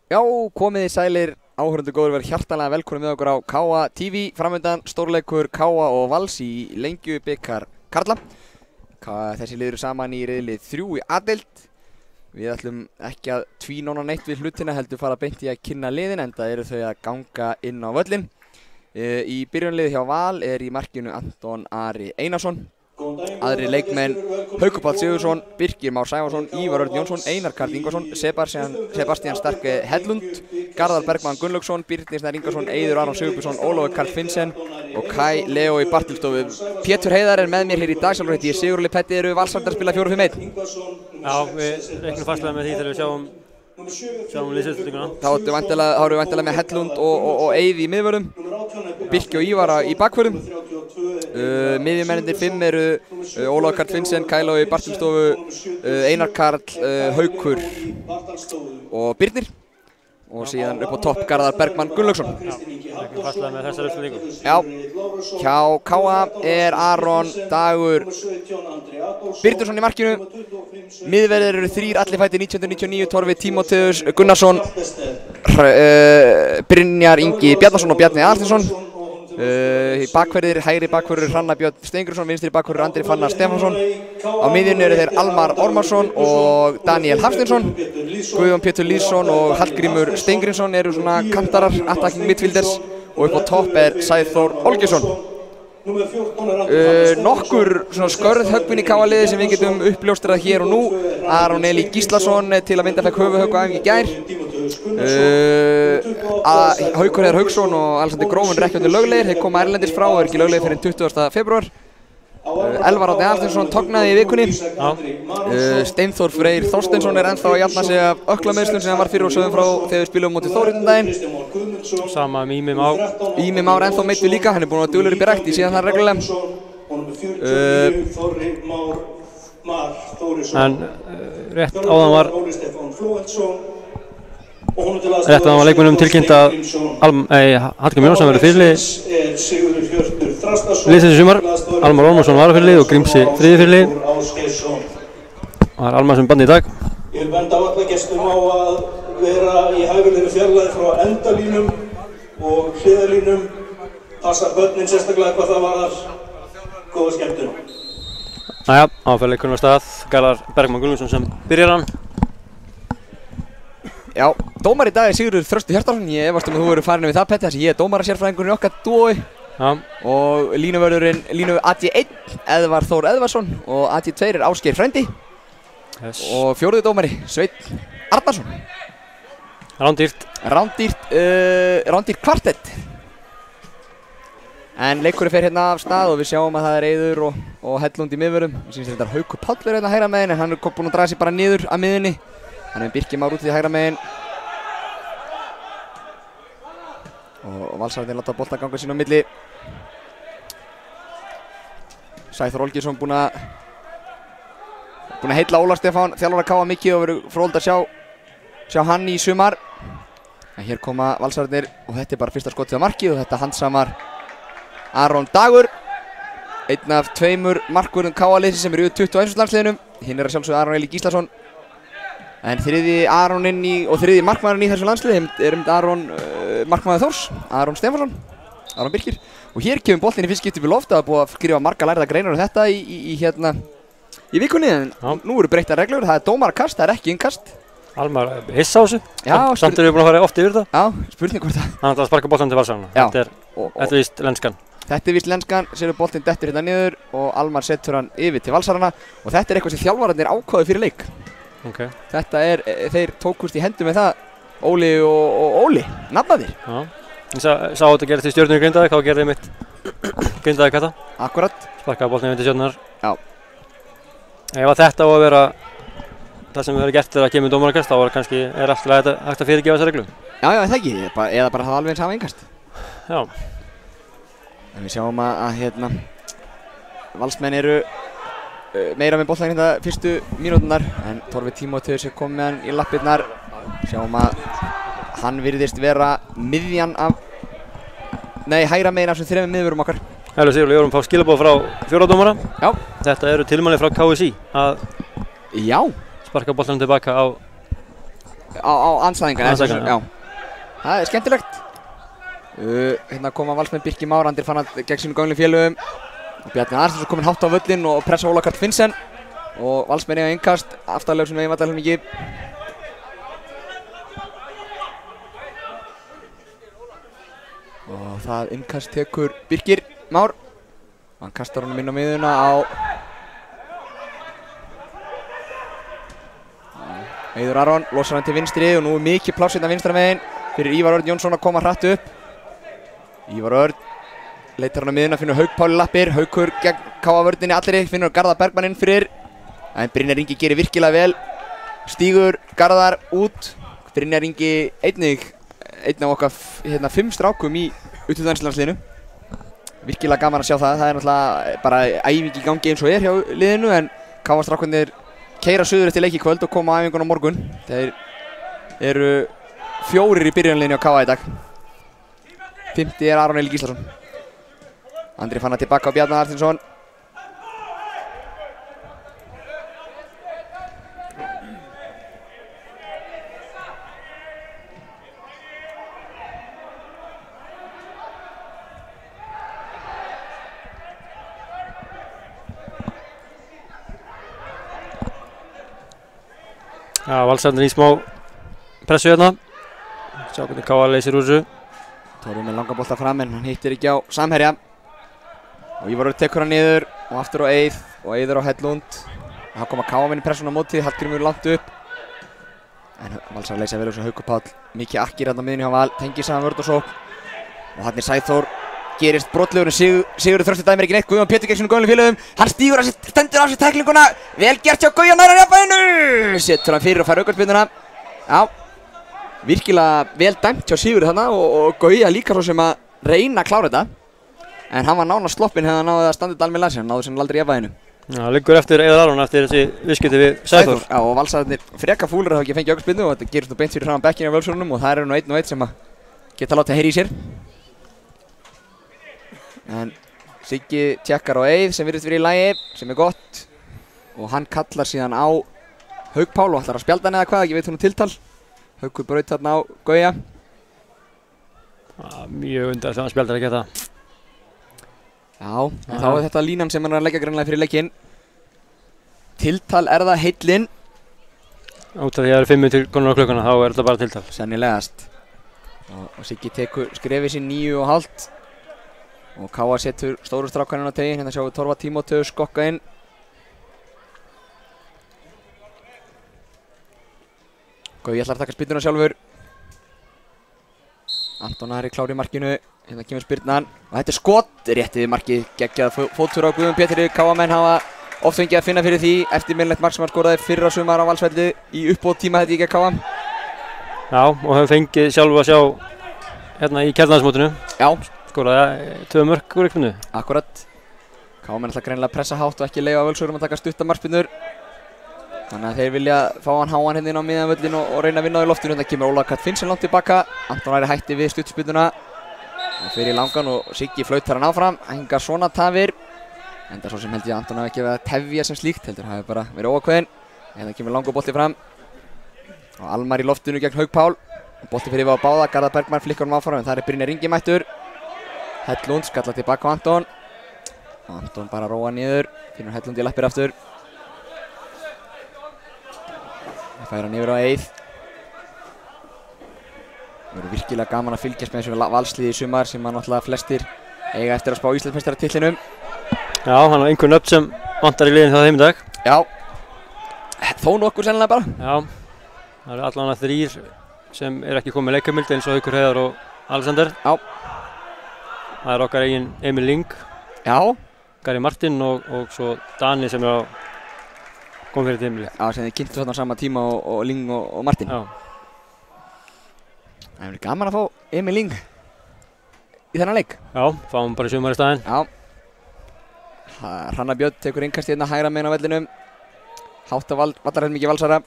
Já, komiði sælir áhörundu góður, verið hjartanlega velkomin með okkur á KA TV. Framöndan stórleikur KA og Vals í Lengjubikar karla. Þessi liður saman í riðli 3 í A-deild. Við ætlum ekki að tvínóna neitt við hlutina, heldur fara beint í að kynna liðin, enda eru þau að ganga inn á völlin. Í byrjunliði hjá Val er í markinu Anton Ari Einarsson. Aðri leikmenn Haukur Páll Sigurðsson, Birkir Már Sævarsson, Ívar Örn Jónsson, Einar Karl Ingvarsson, Sebastian Starke Hedlund, Garðar Bergmann Gunnlaugsson, Birnir Snær Ingarsson, Eiður Aron Sigurbjörnsson, Ólafur Karl Finnsen og Kai Leo í Bartilstofu. Pétur Heiðar er með mér hér í dag, sjálfur heiti ég Sigurli Petti, eru Valsardar að spila 4-5-1? Já, við reiknum fastlega með því þegar við sjáum liðsauðstöldinguna. Þá erum við væntanlega með Hedlund og Eiði í miðvörðum, Birki og Ívar í bakvörðum. Miðjumennir 5 eru Ólafur Karl Finnsen, Kai Leo í Bartilstofu, Einar Karl, Haukur og Birnir. Og síðan upp á topp Garðar Bergmann Gunnlaugsson. Já, reiknum fastlega með þessari uppstöldingu. Já, hjá KA er Aron Dagur Birdursson í markinu. Miðverðir eru 3, allir fættir 1999, Torfi Tímóteus Gunnarsson, Brynjar Ingi Bjarnason og Bjarni Aðalstinsson. Bakverðir, hægri bakverður Hrannar Björn Steingrímsson, vinstri bakverður Andri Fannar Stefánsson. Á miðjunni eru þeir Almar Ormarsson og Daniel Hafsteinsson. Guðjón Pétur Lýðsson og Hallgrímur Steingrímsson eru svona kantarar, attacking midfielders, og upp á topp er Sæþór Olgjesson. Nokkur svona skörð höggvin í KA-liði sem við getum uppljóstrað hér og nú. Aron Eli Gíslason til að mynda fekk höfuðhögg á æfingu í gær. Haukur Heiðar Hauksson og Alexander Grófun rekkjandi löglegir, þeir koma erlendis frá og eru ekki löglegir fyrir 20. febrúar. Elvar Árni Aðalsteinsson tognaði í vikunni. Steinþór Freyr Þorsteinsson er ennþá að jafna sig af öklameiðslum sem hann var fyrir og sögðum frá þegar við spilum móti Þórhildardaginn. Sama með Ími Már. Ími Már ennþá meiddur líka, hann er búinn að vera duglegur upp í rækti síðan það reglulega. En rétt áðan var leikmönnum tilkynnt að Hallgrímur Jónsson verður fyrirliði liðsins í sumar. Almar Ormarsson var á fyrirliði og Grímsi þriðji fyrirliði. Það er Almar sem bandi í dag. Ég vil benda á alla gestum á að vera í hæfilegri fjarlægð frá endalínum og hliðarlínum. Passa börnin sérstaklega hvað það varðar. Góða skemmtun. Næja, áfæður leikurinn á stað. Garðar Bergmann Gunnlaugsson sem byrjar hann. Já, dómar í dag er Sigurður Þrösti Hjartarson. Ég efast að þú verður farin við það, Petti, þess að ég er dómarasérfræðingurinn í okkar dúói. Já. Og línuvörðurinn línu AD1 Eðvar Þór Eðvarsson og AD2 er Ásgeir Frændi. Yes. Og fjórði dómari Sveinn Arnarsson. Rándýrt. Rándýrt kvartett. En leikurinn fer hérna af stað og við sjáum að það er Eiður og Hedlund í miðvörðum. Ég syns þetta Haukur Páll er hérna hægra megin, en hann er búinn að draga sig bara niður að miðunni. Hann er Birkir Már út í hægra megin. Og Valsararnir láta bolta ganga sín á milli. Sæþór Olgjesson búinn að heilla Óla Stefán, þjálfara KA mikið, og verður fróðlegt að sjá hann í sumar. En hér koma Valsararnir og þetta er bara fyrsta skotið á markið og þetta handsamar Aron Dagur. Einn af 2 markvörðum KA-liðsins sem eru í 21. landsliðinu. Hinn er að sjálfsögðu Aron Eli Gíslason. En þriðji Aroninn og þriðji markmaðurinn í þessu landsliði er Aron markmaður Þórs, Aron Stefánsson, Aron Birkir. Og hér kemur boltinn í fyrst skipti við loft. Það er búið að skrifa marga lærða greinar um þetta í vikunni, en nú eru breyttar reglur. Það er dómarakast, það er ekki innkast. Almar hissa á þessu. Samt erum við búin að fara oft yfir þetta. Já, spurning hvort það. Hann ætlaði að sparka boltann til Valsarana. Þetta er víst lenskan. Þetta er víst lenskan, sér boltinn dettur hérna niður og Almar setur hann yfir til Valsarana. Og þetta er eitthvað sem þjálfararnir ákváðu fyrir leik. Okay. Þetta er, þeir tókust í hendur með það, Óli og Óli, nafnaðir. Já, ég sá þetta gerist í Stjörnunni í Grindavík, þá gerði mitt Grindavík þetta. Akkurat. Sparkaði boltinn yfir til Stjörnunnar. Já. Ef þetta á að vera það sem við höfum gert þegar að kemur dómarakast, þá kannski er alltaf hægt að fyrirgefa þessa reglu. Já, það ekki, eða bara hafa alveg eins hafa innkast. Já. En við sjáum að Valsmenn eru meira með boltan hérna fyrstu mínúturnar, en Torfi Tímóteus er komið með hann í lappirnar. Sjáum að hann virðist vera miðjan af hægra megin af þessum 3 miðvörum okkar. Hello Sigurður, við vorum að fá skilaboð frá fjóradómara. Já. Þetta eru tilmæli frá KSÍ að já, sparka boltanum tilbaka á á andstæðingan. Andstæðingan, Já. Það er skemmtilegt. Hérna koma Valsmenn Birkir Már, Andri Fannar gegn sínum gömlu félögum. Og Bjarni Arnþórsson kominn hátt á völlinn og pressa Óla Karl Finnsen. Og Valsmenn eiga innkast, aftarlega sem veginn vallarhelmingi. Og það innkast tekur Birkir Már. Hann kastar honum inn á miðuna á Eiður Aron, losar hann til vinstri og nú er mikið pláss hérna vinstra megin fyrir Ívar Örn Jónsson að koma hratt upp. Ívar Örn leitar hann á miðuna, finnur Hauk Páli lappir, Haukur gegn Káa-vörninni allri, finnur Garðar Bergmann inn fyrir. En Brynjar Ingi gerir virkilega vel, stígur Garðar út. Brynjar Ingi einn af okkar 5 strákum í U21-landsliðinu. Virkilega gaman að sjá það, það er náttúrulega bara æfing í gangi eins og er hjá liðinu en Káa-strákarnir keyra suður eftir leik í kvöld og koma á æfingun á morgun. Þeir eru 4 í byrjunarliðinu á Káa í dag. 5. er Aron Eli Gíslason. Andri Fannar tilbaka á Bjarni Arnþórsson. Já, Valsarnir í smá pressu hérna. Sjá hvernig Káa leysir úr þessu. Tóru með langa bolta fram en hann hittir ekki á samherja. Og Ívar Örn tekur hann niður og aftur á Eið og Eiður á Hellund. Og það koma Káa-menn í pressun á móti, Hallgrímur langt upp. En Valsar leysa vel úr þessu. Haukur Páll, mikið akkir hérna á miðjunni hjá Val, tengir saman vörn og sókn. Og þarna er Sæþór, gerist brotlegur en Sigurður Þröstur dæmir ekki neitt. Guðjón Pétur gegn sínum gömlu félögum. Hann stígur af sér, stendur af sér tæklinguna. Vel gert hjá Guðjón, nær jafnvæginu. Setur hann fyrir og fær aukaspyrnuna. Já, virkilega vel dæmt hjá Sigurður þarna og Gauja líka svo sem að reyna að klára þetta. En hann var nánast sloppinn hefði hann náði að standa þetta alveg landsinn, hann náði sem aldrei jafnvæginu. Já, liggur eftir Eiður Aron eftir þessi viðskipti við Sæþór. Já, og Valsararnir freka fúlir að hafa ekki fengið aukaspyrnu og þetta gerist nú beint fyrir framan bekkinn á Völsunum og það eru nú 1-1 sem að geta látið heyra í sér. En Siggi tjekkar á Eið sem virðist verið í lagi, sem er gott. Og hann kallar síðan á Hauk Pál og ætlar að spjalda hann eða hvað, ekki veit hún tiltal. Haukur braut þarna á Gauja. Mjög undarlegt að hann spjaldar ekki þetta. Já, en þá er þetta línan sem hann er að leggja greinlega fyrir leikinn. Tiltal er það heillinn. Út af því að það eru 5 minútur konar á klukkuna, þá er þetta bara tiltal. Sennilegast. Og Siggi tekur skrefið sín 9,5. Og Káa setur stóru strákarinn á teginn, hérna sjáum við Torfa Tímóteus skokka inn. Gauji ætlar að taka spyrnuna sjálfur. Anton Ari klár í markinu, hérna kemur spyrnan. Og þetta er skot, réttið í markið, geggjað fótur á Guðjón Pétri. Káa-menn hafa oft fengið að finna fyrir því eftirminnilegt mark sem hann skoraði fyrra sumar á Valsvelli í uppbótartíma þetta í gegn Káa. Já, og höfum fengið sjálf að sjá hérna í kjarnaðarsmótinu. Já. Skoraði 2 mörk úr leiknum. Akkurat. Káa-menn ætla greinilega að pressa hátt og ekki leyfa Völsurum að taka stutta markspyrnur. Þannig að þeir vilja fá hann háan hérna inn á miðjan völlinn og reyna að vinna á í loftinu. Þetta kemur Óla Karl Finnsen langt tilbaka. Anton Ari hætti við stuttspyrnuna. Og fer í langan og Siggi flautar hann áfram. Engar svona tafir. Enda svo sem held ég að Anton hafi ekki verið að tefja sem slíkt. Heldur hafi bara verið óákveðinn. Hérna kemur langur bolti fram. Og Almar í loftinu gegn Hauk Pál. Bolti fyrir yfir á báða. Garðar Bergmann flikkar honum áfram en þar er Brynjar Ingi mættur. Hellund skallar tilbaka á Anton. Anton bara róa niður. Finnur Hellund í lappir aftur. Það fær hann yfir á Eið. Það verður virkilega gaman að fylgjast með þessu Valsliði í sumar sem náttúrulega flestir eiga eftir að spá Íslandsmeistaratitlinum. Já, hann á einhver nöfn sem vantar í liðin það þeim í dag. Já, þó nokkur sennilega bara. Já, það eru allavega 3 sem er ekki komið leikamild eins og Haukur Heiðar og Alexander. Já. Það er okkar eigin Emil Ling. Já. Gary Martin og svo Dani sem er á komið fyrir tímili. Já, sem þið kynntu þarna á sama tíma og Ling og Martin. Já. Það verður gaman að fá Emil Ling í þennan leik. Já, fáum bara í sumar í staðinn. Já. Hrannar Björn tekur innkast hérna hægra megin á vellinum. Hátt af vallarhelmingi Valsara.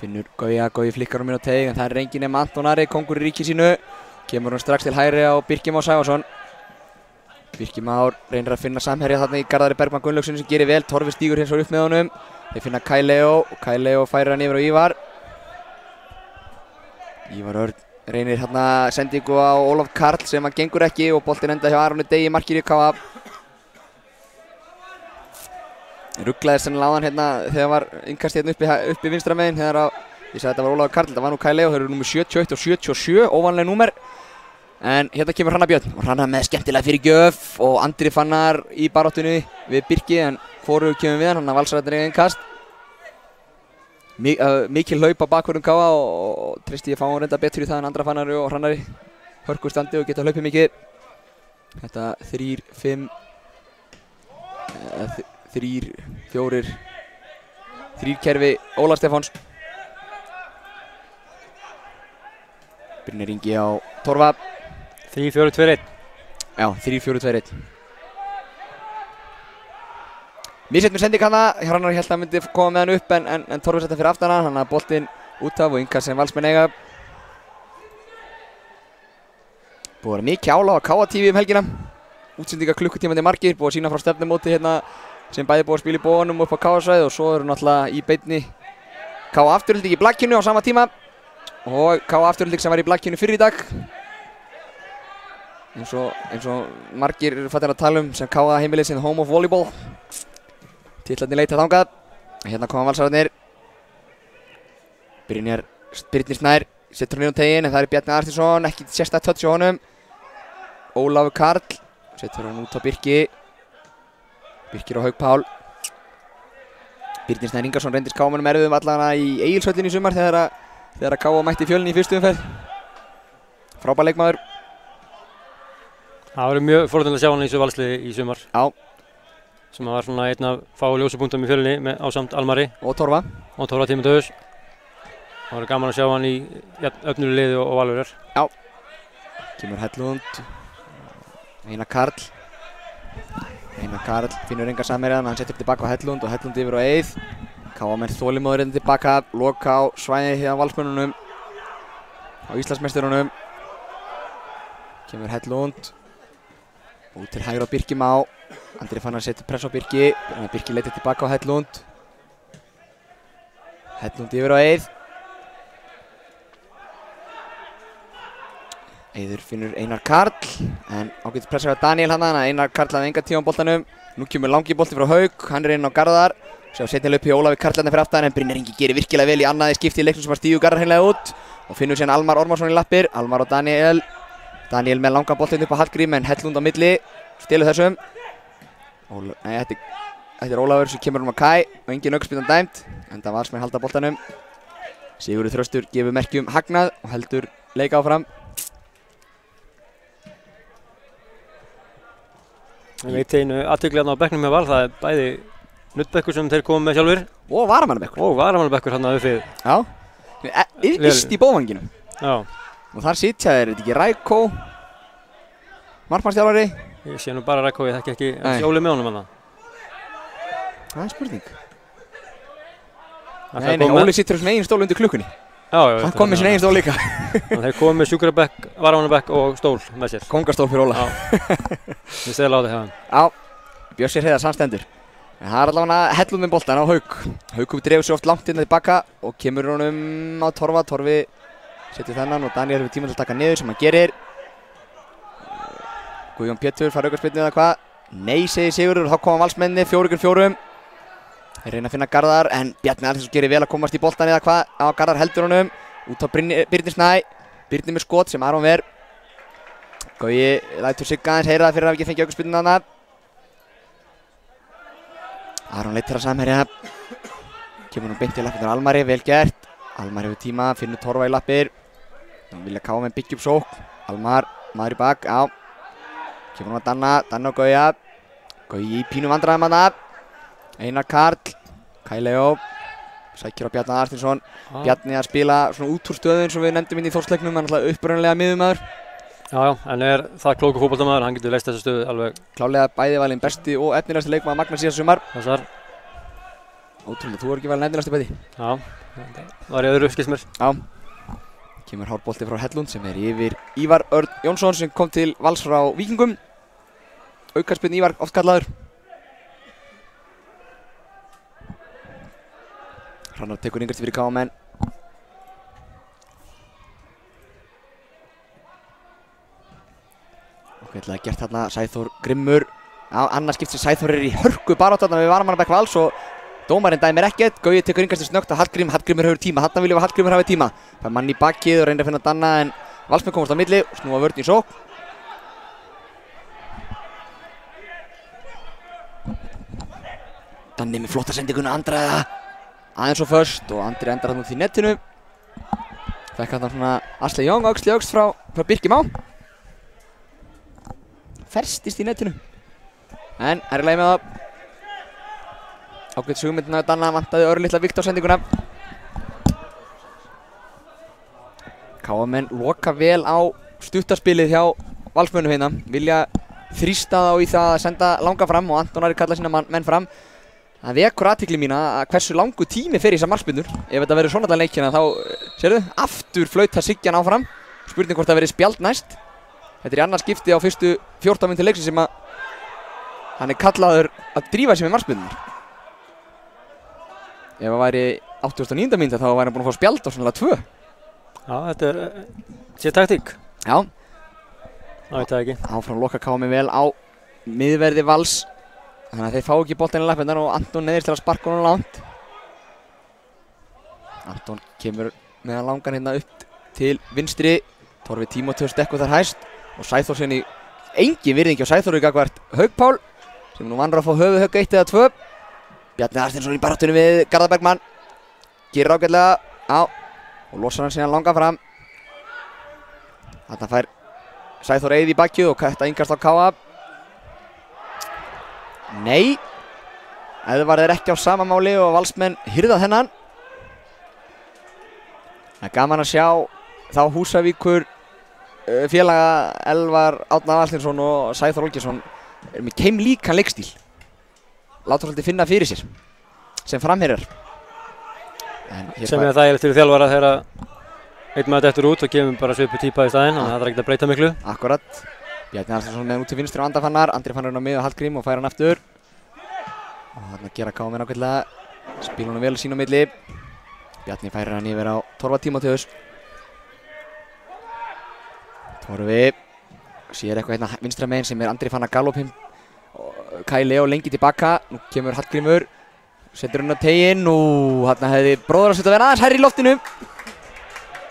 Finnur Gauji flikkar inn á teig en það er enginn nema Anton Ari, kongur í ríki sínu. Kemur hann strax til hægri á Birkir Már Sævarsson. Birkir Már reynir að finna samherja þarna í Garðari Bergmann Gunnlaugsson sem gerir vel. Torfi stígur hins vegar upp með honum. Þeir finna Kai Leo og Kai Leo færir hann yfir á Ívar. Ívar Örn reynir hérna sendingu á Ólaf Karl sem að gengur ekki og boltinn enda hjá Aroni Degi markir í KA. Ruglaði sennilega á hann hérna þegar var innkast hérna uppi vinstra megin þegar ég sagði að þetta var Ólafur Karl, þetta var nú Kai Leo, þeir eru númer 71 og 77, óvanlega númer. En hérna kemur Hrannar Björn og Hrannar með skemmtilega fyrir gjöf og Andri Fannar í baráttunni við Birki en hvorugur kemur við hann að Valsararnir eiga innkast. Mikil hlaup á bakvörðum KA og treysti ég fá hann reynda betur í það en Andra Fannari og Hrannari hörku standi og geta hlaupið mikið. Þetta 3-5 3-4 kerfi Óla Stefáns. Brynjar Ingi á Torfa. 3-4-2-1. Já, 3-4-2-1. Missetnum sending hana, Hrannar held að hann myndi koma með hann upp en Torfi setja fyrir aftan hann, hann að boltinn út af og innkast sem Valsmenn eiga. Búið að vera mikið álag á KA TV helgina. Útsendinga klukkutímandi margir, búið að sína frá stefnumóti hérna sem bæði búið að spila í bóðanum upp á KA-svæði og svo eru náttúrulega í beinni KA Afturhalding í Blakkinu á sama tíma og KA Afturhalding sem var í Blakkinu fyrir í dag. Eins og margir eru fattir að tala sem KA heimilið sinn Home of Volleyball. Titlarnir leita þangað. Hérna koma Valsararnir. Brynjar Snær setur hann inn á teginn en það er Bjarni Artinsson, ekki sérstætt touch á honum. Ólafur Karl setur hann út á Birki. Birkir og Hauk Pál. Birnir Snær Ingarsson reyndist KA-mönnum erfiðum allavega í Egilshöllinni í sumar þegar KA mætti Fjölni í fyrstu umferð. Frábær leikmaður. Það verður mjög forvitnilegt að sjá hann í þessu valsliði í sumar. Já. Sem var svona einn af fáu ljósapunktum í Fjölni ásamt Almari. Og Torfa. Og Torfa Tímóteus. Það verður gaman að sjá hann í öfnulu liði og Valur er. Já. Kemur Hellund. Einar Karl finnur enga samherjan, hann setur tilbaka á Hellund og Hellund yfir á Eið. KA-menn þolinmóðir tilbaka, loka á svæði hjá Valsmönnunum á Íslandsmeisturunum. Kemur Hellund út til hægra á Birki Má. Andri Fannar setur press á Birki. Birki leitir tilbaka á Hellund. Hellund yfir á Eið. Eiður finnur Einar Karl en ágætis pressa á Daniel hann. Einar Karl hafði enga tíma á boltanum. Nú kemur langi bolti frá Hauk, hann er inn á Garðar. Sjá seinni laupi Ólafi Karl fyrir aftan en Brynjar Ingi gerir virkilega vel í annaði skipti í leiknum sem var stígur Garðar hreinlega út og finnur síðan Almar Ormarsson í lappir. Almar og Daniel með langa boltinn upp á Hallgrím en Hellund á milli stelur þessum. Þetta er Ólafur sem kemur á Kai og engin aukaspyrna dæmd enda Valsmenn halda boltanum. Sigurður Þröstur gefur merki hagnað og heldur leik áfram. Ég veit einu athygli á bekknum með Val, það er bæði nuddbekkur sem þeir koma með sjálfur. Og varamannabekkur. Og varamannabekkur hann að uppið. Já. Yst í bóvanginum. Já. Og þar sitja þeir, er þetta ekki Rækó? Markmannsþjálfari? Ég sé nú bara Rækó, ég þekki ekki Óli með honum hann. Það er spurning. Nei, Óli sittur sem eigin stól undir klukkunni. Já, hann kom með sin eigin stól líka. Þeir komið með sjúkrabekk, varamannabekk og stól með sér. Kóngastól fyrir Óla. Við stela á þetta hefðan. Já, Bjössi Hreiðar samstendur. En það er allavega Hellund með boltan á Hauk. Hauk drefur sér oft langt inn tilbaka og kemur honum á Torfa. Torfi setur þennan og Daniel hefur tíma til að taka niður sem hann gerir. Guðjón Pétur fær aukaspyrnu eða hvað? Nei, segir Sigurður og þá koma Valsmenni 4-4. Þeir reyna að finna Garðar en Bjarni Artinsson gerir vel að komast í boltan eða hvað á Garðar heldur honum. Út á Birnir Snæ. Birnir með skot sem Aron ver. Gauji lætur Sigga aðeins heyra það fyrir að hafa ekki fengið aukaspyrnu þarna. Aron leitir að samherja. Kemur hún beint í lappirnar á Almari, vel gert. Almar hefur tíma, finnur Torfa í lappir. Þannig vilja KA með byggja upp sókn. Almar, maður í bak, já. Kemur hún að Danna og Gauja. Gauji í pínu vandræðum hana. Einar Karl, Kai Leo. Sækir á Bjarni Artinsson. Bjarni að spila svona út úr stöðu eins og við nefndum inn í Þórsleiknum. Hann er alltaf upprunnilega miðjumaður. Já, en er það klókur fótboltamaður, hann getur leyst þessa stöðu alveg. Klálega bæði valinn besti og efnilegasti leikmaður Magna síðasta sumar. Þessar. Ótrúlega, þú er ekki valinn efnilegasti bæði. Já, það var í öðru skilst mér. Já. Kemur hár bolti frá Hellund sem er yfir Ívar Örn Jónsson sem kom til Vals frá Víkingum. aukaspyrnu Ívar oft kallaður. Hrannar tekur yngast fyrir KM-menn. Okkurlega gert þarna Sæþór grimmur. Annars skiptir Sæþór í hörku baráttu þarna við varamannabekk Vals og dómarinn dæmir ekkert. Gauji tekur yngast snöggt á Hallgrímur hefur tíma. Þarna viljum við Hallgrímur hafi tíma. Fær mann í bakið og reynir að finna Danna en Valsmenn komast á milli og snúa vörn í sókn. Danni með flotta sendinguna, Andra aðeins og först og Andri endar hann út í netinu. Fekk hann svona Asli Jóng öxl í öxl frá Birki Má. Ferstist í netinu. En er í lagi með það. Ágætis hugmyndin af Danna, vantaði örlitla vikt á sendinguna. KM-menn loka vel á stuttarspilið hjá Valsmönnum hérna. Vilja þrýsta þá í það að senda langa fram og Anton Ari kalla sína menn fram. Það vekur athygli mína að hversu langu tími fer í þessar markspyrnur. Ef þetta verður svona leikina þá, sérðu, aftur flauta Sigjan áfram. Spurning hvort það verið spjald næst. Þetta er í annað skipti á fyrstu 14 mínútur leiksins sem að hann er kallaður að drífa sig með markspyrnur. Ef það væri 89. mínúta þá væri hann búinn að fá spjald á svona 2. Já, þetta er sér taktík. Já. Það veit það ekki. Áfram loka KM vel á miðverði Vals. Þannig að þeir fá ekki boltinn í lappirnar og Anton neðist til að sparka honum langt. Anton kemur með hann langan hérna upp til vinstri. Torfi Tímóteus dekkur þar hæst og Sæþór sinni engin virðingi á Sæþór gagnvart Hauk Pál sem nú vanur að fá höfuðhögg 1 eða 2. Bjarni Arsteinsson í baráttunni við Garðar Bergmann. Gerir ágætlega á og losar hann síðan langa fram. Þarna fær Sæþór Eið í bakið og Kætta yngast á Káa. Nei, Eðvarð er ekki á sama máli og Valsmenn hirða þennan. Það er gaman að sjá þá Húsavíkur félaga Elvar Árna Valsteinsson og Sæþór Olgeirsson er með keimlíkan leikstíl. Láta svolítið finna fyrir sér sem framherjar. Sem er það fyrir þjálfara þegar einn maður dettur út og gefum bara svipu típa í staðinn, þannig að það er ekkert að breyta miklu. Akkurat. Bjarni Arsteinsson með út til vinstri á Andafannar, Andri fann hérna á mið og Hallgrím og fær hann aftur. Og þarna gera KM ákveðlega, spila hann vel sín á milli. Bjarni færir hann yfir á Torfa Tímóteus. Torfi sér eitthvað hérna vinstra megin sem er Andri fann að Galopin. Kai Leo lengi tilbaka, nú kemur Hallgrímur, setur hann á teginn og þarna hefði bróður að setja að vera aðeins hærri í loftinu.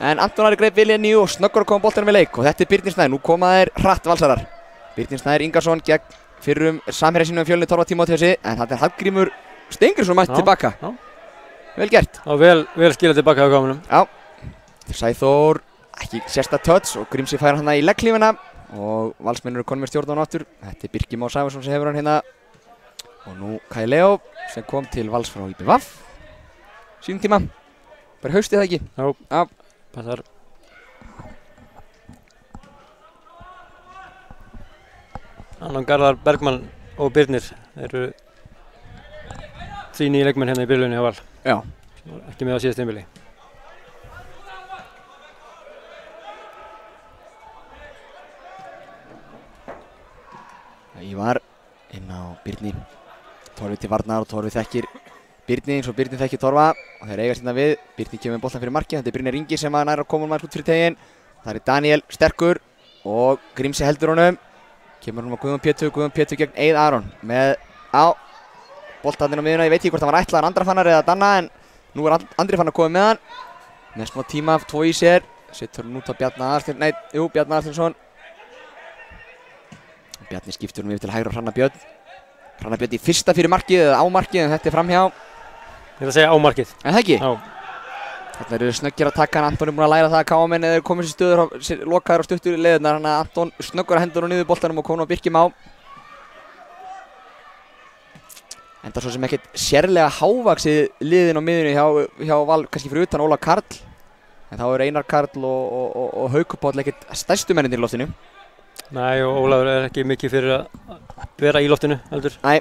En Anton Ari greip vel inn í og snöggur að koma boltanum í leik og þetta er Birnir Snær, nú koma þeir hratt Valsarar. Birnir Snær Ingarsson gegn fyrrum samherja sínum fjölni Torfa Tímóteusi en þetta er Hallgrímur Steingrímsson mætt tilbaka. Já. Vel gert. Og vel skilað tilbaka á komunum. Já. Sæþór ekki sérsta touch og Grímsi fær hann í legglífina og Valsmenn eru konum með stjórn á hann aftur. Þetta er Birkir Már Sævarsson sem hefur hann hérna. Og nú Kai Leo sem kom til Vals frá IBVF sínum tíma. Bara haustið það ekki? Já. Passar. Annan Garðar Bergmann og Birnir eru 3 nýju leikmenn hérna í byrjunni á Val. Já. Ekki með á síðast tímabili. Ívar inn á Birni. Torfi til varnar og Torfi þekkir Birni eins og Birni þekkir Torfa og þeir eiga hérna við. Birni kemur með boltan fyrir markið, þetta er Brynjar Ingi sem að nær að koma út fyrir teginn. Það er Daniel sterkur og Grímsi heldur honum. Kemur hún á Guðjón Pétur gegn Eið Aron með á boltaninn á miðjuna. Ég veit ekki hvort það var ætlaðan Andra Fannar eða Danna en nú er Andri Fannar komið með hann. Með smá tíma af 2 í sér. Setur hún út á Bjarni Arsteinsson. Bjarni skiptur hún yfir til hægri og Hrannar Björn. Hrannar Björn í fyrsta fyrir markið eða á markið en þetta er framhjá. Ég ætla að segja á markið. En það ekki? Já. Þetta eru snöggir að taka hann. Anton er búinn að læra það að KM-menn eða komið sér stöður lokaður á stuttur leiðurnar. Þannig að Anton snöggur að hendur og niður boltanum og komur á Birkir Má. Enda svo sem ekkert sérlega hávaxið liðin á miðjunni hjá Val, kannski fyrir utan Óla Karl. En þá er Einar Karl og Haukur Páll ekkert stærstu mennirnir í loftinu. Nei, og Ólafur er ekki mikið fyrir að vera í loftinu heldur. Nei,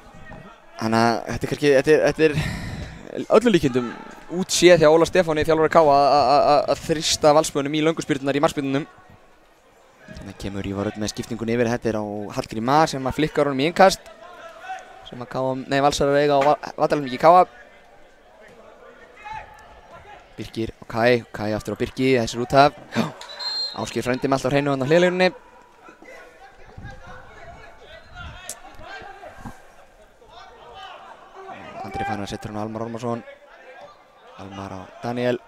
þannig að þetta er öllum líkindum útséð hjá Óla Stefáni þjálfari Káa að þrýsta Valsmönnum í lönguspyrnunar í markspyrnunum. Þannig kemur Ívar Örn með skiptingun yfir. Þetta á Hallgrímur Mar sem flikkar honum í innkast. Sem Valsarar eiga á Vallarheimilum í Káa. Birkir og Kai aftur á Birki, þessir út af. Ásgeir frændi með alltaf hreinu hann á hliðarlínunni. Andri Fannar setur hann á Almar Ormarsson. Almar á Daniel.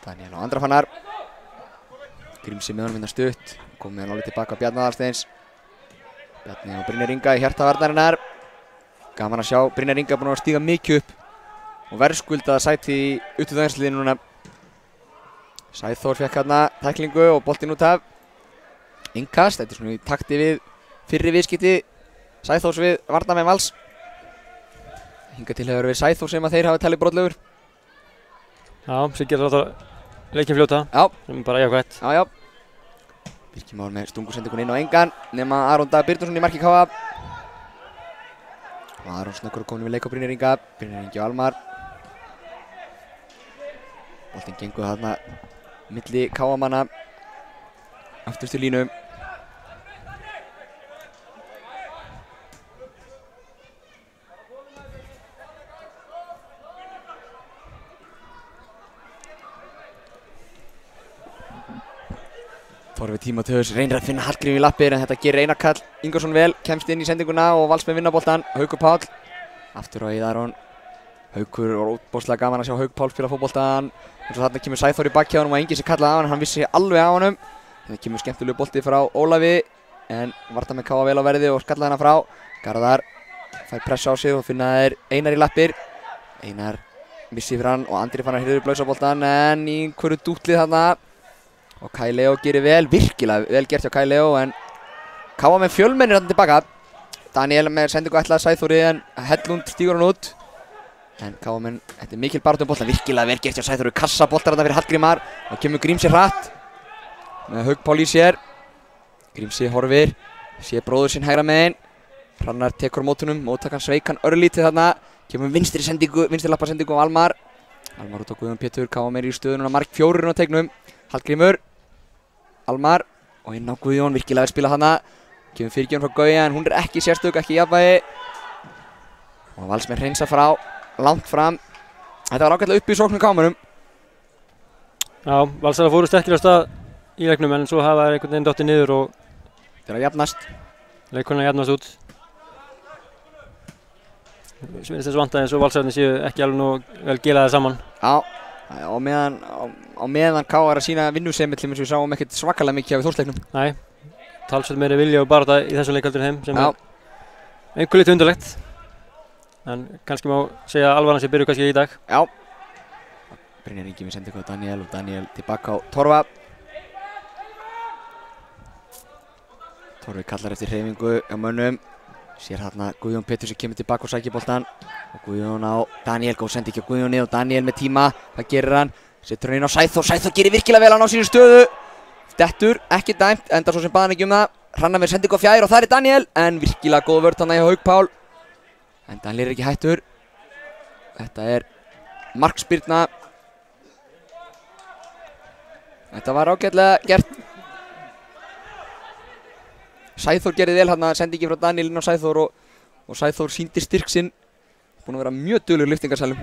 Daniel á Andra Fannar. Grímsi með honum stutt. Komið hann alveg tilbaka á Bjarni Aðalsteins. Bjarni og Brynjar Inga í hjarta varnarinnar. Gaman að sjá Brynjar Inga búinn að stíga mikið upp og verðskuldaða sæti í U21-liðinu núna. Sæþór fékk hérna tæklingu og boltinn út af. Innkast, þetta svona í takti við fyrri viðskipti Sæþórs við varnarmenn Vals. Hingað til hefur við Sæþór sem að þeir hafa talið brotlegur. Já, Siggi láta leikinn fljóta. Já. Sem bara jákvætt. Já. Birkir Már með stungusendingun inn á engan nema Aron Dag Birnursson í marki Káa. Og Aron snöggur komin við leik á Brynjar Inga. Brynjar Ingi og Almar. Boltinn gengur þarna milli Káamanna afturstu línu. Þorfi Tímóteus reynir að finna Hallgrímur í lappir en þetta gerir Einar Karl Ingarsson vel, kemst inn í sendinguna og Valsmenn vinna boltan. Haukur Páll aftur á Íðaron. Haukur var óbóðslega gaman að sjá Hauk Páll spila fótboltan. En svo þarna kemur Sæþór í bakki á honum og enginn sem kallaði á hann vissi alveg á honum. Þetta kemur skemmtilegu bolti frá Ólafi en varnarmenn Káa vel á verði og skallaði hana frá. Garðar fær pressa á sig og finna þeir Einar í lappir. Einar missir fyrir hann og Andri Fannar hirður blausa boltan en í einhverju dútlið þarna. Og Kai Leo gerir vel, virkilega vel gert hjá Kai Leo en Káa með fjölmennir hann tilbaka. Daniel með sendingu ætlaði Sæþóri en Hellund stígur hann út. En Káa menn, þetta er mikil baráttu um boltan, virkilega vel gert hjá Sæþóri. Kassa boltar þarna fyrir Hallgrímur Mar og kemur Grímsi hratt með Hauk Páll í sér. Grímsi horfir, sé bróður sinn hægra megin. Hrannar tekur mótunum, móttakan sveik hann örlítið þarna. Kemur vinstri lappa sendingu á Almar. Almar út á Guðjón Pétur, Káa meir í stöðun og mark 4 á teiknum. Hallgrímur, Almar og inn á Guðjón, virkilega spila hana. Kemur fyrirgjöfn frá Gauja en hún er ekki sérstök, ekki í jafnvægi. Og Valsmenn hreinsa frá, langt fram. Þetta var ágætlega upp í sóknum Kámanum. Já, Valsarar fóru sterkir á stað í leiknum en svo hafa þeir einhvern veginn dottið niður og Þeir að jafnast. Leikurinn að jafnast út. Svinist þessu vantaði eins og Valsararnir séu ekki alveg nú vel gelaðir saman. Já, á meðan Káa er að sína vinnusemi til eins og við sáum ekkert svakalega mikið af Þórsleiknum. Nei, talsveit meiri vilja og barátta í þessum leik heldur en þeim sem er einhver lítið undarlegt. En kannski má segja að alvaran sé byrju kannski í dag. Já. Brynjar Ingi með sendingu á Daniel og Daniel tilbaka á Torfa. Torfi kallar eftir hreyfingu á mönnum. Sér þarna Guðjón Pétur sem kemur tilbaka og sækir boltan. Og Guðjón á Daniel, góð sending hjá Guðjóni og Daniel með tíma. Hvað gerir hann? Setur hann inn á Sæþór. Sæþór gerir virkilega vel, hann á sínu stöðu. Dettur, ekki dæmt, enda svo sem baðan ekki um það. Hrannar með sendingu á fjær og það er Daniel. En virkilega góð vörn þarna hjá Hauk Páll. En Daniel er ekki hættur. Þetta er markspyrna. Þetta var ágætlega gert. Sæþór gerði vel hérna, sendingi frá Daniel inn á Sæþór og Sæþór sýndi styrk sinn. Búinn að vera mjög duglegur í lyftingarsælum.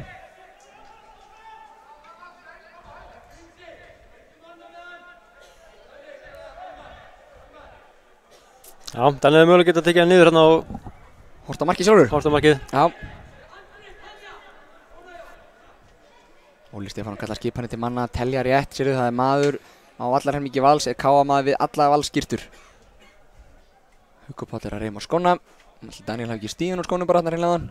Já, Daniel hefur mögulega getað að tekja hann niður hérna og Horft á markið sjálfur. Horft á markið. Já. Óli Stefán kallar skipanir til manna, telja rétt, sérðu það er maður á Vallarhelmingi Vals, er Káa maður við alla Valsskyrtur. Haukur Páll er að reyma á skóna. Daniel hafi ekki stíðun á skónum bara þarna hreinlegaðan.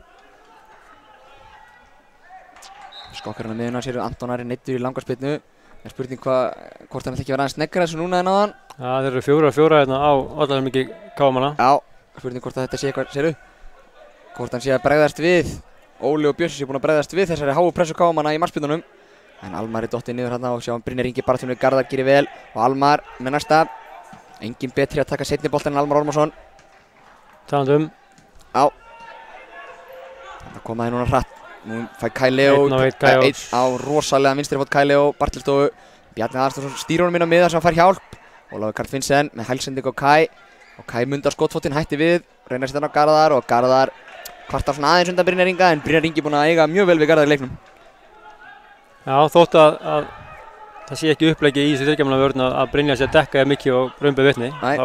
Skokkar hann á miðuna, sérðu Anton Ari neiddur í langarspyrnu. Það er spurning hvort hann ætla ekki að vera aðeins sneggara þessu núna en áðan. Já, þeir eru 4-4 hérna á Vallarhelmingi Káamanna. Já, spurning hvort þetta sé eitthvað, sérðu. Hvort hann sé að bregðast við. Óli og Bjössi sé búin að bregðast við þessari háu pressu Káamanna í markspyrnunum. En Almar er dottið niður hérna og sjá hann Brynjar Ingi baráttunni við Garðar gerir vel. Og Almar með næsta. Engin betri að taka seinni boltann en Almar Ormarsson. Talandum. Já. Þetta komaði núna hratt. Nú fæ Kai Leo á rosalega vinstri fót Kai Leo, Bartlestofu. Bjarni Aðarsteinsson stýr honum inn á miða sem hann fær hjálp. Ólafur Karl Finnsen með hælsending á Kai og Kai mundar skotfótinn, hætti við, reyna að setja hann á Garðar og Garðar kvartar svona aðeins undan Brynjar Inga en Brynjar Ingi búinn að eiga mjög vel við Garðar í leiknum. Já, þótt að það sé ekki uppleggi í þessu þriggja manna vörn að Brynjar sé að dekka mikið og Brumbi vitni. Þá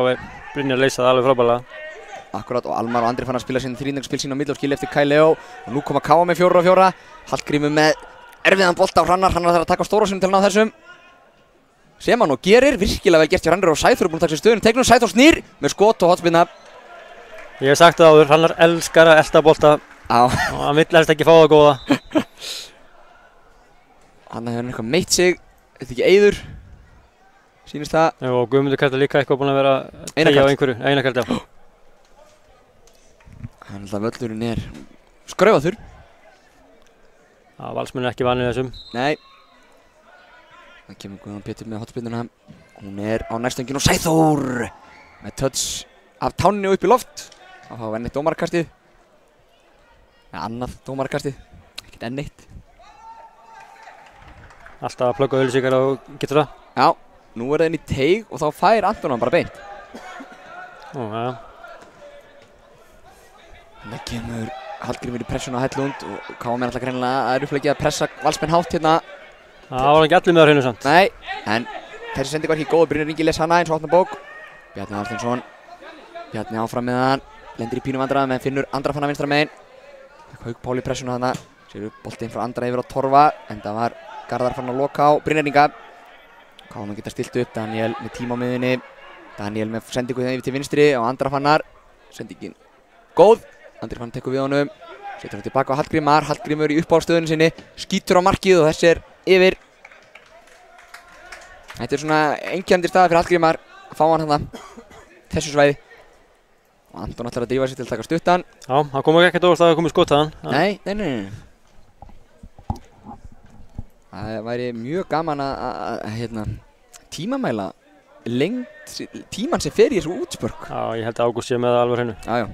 Brynjar leysa það alveg frábærlega. Akkurat, og Almar og Andri fann að spila sín þrýðningsspil sín á milli og skilja eftir Kai Leo og nú koma Káa með 4-4. Hallgrímur með erfiðan bolta á Hrannar þarf að taka á stóra sinu til að ná þessum. Sem hann og gerir, virkilega vel gert hjá Hrannar og Sæþór er búinn að taka sér stöðun. Teiknum Sæþór snýr með skot og hotspinna. Ég hef sagt það áður, Hrannar elskar að elta bolta og hann vill helst ekki fá það góða. Hann hefur eitthvað meitt sig, þetta ekki Eiður, sýnist það. Já, og Guðmundur Karl líka eitthvað búinn að vera að tegja á einhverju, Einar Karl, já. Hann held að völlurinn er skraufaður. Já, Valsmenn er ekki vanið þessum. Nei. Það kemur Guðjón Pétur með hotspyrnuna. Hún er á nærstöngin og Sæþór með touch af tánni upp í loft. Það fá enn eitt dómarakastið. Eða annað dómarakastið, ekkert enn eitt. Alltaf að plugga auðlýsingar og getur það. Já, nú er það inn í teig og þá fær Anton hann bara beint. Já. Það kemur Hallgrímur í pressuna á Hellund og Káa með alltaf greinilega að upplegið að pressa Valsmenn hátt hérna. Það var ekki allir með á hreinu samt. Nei, en þessi sending var ekki góð. Brynjar Ingi les hana eins og opna bók. Bjarni Arsteinsson. Bjarni áfram með hann. Lendir í pínu vandræðum en finnur Andra Fannar vinstra megin. Hauk Pál í pressuna þarna. Sér upp boltinn frá Andra yfir á Torfa. En það var Garðar fann að loka á Brynjar Inga. Káa með geta stilt upp. Daniel með tíma á miðunni. Daniel með sendingu yfir til vinstri og Andra Fannar. Sendingin góð. Andri Fannar tekur við honum. Setur hann tilbaka á Hallgrímar. Hallgrímur í uppáhaldstöðunni sinni. Skýtur á markið og þessi er yfir. Þetta er svona einkennandi staða fyrir Hallgrímar að fá hann þarna þessu svæði. Og Anton ætlar að drífa sig til að taka stuttan. Já, hann kom ekki ekkert óvart að það komið skot þaðan. Nei. Það væri mjög gaman að tímamæla tíman sem fer í þessu útspörk. Já, ég held að Ágúst sé með það alveg hreinu. Já.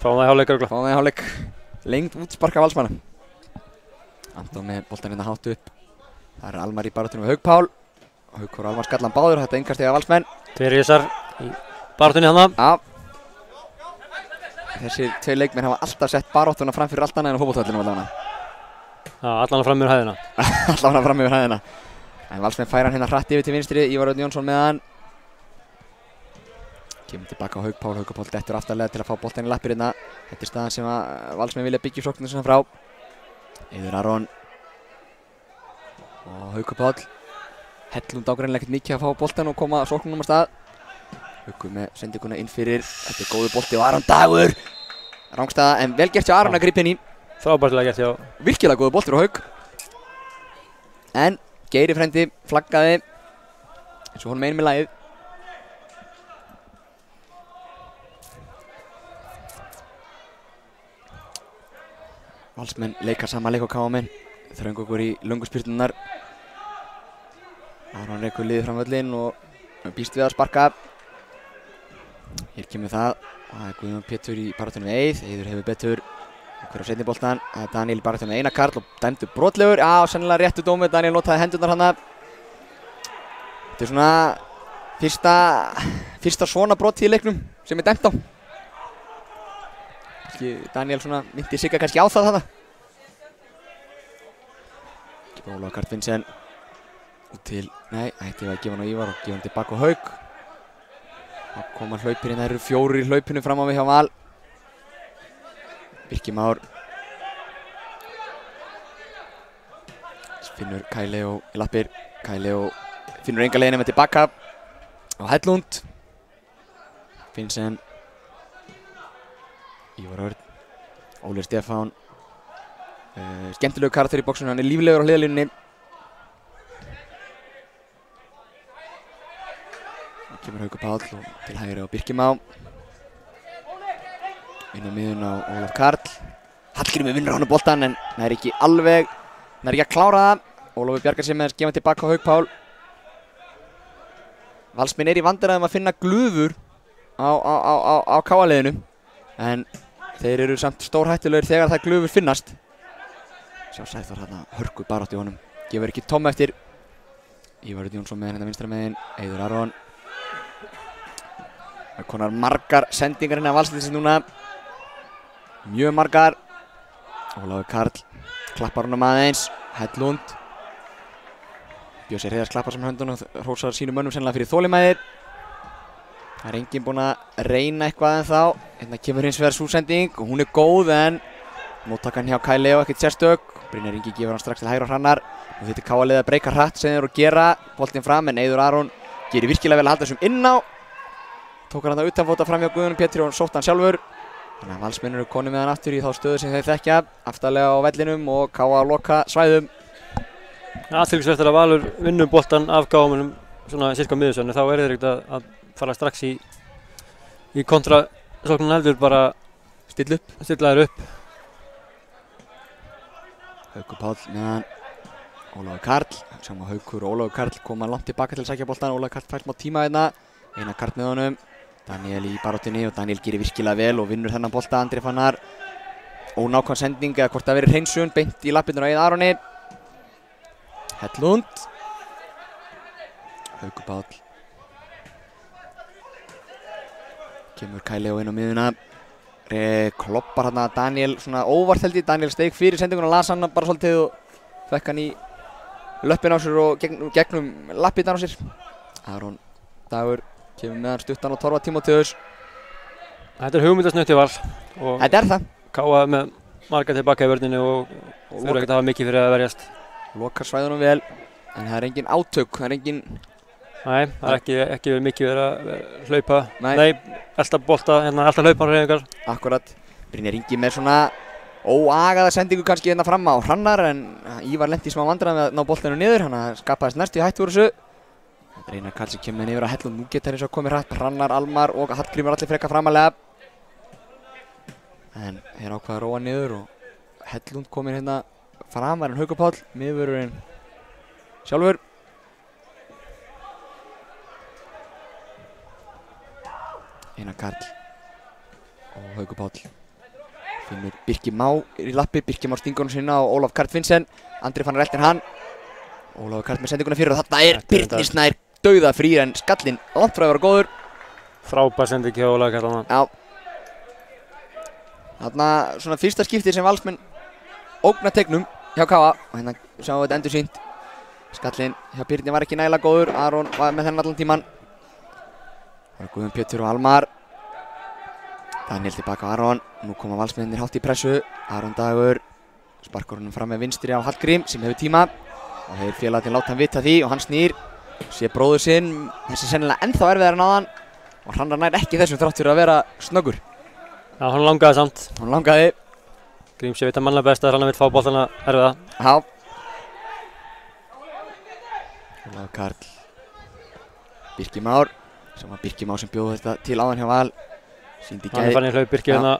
Fáum það í hálfleik örugglega. Fáum það í hálfleik. Lengd útsparka Valsmanna. Anton með boltan hérna hátt upp. Það er Almar í baráttunum við Hauk Pál. Hauk og Almar skallan báður, þetta innkastið af Valsmenn. Tveir Ísar í baráttunni hana. Já. Þessir tvei leikmenn hafa alltaf sett baráttuna fram fyrir allt annað en á fótboltavellinum allavega. Já, allan fram yfir hæðina. Allavega fram yfir hæðina. En Valsmenn færa hann hérna hratt yfir til vinstri, Ívar Örn Jónsson með hann. Kemur tilbaka á Hauk Pál, Hauk Pál dettur aftarlega til að fá boltann í lappir hérna. Þetta er staðan sem að Valsmenn vilja byggja sóknina sinna frá. Eiður Aron og Hauk Pál. Hellund ágreinilega ekkert mikið að fá boltan og koma sóknunum á stað. Haukur með sendinguna inn fyrir. Þetta er góður bolti og Aron Dagur. Rangstaða en vel gert hjá Aron að grípa inn í. Frábærlega gert hjá. Virkilega góður bolti frá Hauk. En Geiri frendi flaggaði eins og honum einu með lagið. Valsmenn leika sama leik á Káamenn. Þröng okkur í löngu spyrnunar. Aron rekur liðið fram völlinn og býst við að sparka. Hér kemur það. Það er Guðjón Pétur í baráttunum við Eið. Eiður hefur betur. Hver á seinni boltan. Það er Daniel í baráttunum við Einar Karl og dæmdur brotlegur. Já, sennilega réttu dómur. Daniel notaði hendurnar hana. Þetta er svona fyrsta svona brotið í leiknum sem er dæmt á. Daniel svona myndi Sigga kannski á það þarna. Ólafur Karl Finnsen út til, nei, ætti að gefa hann á Ívar og gefa hann tilbaka á Hauk. Það koma hlaupir hérna, það eru 4 í hlaupinu fram á við hjá Val. Birkir Már. Finnur Kai Leo í lappir. Kai Leo finnur enga leiðina með tilbaka á Hellund. Finnsen. Ívar Örn. Óli Stefán. Skemmtilegu karakter í bóksunum, hann er líflegur á hliðarlínunni. Nú kemur Haukur Páll og til hægri á Birkir Má. Inn á miðun á Ólaf Karl. Hallgrímur vinnur hann á boltan en það er ekki alveg, það er ekki að klára það. Ólafur bjargar sig með að gefa tilbaka á Hauk Pál. Valsmenn er í vandræðum að finna glufur á Káa-liðinu. En þeir eru samt stórhættulegir þegar það glufur finnast. Sjá Sæþór hérna hörku baráttu í honum. Gefur ekki tóm eftir. Ívar Örn Jónsson með hérna vinstra megin. Eiður Aron. Það er konar margar sendingar hérna af Valsliðsins núna. Mjög margar. Ólafur Karl klappar honum aðeins. Hellund. Bjössi Hreiðars klappar saman höndunum og hrósar sínum mönnum sennilega fyrir þolinmæði. Það er enginn búinn að reyna eitthvað ennþá. Hérna kemur hins vegar sú sending og hún er góð en móttakan hjá Kai Leo ekkert sérstök. Brynjar Ingi gefur hann strax til hægri á Hrannar. Og þetta er K.A. að breyka hratt sem þeir eru að gera. Boltinn fram en Eiður Aron gerir virkilega vel að halda þessum inn á. Tók hann það utanfóta fram hjá Guðjóni Pétri og sótt hann sjálfur. Þannig að Valsmenn eru konið með hann aftur í þá stöðu sem þeir þekkja. Aftarlega á vellinum og K.A. að loka svæðum. Athyglisvert er að Valur vinnur boltan af gámunum svona sirka miðjusönnu. Þá er þeir ekkert að fara strax í kontrasóknun heldur bara stilla þér upp. Haukur Páll meðan Ólafur Karl. Sama Haukur og Ólafur Karl koma langt tilbaka til að sækja boltan. Ólafur Karl fær smá tíma hérna. Einar Karl með honum. Daniel í baráttunni og Daniel gerir virkilega vel og vinnur þennan bolta. Andri Fannar. Ónákvæm sending eða hvort það verið hreinsun beint í lappirnar á Eiði Aroni. Hellund. Haukur Páll. Kemur Kai Leo inn á miðuna. Kloppar hérna Daniel svona óvart held ég. Daniel steig fyrir sendinguna, las hann bara svolítið og fekk hann í löppin á sér og gegnum lappirnar á sér. Aron Dagur kemur með hann stuttan og Torfa Tímóteus. Þetta er hugmyndasnautt í Val. Þetta er það. K.A. með marga tilbaka í vörninni og þurfa ekkert að hafa mikið fyrir að verjast. Lokar svæðunum vel, en það er engin átök, það er engin... Nei, það er ekki mikið verið að hlaupa. Nei, elta bolta, elta hlaupanhreyfingar. Akkurat. Brynjar Ingi með svona óagaða sendingu kannski hérna fram á Hrannar, en Ívar lenti í smá vandræðum með að ná boltinu niður, hann skapaðist næstu í hættu úr þessu. Einar Karl sem kemur með niður að Hellund, nú geta eins og komið hratt. Hrannar, Almar og Hallgrímur allir frekar framalega. En þeir ákvaða að róa niður og Hellund komir hérna framar en Haukur Páll, miðvörðurinn sjálfur. Einar Karl og Haukur Páll finnur Birki Má í lappi. Birki Má stingur hún sinna og Ólaf Karl Finnsen. Andri Fannar eltir hann. Ólafur Karl með sendinguna fyrir og þarna er Birnir Snær dauðafrý en skallinn langt frá að vera góður. Frábær sending hjá Ólafur Karl. Já. Þarna svona fyrsta skipti sem Valsmenn ógna tegnum hjá K.A. og hérna sjáum við þetta endur sínt. Skallinn hjá Birni var ekki nægilega góður. Aron var með þennan allan tíman. Það er Guðjón Pétur og Almar. Daniel tilbaka á Aron. Nú koma Valsmennir hátt í pressu. Aron Dagur sparkar honum fram með vinstri á Hallgrím sem hefur tíma. Og þeir félagarnir láta hann vita því og hann snýr. Sé bróður sinn. Þessi sennilega ennþá erfiðar en áðan. Og Hrannar nær ekki þessum þrátt fyrir að vera snöggur. Já, hann langaði samt. Hann langaði. Grímsi veit að mannlega best að Hrannar vill fá boltana erfiða. Já. Ólafur Karl. Birki Már. Sem var Birki Már sem bjóð þetta til áðan hjá Val. Sýndi gæði. Hann er farin í hlaup Birki hérna.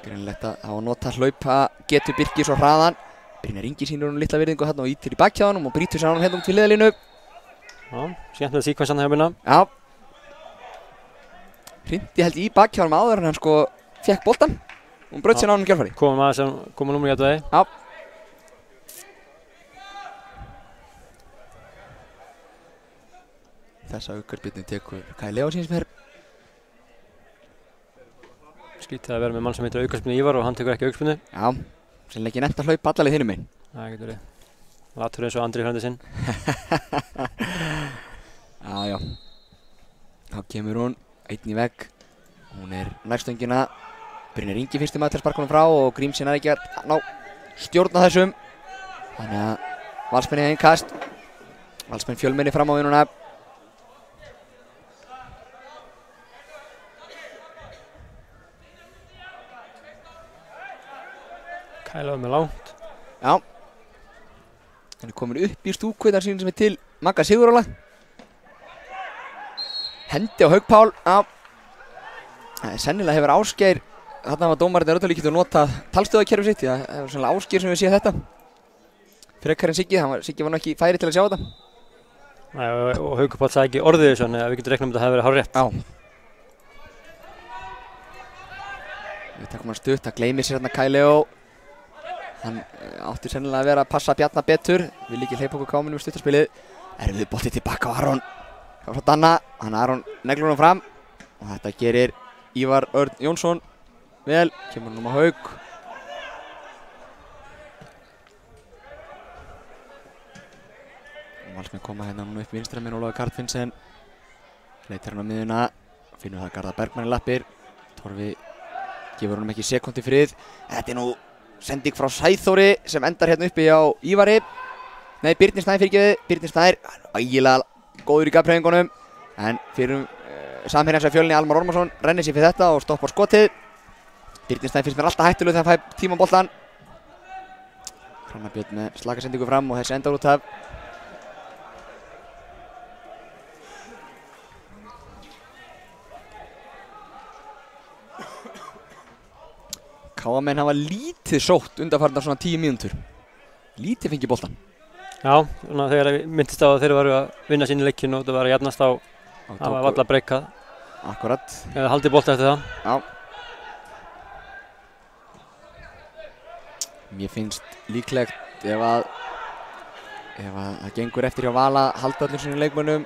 Greinilegt að hafa notað hlaupa getur Birki svo hraðan. Brynjar Ingi sýnir honum litla virðingu þarna og ítir í bakhjáðanum og brýtur sér honum hérna til liðalínu. Já, skemmtilega síkvensan hjá minna. Já. Hrindi held í bakhjáðanum áður en hann sko fekk boltan og braut sér á honum kjálfari. Koma númer í aðvæði. Já. Þessa aukarbyrnu tekur Kai Leo síns mér. Skrítið að vera með mann sem heitir aukarspyrnu Ívar og hann tekur ekki aukarspyrnu. Já, sennilega ekki nefnt að hlaupa alla leið hinum megin. Það getur verið. Latur eins og Andri frændi sinn. Já. Þá kemur hún einn í vegg. Hún er nærstöngina. Brynjar Ingi fyrsti maður til að sparka honum frá og Grímsson er ekki að ná stjórna þessum. Þannig að Valsmenn í einn kast. Valsmenn fjölmenni fram á vinnuna. Kælaði með langt. Já. Hann er komin upp í stúkveitar sín sem er til Magga Sigurála. Hendi á Hauk Pál. Já. Sennilega hefur Ásgeir, þarna var dómarinn öllu líkið að nota talstöðakerfi sitt. Það hefur sennilega Ásgeir sem við séð þetta. Frekar en Siggi, Siggi var nú ekki færi til að sjá þetta. Nei, og Haukur Páll sagði ekki orðið þessu, þannig að við getum reiknað með þetta hafi verið hárrétt. Já. Við takum hann stutt, það gleymir sér hérna Kai Leo. Hann átti sennilega að vera að passa Bjarna betur. Vil ekki hleypa okkur káminu með stuttarspilið. Erfiður bolti tilbaka á Aron. Frá Danna. Hann Aron neglur honum fram. og þetta gerir Ívar Örn Jónsson vel, kemur hann á Hauk. Valsmenn koma hérna núna upp vinstra með Ólafur Karl Finnsen. Leitar hann á miðuna, finnur það Garðar Bergmann í lappir. Torfi gefur honum ekki sekúndu frið. Þetta nú sending frá Sæþóri sem endar hérna uppi á Ívari. Nei, Birnir Snær fyrirgefið. Birnir Snær, ægilega góður í gafnhreyfingunum. En fyrir samherjans af Fjölni Almar Ormarsson rennir sér fyrir þetta og stoppar skotið. Birnir Snær finnst mér alltaf hættulegur þegar hann fær tíma á boltan. Hrannar Björn með slaka sendingu fram og þessi endar út af. KA-menn hafa lítið sótt undanfarnar svona 10 mínútur. Lítið fengið boltan. Já, svona þegar ég myndist á að þeir varu að vinna sín í leikinn og það var að jafnast á að valla breykað. Akkurat. Eða haldið bolta eftir það. Já. Mér finnst líklegt ef að það gengur eftir hjá Vala að halda öllum sínum leikmönnum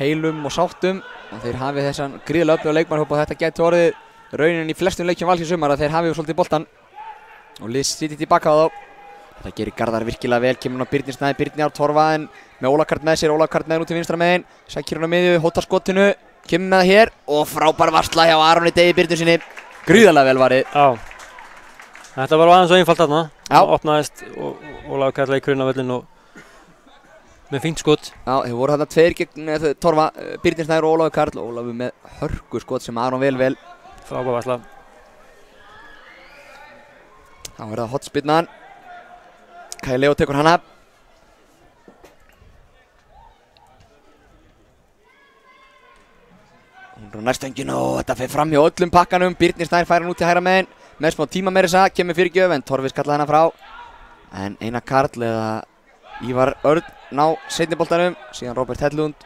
heilum og sáttum og þeir hafi þessan gríðarlega öfluga leikmannahóp og þetta gæti orðið raunin í flestum leikjum Vals í sumar að þeir hafi svolítið boltan og lið sitið tilbaka á þá. Þetta gerir Garðar virkilega vel, kemur hann á Birnir Snær, Birnir á Torfa en með Ólafur Karl með sér, Ólafur Karl með út til vinstra megin, sækir hann á miðju, hótar skotinu, kemur með það hér og frábær varsla hjá Aroni Degi Birnirsinni, gríðarlega vel varið. Já, þetta var aðeins svo einfalt þarna, það opnaðist og Ólafur Karl leikurinn á vellinn og með fínt skot. Já, þeir voru þarna tveir gegn Torfa, Birnir Snær og Ólafur Karl og Ólafur með hörku skot sem Aron vel. Frábær varsla. Þá er það hotspinnan. Kai Leo tekur hana. Hún er á nærstönginu og þetta fer fram hjá öllum pakkanum. Birnir Snær fær hann út í hægra megin. Með smá tíma meira þess að kemur fyrirgjöf en Torfi skallaði hana frá. En Einar Karl eða Ívar Örn ná seinni boltanum. Síðan Róbert Hellund.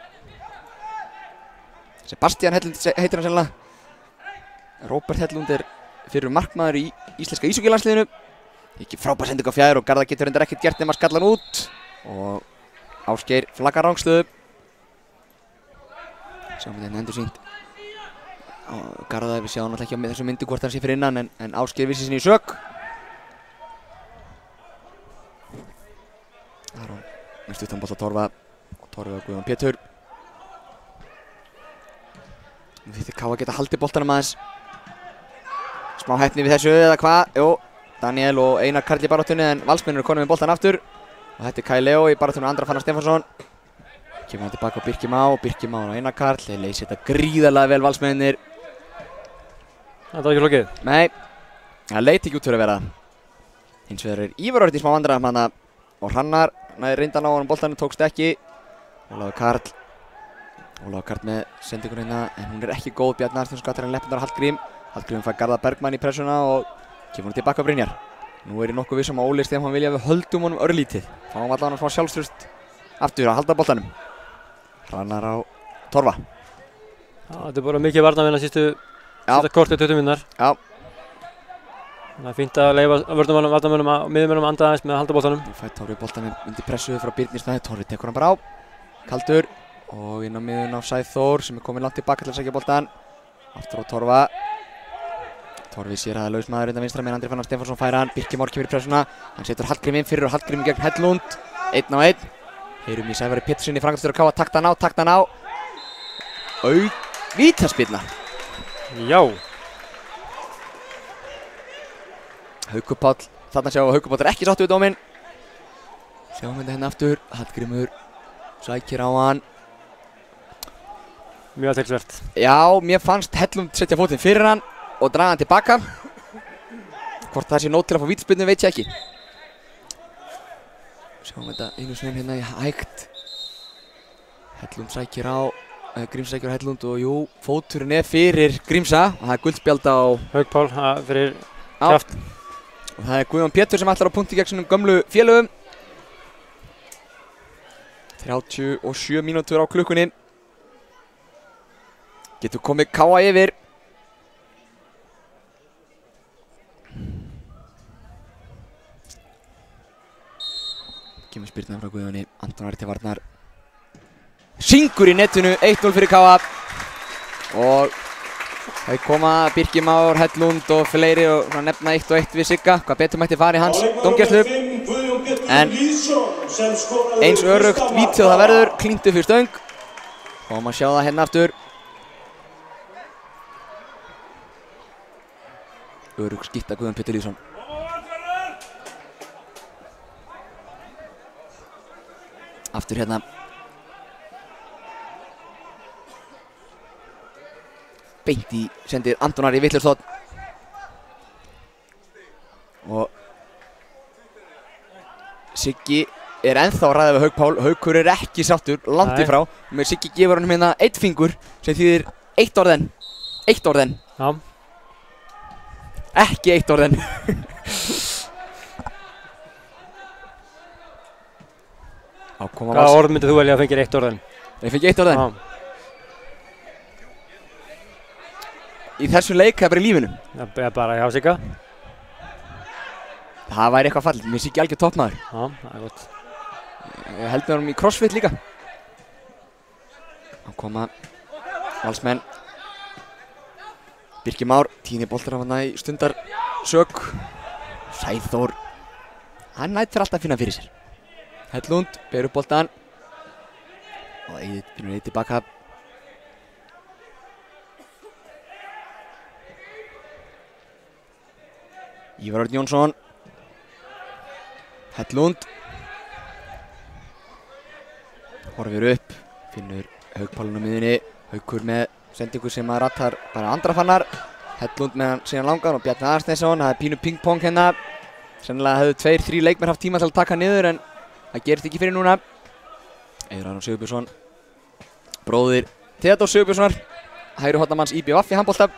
Sebastian Hellund heitir hann sennilega. Róbert Hellund er fyrir markmaður í íslenska íshokkílandsliðinu. Ekki frábær sending á fjær og Garðar getur reyndar ekkert gert nema að skalla hann út. Og Ásgeir flaggar rangstöðu. Sjáum við þetta endur sýnt. Og Garðar við sjáum náttúrulega ekki á þessu myndu hvort hann sé fyrir innan en Ásgeir vissi sinni í sök. Aron með stuttan bolt á Torfa og Torfi á Guðjón Pétur. Nú þýttir Káa geta haldið boltanum aðeins. Smá heppni við þessu eða hvað? Jú, Daniel og Einar Karl í baráttunni en Valsmenn eru konum með boltan aftur. Og þetta er Kai Leo í baráttunni Andra Fannar Stefánsson. Kemur hann tilbaka á Birkir Már og Einar Karl. Þeir leysi þetta gríðarlega vel Valsmennir. Þetta var ekki flókið? Nei, það leit ekki út fyrir að vera. Hins vegar er Ívar Örn í smá vandræðum hana og Hrannar næði reyndan á honum boltanum, tókst ekki. Ólafur Karl með sendingun hérna en hún er ekki góð. Bjarni Arnþórsson skattar hann leppurnar Hallgrím. Hallgrímur fær Garðar Bergmann í pressuna og kemur hann tilbaka á Brynjar. Nú er ég nokkuð vissum að Óli Stefán vilja að við höldum honum örlítið. Fáum allavega smá sjálfstrust aftur að halda boltanum. Hrannar á Torfa. Já, þetta er bara mikið varnarvinna síðustu kortið 20 mínútur. Já. Það er fínt að leyfa varnarmönnum og miðjumönnum að anda aðeins með að halda boltanum. Nú fær Torfi boltanum undir pressu frá Birnir Snær. Torfi tekur hann bara á. Kaldur og inn á miðjun á Sæþór sem er komin langt tilbaka til að sækja boltan. Aftur á Torfa. Torfi sér að það er lausmaður innan vinstra með Andri Fannar Stefánsson fær hann. Birkir Már kemur í pressuna. Hann setur Hallgrím inn fyrir og Hallgrím gegn Hellund. 1-1. Heyrum í Sævari Péturssyni framkvæmdastjóra KA. Takt hann á. Vítaspyrna. Já. Haukur Páll. Þarna sjáum við að Haukur Páll er ekki sáttur við dóminn. Sjáum við þetta hérna aftur. Hallgrímur sækir á hann. Mjög athyglisvert. Já, mér fannst Hellund setja fótinn fyrir hann og draga hann tilbaka. Hvort það sé nóg til að fá vítaspyrnu veit ég ekki. Sjáum þetta einu sinni hérna í hægt. Hellund sækir á, Grímsa sækir á Hellund og jú, fóturinn er fyrir Grímsa og það er guldspjald á Hauk Pál fyrir kraft. Og það er Guðjón Pétur sem ætlar á punkti gegn sínum gömlu félögum. 37 mínútur á klukkunni. Getur komið KA yfir. Kemur spyrna frá Guðjóni, Anton Ari til varnar. Syngur í netinu, 1-0 fyrir KA. Og Það koma Birkir Már, Hellund og fleiri og nefna eitt og eitt við Sigga. Hvað betur mætti fara í hans dómgæslu. En eins örugt víti og það verður, klíntu fyrir stöng. Og maður sjá það hérna aftur. Örugg skipta Guðjón Pétur Lýðsson. Aftur hérna. Beint í sendir Antonari Vittlurstótt. Og Siggi er ennþá að ræða við Hauk Pál. Haukur er ekki sáttur, langt í frá. Með Siggi gefur hann hérna 1 fingur sem þýðir 1 orðen. 1 orðen. Já. Ekki 1 orðen. Hvaða orð myndið þú velja að fengja 1 orðen? Ég fengi 1 orðen? Já. Í þessum leik eða bara í lífinu? Já, bara hjá Sigga. Það væri eitthvað fall, mér Siggi algjör toppmaður. Já, það er gott. Ég held með honum í crossfit líka. Þá koma valsmenn. Birkir Már, 10 boltar af hann í stundar sök. Sæþór, hann nætt fyrir alltaf að finna fyrir sér. Hellund, ber upp boltan. Og Egill finnur eitt tilbaka. Ívar Örn Jónsson. Hellund. Horfir upp, finnur Hauk Pálun á miðunni. Haukur með sendingu sem að rattar bara andra fannar. Hellund með hann síðan langar og Bjarni Aðarsteinsson. Það er pínu ping-pong hérna. Sennilega hefðu 2-3 leikmenn haft tíma til að taka niður en það gerist ekki fyrir núna. Eiður Aron Sigurbjörnsson. Bróðir Theodór Sigurbjörnssonar. Hægri hornamanns IBVF í handbolta.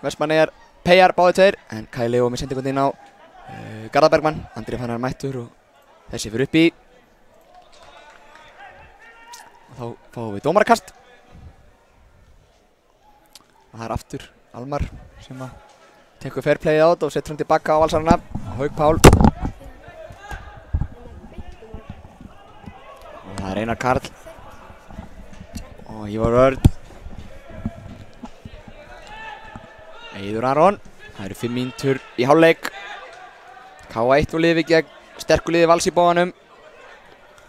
Vestmannaeyjar Peyjar báðir tveir. En Kai Leo með sendingu inn á Garðabergmann. Andri Fannar mættur og þessi fyrir upp í. Og þá fáum við dómarakast. Og það er aftur Almar sem að tekur fair playið át og setur hann tilbaka á valsarana. Hauk Pál. Og það er Einar Karl. Og Ívar Örn. Eiður Aron. Það eru 5 mínútur í hálfleik. K1 og liði gegn sterku liði Vals í bóðanum.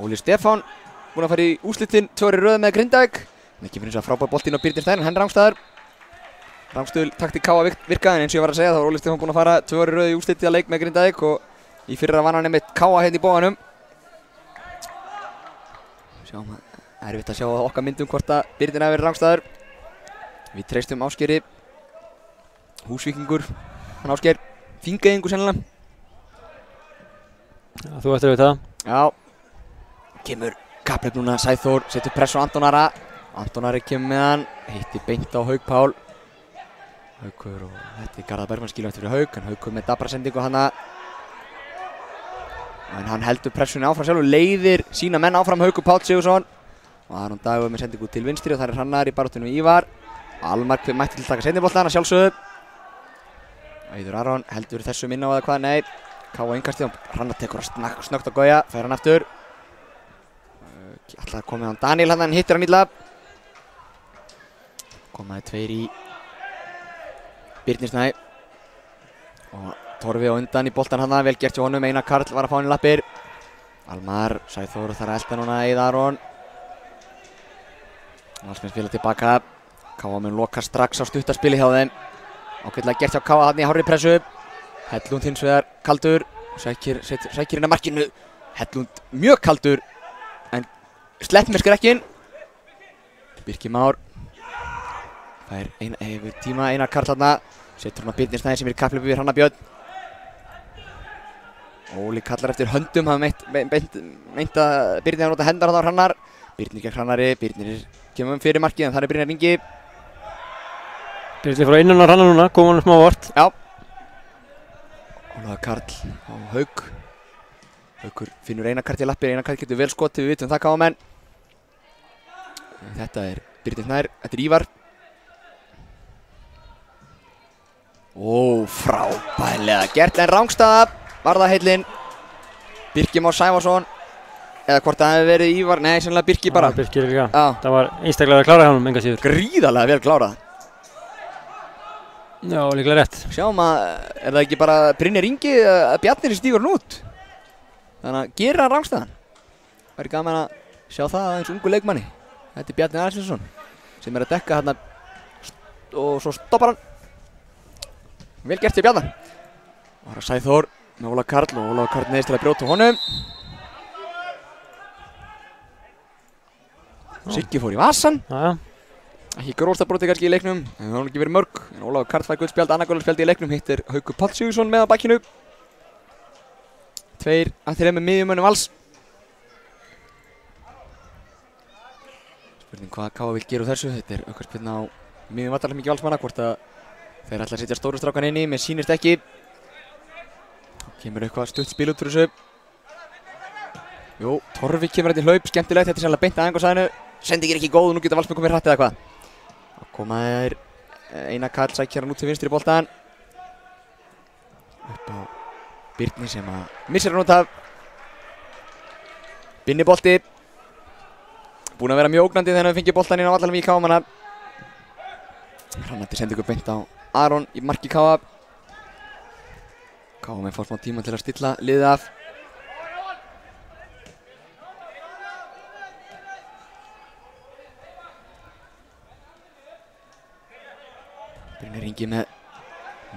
Óli Stefán búinn að fara í úrslitin 2 í röð með Grindavík. Það kemur eins og frábær boltinn á Birnir Steinn, hann er rangstæður. Rangstöðu taktík K virkaði en eins og ég var að segja þá var Óli Stefán búinn að fara 2 í röð í úrslitið að leik með Grindavík og í fyrra vann hann einmitt K hérna í bóðanum. Sjáum að erfitt að sjá á okkar myndum hvort að Birnir hafi verið rangstæður. Við treystum Ásgeiri. Húsvíkingur, hann Ásgeir, Þingeyingur sennilega. Já, þú ættir að vita það. Já. Kemur kappleik núna, Sæþór, setur press á Antonara. Antonari kemur með hann, heitti beint á Hauk Pál. Haukur og þetta er Garðabergmann skilur eftir fyrir Hauk, en Haukur með dabra sendingu hana. En hann heldur pressunni áfram sjálf og leiðir sína menn áfram Haukur Páll Sigurðsson. Og Aron Dagur með sendingu til vinstri og það er Hrannar í baráttunni með Ívar. Almar mætti til að taka seinniboltann að sjálfsögðu. Eiður Aron heldur þessum inn á eða hvað, nei. K.A. innkastið, Hrannar tekur að snögt að Gauja, fær hann aftur. Ætlaði að koma með hann Daniel hann, hittir hann illa. Komaði 2 í Birnir Snæ. Og Torfi á undan í boltan hann, vel gert hjá honum, Einar Karl var að fá hann í lappir. Almar, Sæþór þarf að elta núna Eiður Aron. Valsmenn spila tilbaka. K.A. mun loka strax á stuttarspili hjá þeim. Ágætlega gert hjá K.A. hann í hárri pressu. Hellund hins vegar kaldur. Sækir inn að markinu. Hellund mjög kaldur. En slepp með skrekkinn. Birkir Már. Fær yfir tíma Einar Karl hann. Setur hann á Birnir Snæ sem er í kapphlaupi við Hrannar Björn. Óli kallar eftir höndum. Hann meint að Birnir hafa notað hendar hann á Hrannar. Birnir gegn Hrannari. Birnir kemur fyrir markið en það er Brynjar Ingi. Birnir frá innan á Hrannar núna, kom hann smá vort. Já. Ólaður Karl á Hauk. Haukur finnur Einar Karl í lappir, Einar Karl getur vel skotið, við vitum það K.A.-menn. Þetta er Birnir Snær, þetta er Ívar. Ó, frábærlega gert en rangstaða var það heillin. Birkir Már Sævarsson. Eða hvort það hefði verið Ívar, nei, sennilega Birkir bara. Já, Birkir líka. Já. Það var einstaklega að klára hjá honum, enga síður. Gríðarlega vel klárað. Já, líklega rétt. Sjáum að, er það ekki bara Brynjar Ingi að Bjarni sem stígur hann út? Þannig að gera hann rangstæðan. Það er gaman að sjá það aðeins ungu leikmanni. Þetta er Bjarni Aðalsteinsson sem er að dekka hérna og svo stoppar hann. Vel gert til Bjarnar. Það var að Sæþór með Ólaf Karl og Ólaf Karl neðist til að brjóta honum. Siggi fór í vasan. Ekki grófstabróti kannski í leiknum, en það hefur ekki verið mörg. En Ólafur Karl fær guldspjald, annað guldspjaldi í leiknum, hitt er Haukur Páll Sigurðsson með á bakkinu. 2 af 3 miðjumönnum Vals. Spurning hvað Káa vill gera úr þessu. Þetta er aukaspyrna á miðjum vallarlega mikið Valsmanna, hvort að þeir ætla að setja stóru strákan inn í, mér sýnist ekki. Kemur eitthvað stutt spil út fyrir þessu. Jú, Torfi kemur þetta í hlaup, skemmtilegt, þetta er sannlega beint að æfingasvæðinu. Sendingin er ekki góð og nú getur Valsmenn komið hratt eða hvað. Þá koma þeir, Einar Karl sækir hann út til vinstri boltan. Upp á Birni sem að missir hann út af. Binni bolti. Búinn að vera mjög ógnandi þegar hann fengið boltan inn á vallarlega í Káamanna. Hrannandi sendingu beint á Aron í marki Káa. Káa með fór smá tíma til að stilla liðið af. Brynjar Ingi með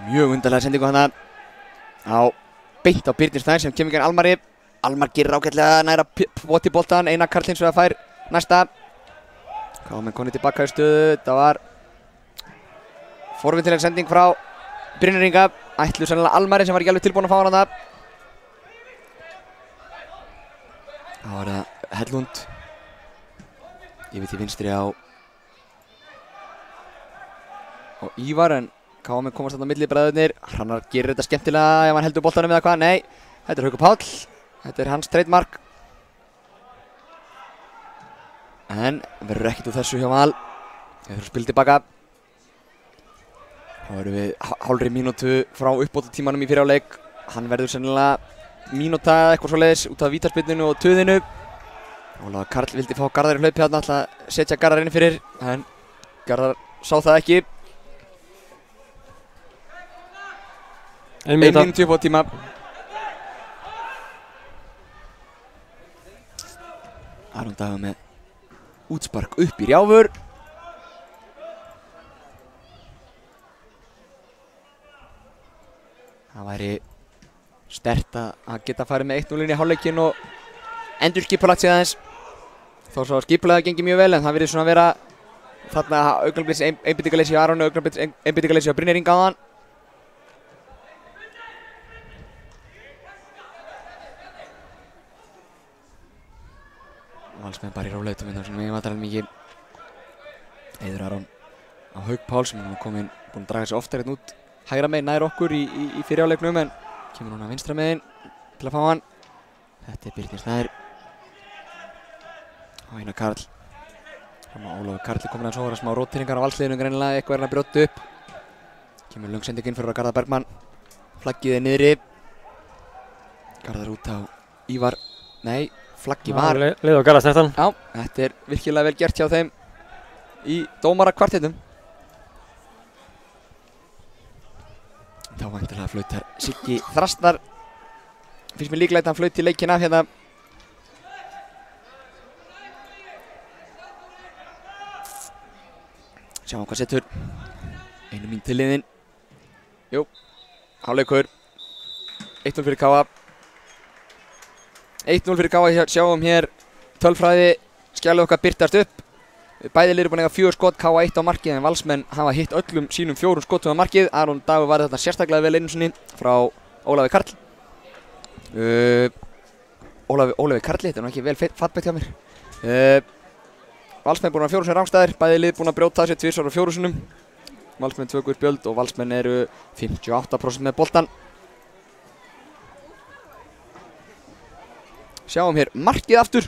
mjög undarlega sendingu hana á beint á Birnir Snær sem kemur gegn Almari. Almar gerir ágætlega næra poti boltan, Einar Karl hins vegar fær næsta. Káa með konið tilbaka í stöðu, þetta var forvitnileg sending frá Brynjar Inga. Ætlu sennilega Almari sem var ekki alveg tilbúin að fá hana það. Þá var það Hellund yfir til vinstri á Ívar, en Káa með komast þarna á milli bræðurnir. Hrannar gerir þetta skemmtilega ef hann heldur boltanum eða hvað, nei. Þetta er Haukur Páll, þetta er hans trademark. En verður ekkert úr þessu hjá Val. Þeir þurfa að spila tilbaka. Þá erum við hálfri mínútu frá uppbótartímanum í fyrri hálfleik. Hann verður sennilega mínúta eða eitthvað svoleiðis út af vítaspyrnunu og töðinu. Ólafur Karl vildi fá Garðar í hlaupi þarna, ætla að setja Garðar inn fyrir, en Garðar sá það ekki. 1 mínútu upp á tíma. Aron Dagur með útspark upp í Rjáfur. Það væri sterkt að geta farið með 1-0 inn í hálfleikinn og endur skipulagt sig aðeins. Þó svo skipulega gengi mjög vel, en það virðist svona að vera þarna augnablis einbeitingarleysi hjá Aron og augnablis einbeitingarleysi hjá Brynjar Inga áðan. Valsmenn bara í róleitum þar sem við vantarlega mikið. Eiður Aron á Hauk Pál sem er búinn að draga sig oftar hérna út hægra megin nær okkur í fyrri hálfleiknum, en kemur núna vinstra megin til að fá hann. Þetta er Birnir Snær og Einar Karl. Ólafur Karl er komin að svo smá róteringar á valsliðinu greinilega, eitthvað er hann að brjóta upp. Kemur löng sending inn fyrir Garðar Bergmann. Flaggið er niðri. Garðar út á Ívar. Nei, flaggi var. Leið á Garðar snertan. Já, þetta er virkilega vel gert hjá þeim í dómarakvartettum. Þá væntanlega flautar Siggi Þrastnar. Finnst mér líklegt að hann flauti leikinn af hérna. Sjáum hvað setur. 1 mínúta til liðin. Jú, hálfleikur. 1-0 fyrir Káa. 1-0 fyrir Káa, sjáum hér tölfræði skjalið okkar birtast upp. Bæði lið eru búin að eiga 4 skot, Káa 1 á markið, en Valsmenn hafa hitt öllum sínum 4 skotum á markið. Aron Dagur var þetta sérstaklega vel einu sinni frá Ólafi Karl. Ólafi Karli, þetta er nú ekki vel fattbætt hjá mér. Valsmenn búin að 4 sinni rangstæðir, bæði lið búin að brjóta sér 2 á 4 sinnum. Valsmenn 2 gul spjöld og Valsmenn eru 58% með boltan. Sjáum hér markið aftur.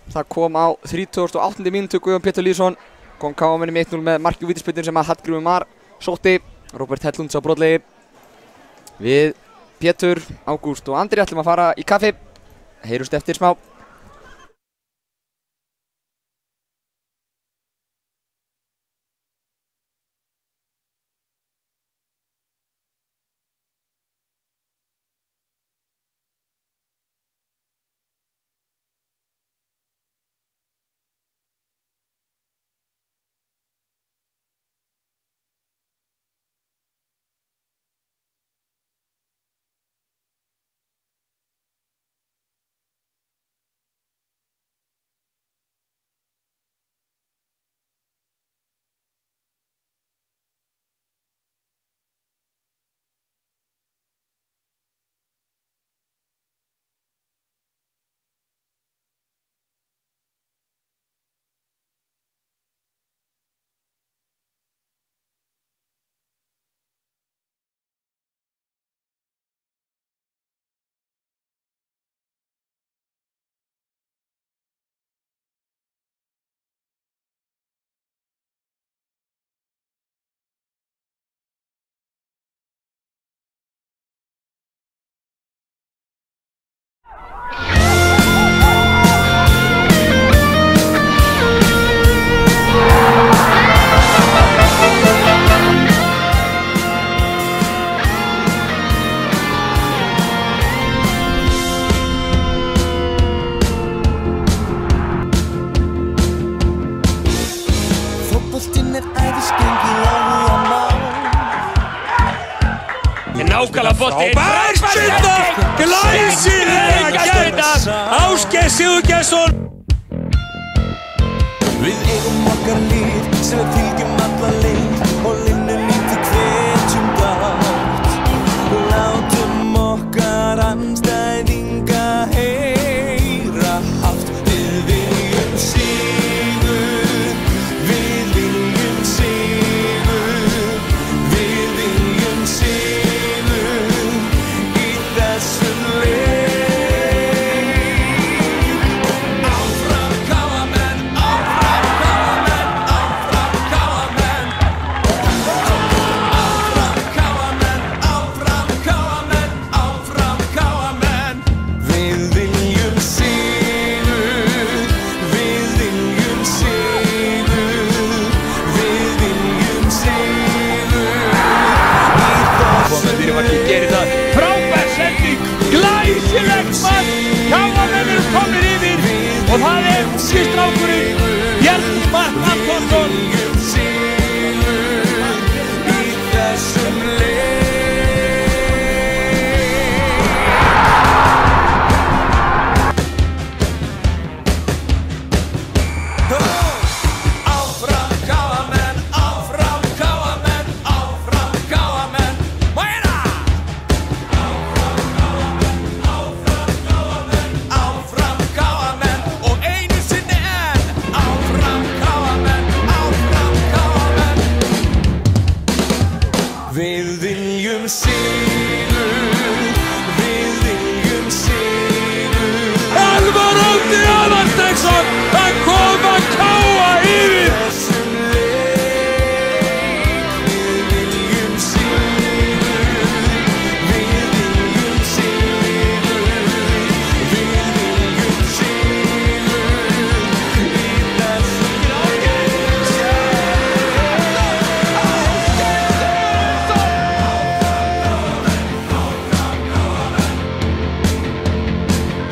Það kom á 38. mínútu, Guðjón Pétur Lýðsson kom Káamenni með 1-0 með marki úr vítaspyrnu sem að Hallgrímur Mar sótti. Róbert Hellund sá brotlegi. Við Pétur, Ágúst og Andri ætlum að fara í kaffi. Heyrumst eftir smá. nákvæmlega bolti. Frábær spyrna, glæsilega gert, Ásgeir Sigurgeirsson. Við eigum okkar lið sem við fylgjum alla leið og linnum lítið hvetjum gátt. Látum okkar andstæðinga heyra hátt. Við viljum sigur, við viljum sigur, við viljum sigur í þessum leik. Áfram KA-menn, áfram KA-menn, áfram KA-menn. Áfram KA-menn, áfram KA-menn, áfram KA-menn. Við viljum sigur, við viljum sigur, við viljum sigur í þessum leik. Frábær sending, glæsilegt mark. KA-menn eru komnir yfir og það ungi strákurinn Bjarni Mark Antonsson. Við viljum sigur í þessum leik. Áfram KA-menn, áfram KA-menn, áfram KA-menn. Mæna! Áfram KA-menn og einu sinni enn. Áfram KA-menn, áfram KA-menn. Við viljum sigur, við viljum sigur. Elvar Árni Aðalsteinsson að koma KA yfir. Þessum leik. Við viljum sigur, við viljum sigur, við viljum sigur í þessum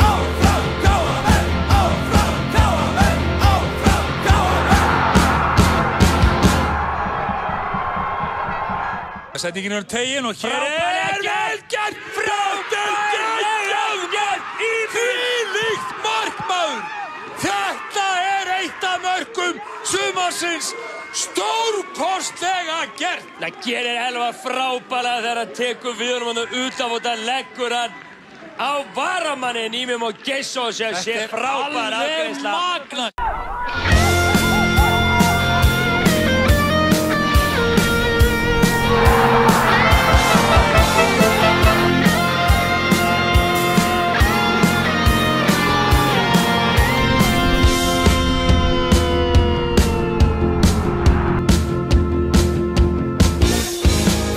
Áfram KA-menn, áfram KA-menn, áfram KA-menn. Setningin er tegin og hér er vel gert, þvílíkt mark maður. Þetta er eitt af mörkum sumarsins, stórkostlega gert. Það gerir Elvar frábærlega þegar hann tekur við honum hann utan og það leggur hann á varamannin Ímir og Geirsson sem sé frábær afgreiðsla. Magna.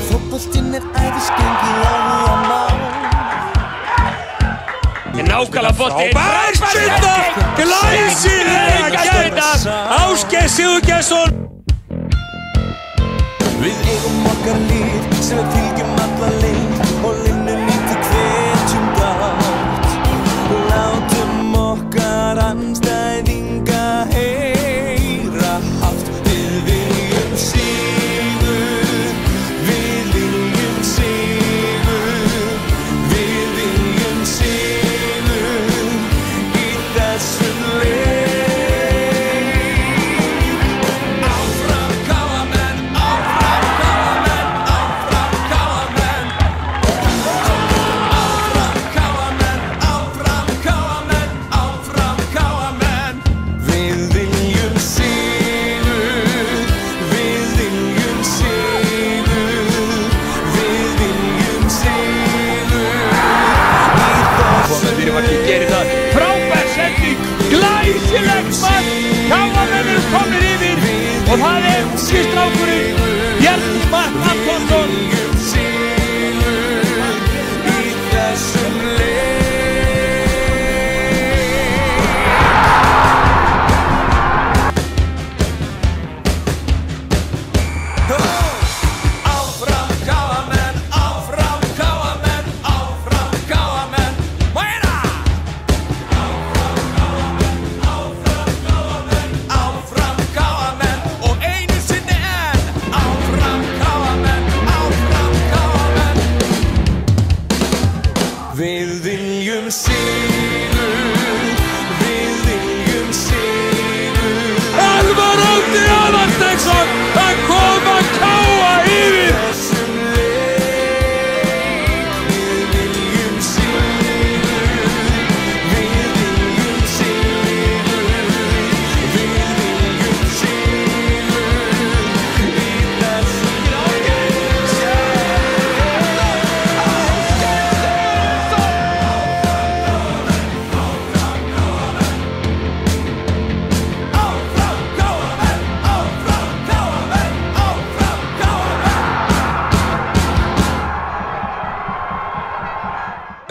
Fótboltinn er æðisgengið áhugamál. Nákvæmlega bolti. Frábær spyrna, glæsilega gert, Ásgeir Sigurgeirsson. Við eigum okkar lið sem við fylgjum alla leið og linnum lítið hvetjum gátt. Látum okkar andstæðinga heyra hátt. Við viljum sigur, við viljum sigur, við viljum sigur í þessum leik. Áfram KA-menn, áfram KA-menn, áfram KA-menn.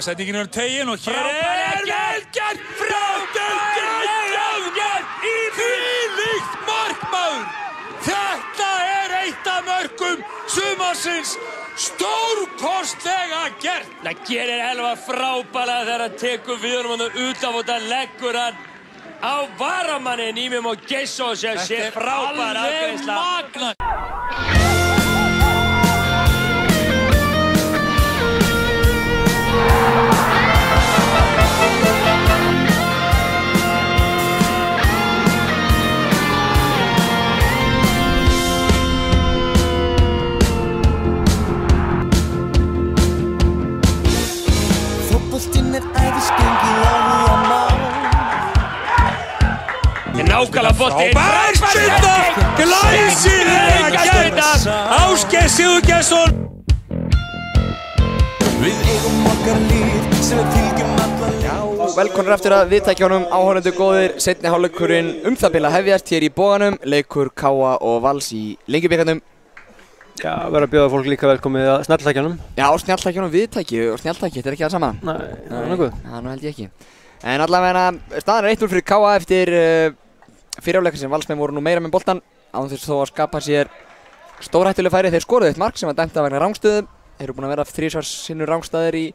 Sendingin tegin og hér velgert! Frábært! Þvílíkt mark, maður! Þetta eitt af mörkum sumarsins! Stórkostlega gert! Það gerir Elva frábælega þegar hann tekur við honum út af og það leggur hann á varamannin Ímim og Geisso sem sé frábær afgreiðsla. Magna! Fótboltinn æðisgengið á því að ná. Nákvæmlega boltinn. Bærsynda! Glæsilega gert! Ásgeir Sigurgeirsson! Við eigum okkar lið sem við fylgjum alla leið. Velkonur eftir að viðtækjunum, áhorfendur góðir, seinni hálfleikurinn það bil að hefjast hér í Boganum, leikur Káa og Vals í Lengjubikarnum. Já, verður að bjóða fólk líka velkomið að snjalltækjunum. Já, snjalltækjunum viðtæki og snjalltæki, þetta ekki það sama? Nei, það er nokkuð. Já, nú held ég ekki. En allavega, staðan 1-0 fyrir Káa eftir fyrirháleika sem Valsmenn voru nú meira með boltan, án þess þó að skapa sér stórhættuleg færi. Þeir skoruðu eitt mark sem var dæmt að vegna rangstöðum. Þeir eru búin að vera 3 sinnum rangstæðir í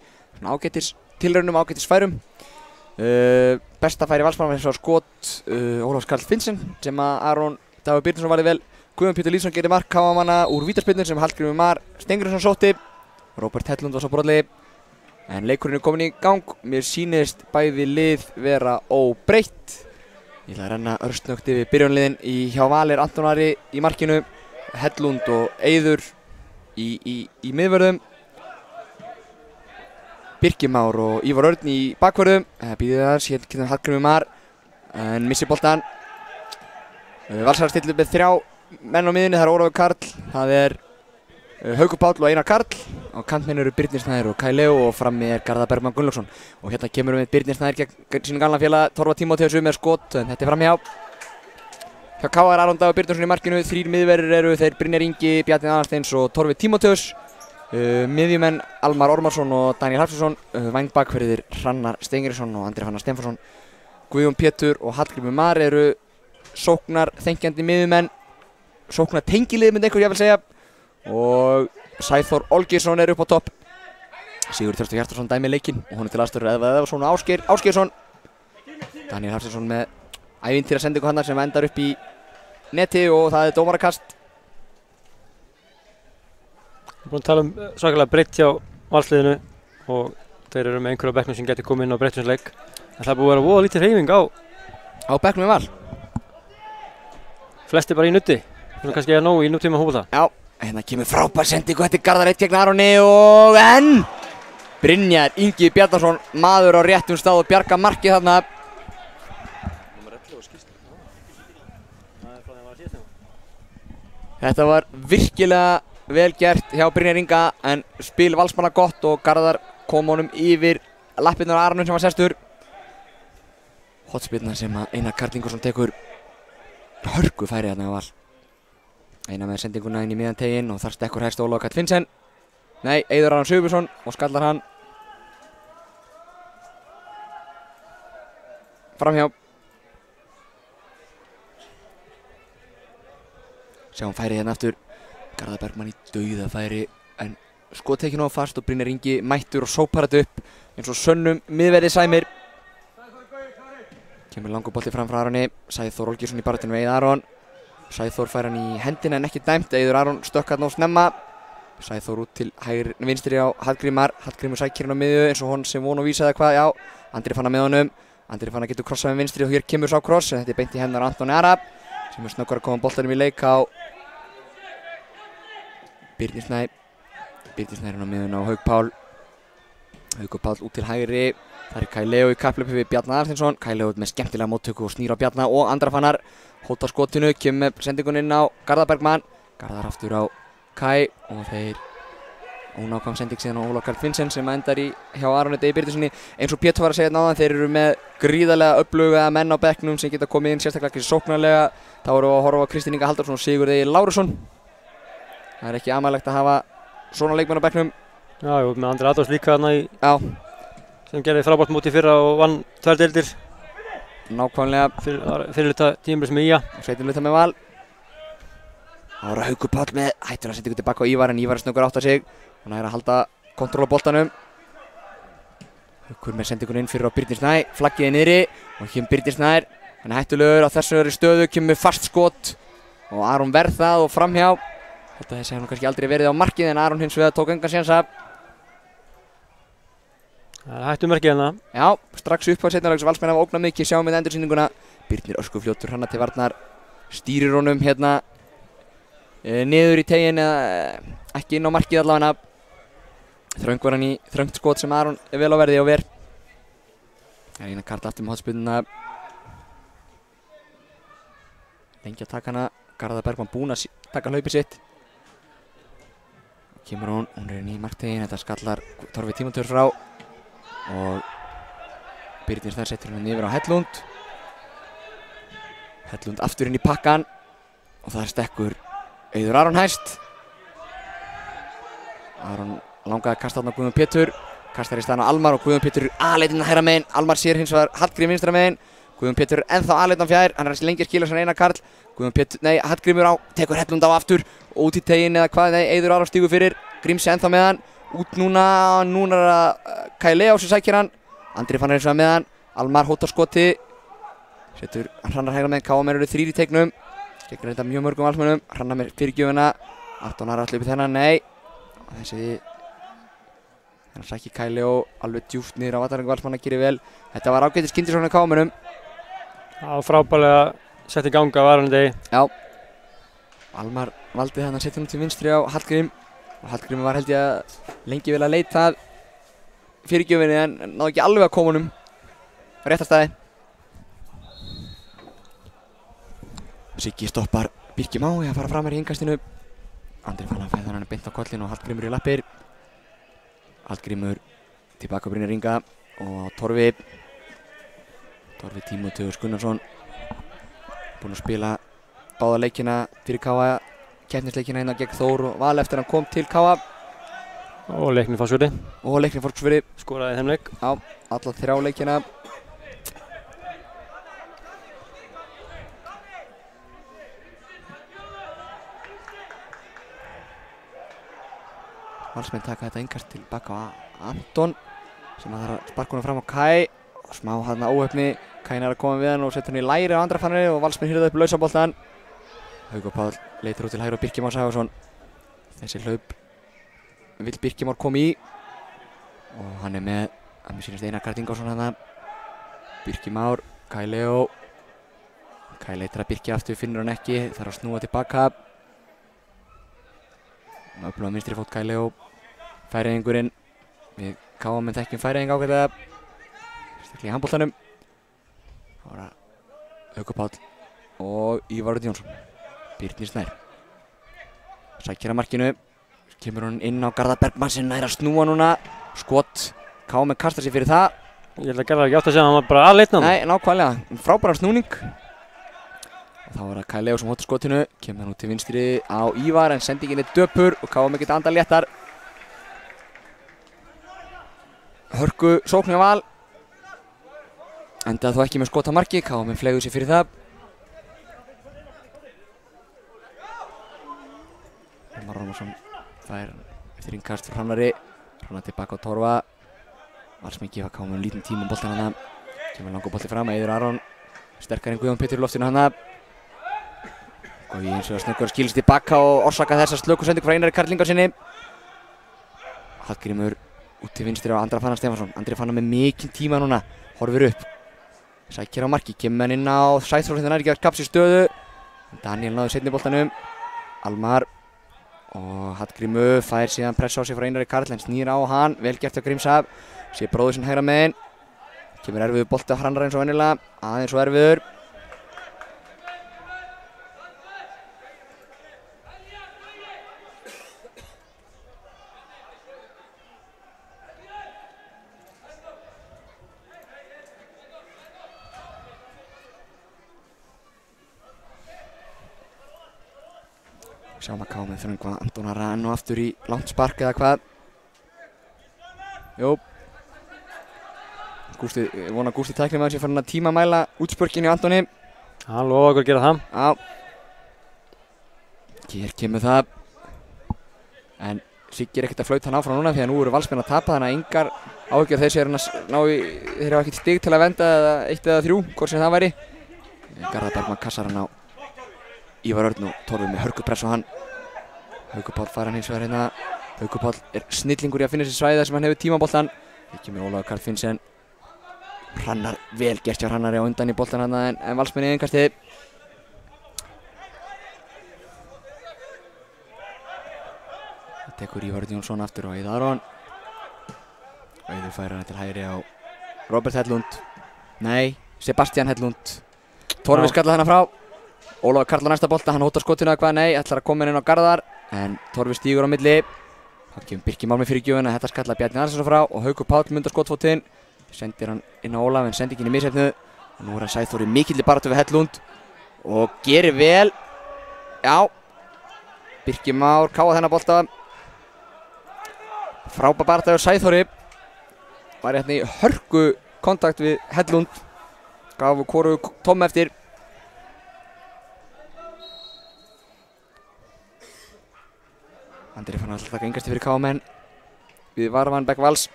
ágætis tilraunum, ágætis færum. Besta færi Valsmanna var hins vegar skot Ólafs Karl Finnsen sem að Aron Dagur Birnisson varði vel. Guðjón Pétur Lýðsson gerði mark Káamanna úr vítaspyrnu sem Hallgrímur Mar Steingrímsson sótti. Róbert Hellund var svo brotli. En leikurinn er komin í gang. Mér sýnist bæði lið vera óbreytt. Ég ætla að renna örstnögt yfir byrjunliðin. Hjá Val er Anton Ari í markinu, Hellund og Eiður í miðvörðum. Birkir Már og Ívar Örn í bakvörðum. Það býðir það, síðan getur Hallgrímur Mar en missir boltan. Valsar stillir með 3 menn á miðjunni, það er Ólafur Karl, það er Haukur Páll og Einar Karl. Á kantmenn eru Birnir Snær og Kai Leo og frammi er Garðar Bergmann Gunnlaugsson. Og hérna kemur við Birnir Snær gegn sínum gamla félaga Torfa Tímóteussu með skot, en þetta er framhjá. Hjá Káa er Aron Dagur Birnisson í markinu, 3 miðverðir eru þeir Brynjar Ingi, Bjarni Aðalsteins og Torfi Tímóteus. Miðjumenn Almar Ormarsson og Daniel Hafsson, vængbakkverðir Hrannar Steingrímsson og Andri Fannar Steinforsson. Guðjón Pétur og Hallgrímur Mar eru sóknar þengjandi miðjumenn, sóknar tengilið myndi einhver ég vil segja. Og Sæþór Olgeirsson er upp á topp. Sigurður Þröstur Hjartarson dæmi leikinn og hún er til aðstöður Eðvarð Eðvarsson og Ásgeir Ásgeirsson. Daniel Hafsson með ævintýra sendingu hann sem endar upp í neti og það er dómarakast. Við erum búin að tala svakalega breytt hjá Valsliðinu og þeir eru með einhverja á bekknum sem getur komið inn á breyttinsleik. En það er búið að vera voða lítið hreyfing á bekknum í Val. Flestir bara í nutti, svona kannski að nóg í nútíma hópa það. Já, hérna kemur frábær sendingu, þetta er Garðar 1 gegn Aroni og enn Brynjar Ingi Bjarnason, maður á réttum stað og bjarga markið þarna. Þetta var virkilega vel gert hjá Brynjar Inga en spil Valsmanna gott og Garðar kom honum yfir lappirnar á Aronum sem var sestur. Hotspilna sem að Einar Karl Ingvarsson tekur hörgu færi þarna á Val. Einar með sendinguna inn í miðjan teginn og þar stekkur hægst Ólafur Karl Finnsen. Nei, Eiður Aron Sigurbjörnsson og skallar hann framhjá. Sjáum færið hérna aftur. Garðar Bergmann í dauðafæri en skot tekið nógu fast og Brynjar Ingi mættur og sópar þetta upp eins og sönnum miðverði sæmir. Kemur langur bolti fram frá Aroni. Sæþór Olgeirsson í baráttunni við Eiður Aron. Sæþór fær hann í hendina en ekki dæmt. Eiður Aron stökk hann of snemma. Sæþór út til vinstri á Hallgrímar. Hallgrímur sækir hann á miðju eins og hon sem von og vísa eða hvað. Já, Andri Fannar með honum. Andri Fannar getur krossað með vinstri og hér kemur sá kross en þetta er beint í hennar Antoni Ara sem er snöggur að koma boltanum í leik á Birnir Snær. Birnir Snær hann á miðjuna á Hauk Pál. Haukur Páll út til hægri. Það er Kai Leo í kapphlaupi við Bjarna Aðalsteinsson. Kai Leo með skemmtilega móttöku og snýr á Bjarna og Andra Fannar. Hótar skotinu, kemur með sendingun inn á Garðar Bergmann. Garðar aftur á Kai og þeir ónákvæm sending síðan á Ólafur Karl Finnsen sem endar hjá Aroni Degi Birnissyni. Eins og Pétur var að segja náðan, þeir eru með gríðarlega öfluga menn á bekknum sem geta komið inn sérstaklega ekki sóknarlega. Þá erum við að horfa á Kristín Inga Halldórsson og Sigurð Egil Lárusson. Það er ekki amalegt að hafa svona leikmenn á bekknum. Já, og með Andri Adolfs líka þarna í... Já, sem gerði frábært móti fyrra og vann 2 deildir. Nákvæmlega. Fyrirluta tímabils með Ía. Og seinniluta með Val. Það var Haukur Páll með hættur að setja ykkur tilbaka á Ívar en Ívar er snöggur átt að sig. Hún er að halda kontról á boltanum. Haukur með sendingun inn fyrir á Birnir Snæ. Flaggiði niðri og kemur Birnir Snær. Hann er hættulegur á þessari stöðu, kemur fast skot og Aron verð það og framhjá. Þetta þessi hefði kannski aldrei verið á markið en Aron hins vegar tók engan sénsa. Það er hættumerkið hérna. Já, strax upp á seinna Valsmenn hafa ógnað mikið, sjáum við endursýninguna. Birnir öskufljótur hana til varnar, stýrir honum hérna niður í tegin eða ekki inn á markið allavega. Þröng var hann í þröngt skot sem Aron er vel á verði og ver. Það er eina Karl aftur með hotspyrnuna. Lengi að taka hana, Garðar Bergmann búinn að taka hlaupið sitt. Kemur hún er inn í marktegin, þetta skallar Torfi Tímóteus frá. Og Birnir þar setur hann yfir á Hellund. Hellund aftur inn í pakkan og það stekkur Auður Aron hæst. Aron langaði að kasta þarna á Guðjón Pétur. Kastar í staðinn á Almar og Guðjón Pétur aðleitin hægra megin. Almar sér hins vegar Hallgrím vinstra megin. Guðjón Pétur ennþá aðleitan fjær. Hann er að lengi að skila sér eina Karl. Guðjón Pétur, nei, Hallgrímur á, tekur Hellund á aftur. Út í tegin eða hvað, nei, Auður Aron stígur fyrir. Grímsi ennþá með hann. Út núna er að Kai Leó sem sækir hann. Andri Fannar eins og með hann. Almar hótar skoti. Setur Hrannar hægra megin. KM eru 3 í teiknum. Skeggur þetta mjög mörgum Valsmönnum. Hrannar með fyrirgjöfuna. Anton Arar hlupið þennan, nei. Þannig sækir Kai Leó alveg djúpt niður á Vatarengu Valsmanna, gerir vel. Þetta var ágætis skyndisókn af KM-unum. Já, frábærlega sett í ganga varandi. Já. Almar valdi þannig að setja hún til vinstri á Hallgrím. Og Hallgrímur var held ég að lengi vel að leita fyrirgjöfinni en náði ekki alveg að koma honum á rétta staði. Siggi stoppar Birkjum á að fara fram í innkastinu. Andri Fannar fæði hann beint á kollin og Hallgrímur í lappir. Hallgrímur tilbaka á Brynjar Inga og Torfi Tímóteus Gunnarsson búinn að spila báða leikina fyrir KA. Keppnisleikina hérna gegn Þór og Val eftir hann kom til KA. Og leiknir Fásfjörði. Skoraði þeim leik. Já, alla 3 leikina. Valsmenn taka þetta innkast tilbaka á Anton sem að það er að sparka honum fram á Kai. Og smá hann að óhefni. Kai er að koma við hann og setja hann í læri á Andra Fannari og Valsmenn hýrða upp lausaboltan. Haukur Páll leitar út til hægri á Birkir Már Sævarsson. Þessi hlaup vill Birkir Már koma í og hann er með að mér sýnist Einar Karl Ingvarsson hana. Birkir Már, Kai Leó. Kai leitar að Birkir aftur, finnur hann ekki, þarf að snúa tilbaka. Öfluga minstri fót Kai Leó. Færeyingurinn. Við KM þekkjum Færeying ágætlega. Stekli í handboltanum. Það var Haukur Páll og Ívar Örn Jónsson. Birnir Snær sækir að markinu, kemur hann inn á Garðar Bergmann sem nær að snúa núna. Skot, KM kastar sér fyrir það. Ég held að Garðar ekki átt að segja, hann var bara aðleitna. Nei, nákvæmlega, frábæran snúning. Og þá var það Kai Leó sem hóttar skotinu, kemur hann út til vinstri á Ívar en sendingin er döpur og KM geta andað léttar. Hörku sókn hjá Val. Endaði þó ekki með skot á marki, KM fleygðu sér fyrir það. Elmar Rómarsson fær eftir innkast frá Hrannari. Hrannar tilbaka á Torfa. Valsmenn gefa KM lítinn tíma boltan hana. Kemur langur bolti fram, Auður Aron sterkar en Guðjón Pétur í loftinu hana. Guði eins og snöggur skilst tilbaka og orsaka þessa slöku sendingu frá Einari Karl Ingarsinni. Hallgrímur út til vinstri á Andra Fannar Stefánsson. Andri Fannar með mikinn tíma núna, horfir upp. Sækir á marki, kemur hann inn á Sæþór sem það nær ekki að kapsa í stöðu. Daniel náði seinni boltanum. Almar og Hallgrímur fær síðan pressa á sig frá Einari Karl en snýr á hann, vel gert á Grímsaf. Sér bróður sinn hægra megin. Kemur erfiður bolti á Hrannar eins og venjulega, aðeins og erfiður. Sjáum að KM þröngva Anton Arar enn og aftur í langt spark eða hvað. Jú. Gústi, vona Gústi tæknimaður sé farin að tímamæla útspörkinu í Antoni. Hann lofa okkur að gera það. Já. Hér kemur það. En Siggi ekkert að flauta hann áfram núna því að nú eru Valsmenn að tapa, þannig að engar áhyggjur þessi þeir hafa ekkert stig til að venda eða 1 eða 3, hvort sem það væri. Garðar Bergmann kassar hann á Ívar Örn og Torfi með hörkupress á hann. Haukur Páll fær hann hins vegar hérna. Haukur Páll snillingur í að finna sér svæði þar sem hann hefur tímaboltann. Hér kemur Ólafur Karl Finnsen. Hrannar, vel gert hjá Hrannari á undan í boltan hann en Valsmenn í innkastið. Það tekur Ívar Örn Jónsson aftur á Eiður Aron. Eiður fær hann til hægri á Robert Hellund. Nei, Sebastian Hellund. Torfi skallar hana frá. Ólafur Karl á næsta bolta, hann hótar skotinu eða hvað, nei, ætlar að koma inn á Garðar. En Torfi stígur á milli. Það kemur Birkir Már með fyrirgjöfuna, þetta skallar Bjarni Andersson frá og Haukur Páll mundar skotfótinn. Sendir hann inn á Ólaf en sendi ekki inn í misheppnu. Og nú er hann Sæþór í mikilli baráttu við Hellund. Og gerir vel. Já. Birkir Már káa þennan bolta. Frábær baráttu hjá Sæþóri. Var hérna í hörku kontakt við Hellund. Gaf hvoru tóm eftir. Andri fann alltaf taka yngasti fyrir KM við varðan Bekk Vals.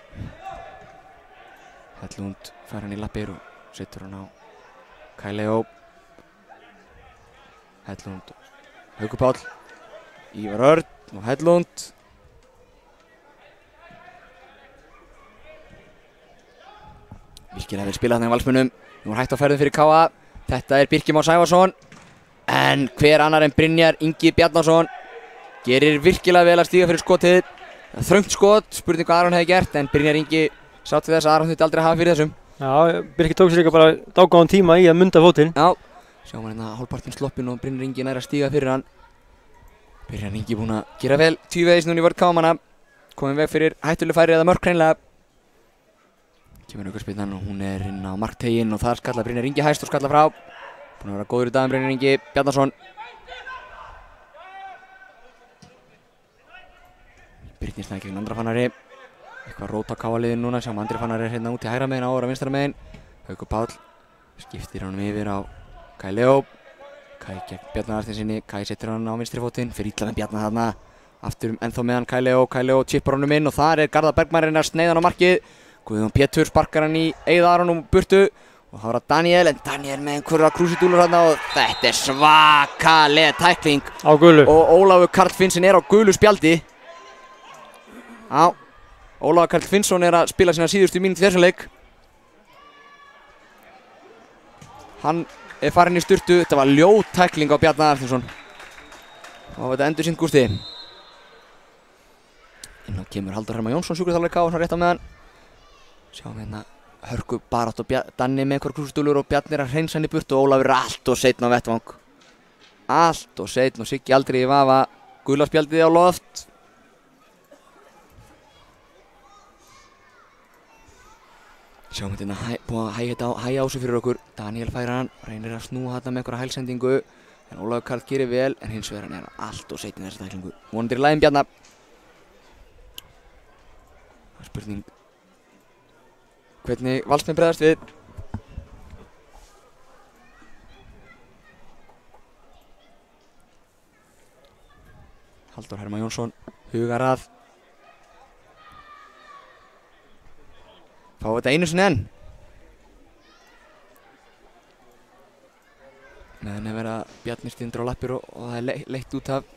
Hellund fær hann í lappir og setur hann á Kæleo. Hellund, Haukur Páll, Ívar Örn og Hellund. Virkilega vel spilað þarna í Valsmönnum. Nú er hægt á ferðum fyrir KA. Þetta er Birkir Már Sævarsson. En hver annar en Brynjar Ingi Bjarnason gerir virkilega vel að stíga fyrir skotið. Þröngt skot, spurning hvað Aron hefði gert, en Brynjar Ingi sá til þess að Aron þurfti aldrei að hafa fyrir þessum. Já, Birkir tók sér líka bara dágóðan tíma í að munda fótinn. Já, sjáum hérna hálfpartinn sloppinn og Brynjar Ingi nær að stíga fyrir hann. Brynjar Ingi búinn að gera vel tvívegis núna í vörn KM-manna. Kominn veg fyrir hættuleg færi eða mörk hreinlega. Kemur aukaspyrnan og hún er inn á markteginn og þar skallar Brynjar Ingi hæst og skallar frá. Búinn að vera góður í dag Brynjar Ingi Bjarnason. Birnir Snæ gegn Andra Fannari. Eitthvað rót á KA-liðinu núna, sjáum Andri Fannari er hérna út í hægra megin, Ára vinstra megin. Haukur Páll skiptir honum yfir á Kæleo. Kai gegn Bjarna Arsteinsinni, Kai setur hann á vinstri fótinn, fer illa með Bjarna þarna. Aftur ennþá með hann Kæleo chippar honum inn og þar er Garðar Bergmann að sneiða hann á markið. Guðjón Pétur sparkar hann í Eiður Aron og burtu. Og það var Daniel, en Daniel með einhverja krúsidúlur hérna og þetta er svakaleg tækling. Á gulu. Og Ólafur Karl Finnsen er á gulu spjaldi. Já, Ólafur Karl Finnsson er að spila sína síðustu mínútu í þessum leik. Hann er farinn í sturtu, þetta var ljót tækling á Bjarna Arsteinsson. Og þetta endur sýnt Gústi. Inn á kemur Halldór Hermann Jónsson, sjúkraþjálfari KA, svona rétt á meðan. Sjáum hérna hörku barátt og Danni með einhverjar krúsistúlur og Bjarni er að hreinsa hann í burtu og Ólafur er allt og seinn á vettvang. Allt og seinn og Siggi aldrei í vafa. Gula spjaldið á loft. Sjáum hérna búið að hægja á sig fyrir okkur. Daniel færir hann, reynir að snúa þarna með einhverja hælsendingu. En Ólafur Karl gerir vel, en hins vegar hann er allt og seinn í þessa tæklingu. Vonandi í laginn Bjarna. Það er spurning hvernig Valsmenn bregðast við. Halldór Hermann Jónsson hugar að fá þetta einu sinni enn. Meðan er verið að Bjarni stindur á lappir og það er leitt út af.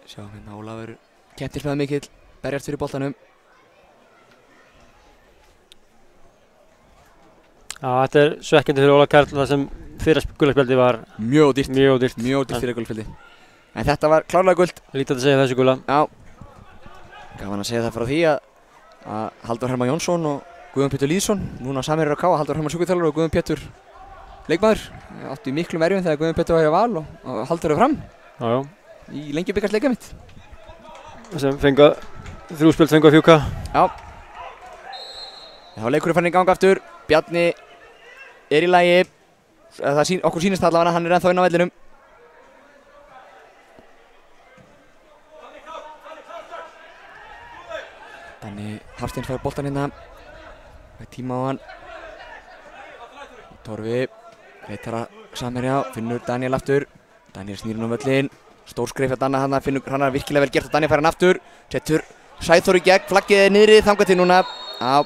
Sjáum hérna Ólafur keppnismæður mikill, berjast fyrir boltanum. Já, þetta er svekkjandi fyrir Ólafur Karl, það sem fyrir gulaspjaldi var mjög dýrt. Mjög dýrt fyrir gulaspjaldi. En þetta var klárlega gult. Lítið að segja þessu gula. Já. Gaman að segja það frá því að Halldór Hermann Jónsson og Guðjón Pétur Lýðsson, núna samherjar á KA, Halldór Hermann sjúkraþjálfari og Guðjón Pétur leikmaður. Áttu í miklum erjum þegar Guðjón Pétur var hjá Val og Halldór er fram. Já. Í Lengjubikarsleika mitt. Sem fengu þrjú spjöld fengu að fjúka. Já. Þá er leikurinn farin í gang aftur. Bjarni er í lagi. Okkur sýnist allavega hann er ennþá inn á vellinum. Danni Hafsteins fær boltan hérna. Tíma á hann. Torfi leitar að samherja, finnur Daniel aftur. Daniel snýr inn á völlinn. Stór skref hjá Danna hann, finnur hann virkilega vel gert og Daniel fær hann aftur. Setur Sæþór í gegn, flaggið er niðri þangað til núna. Já.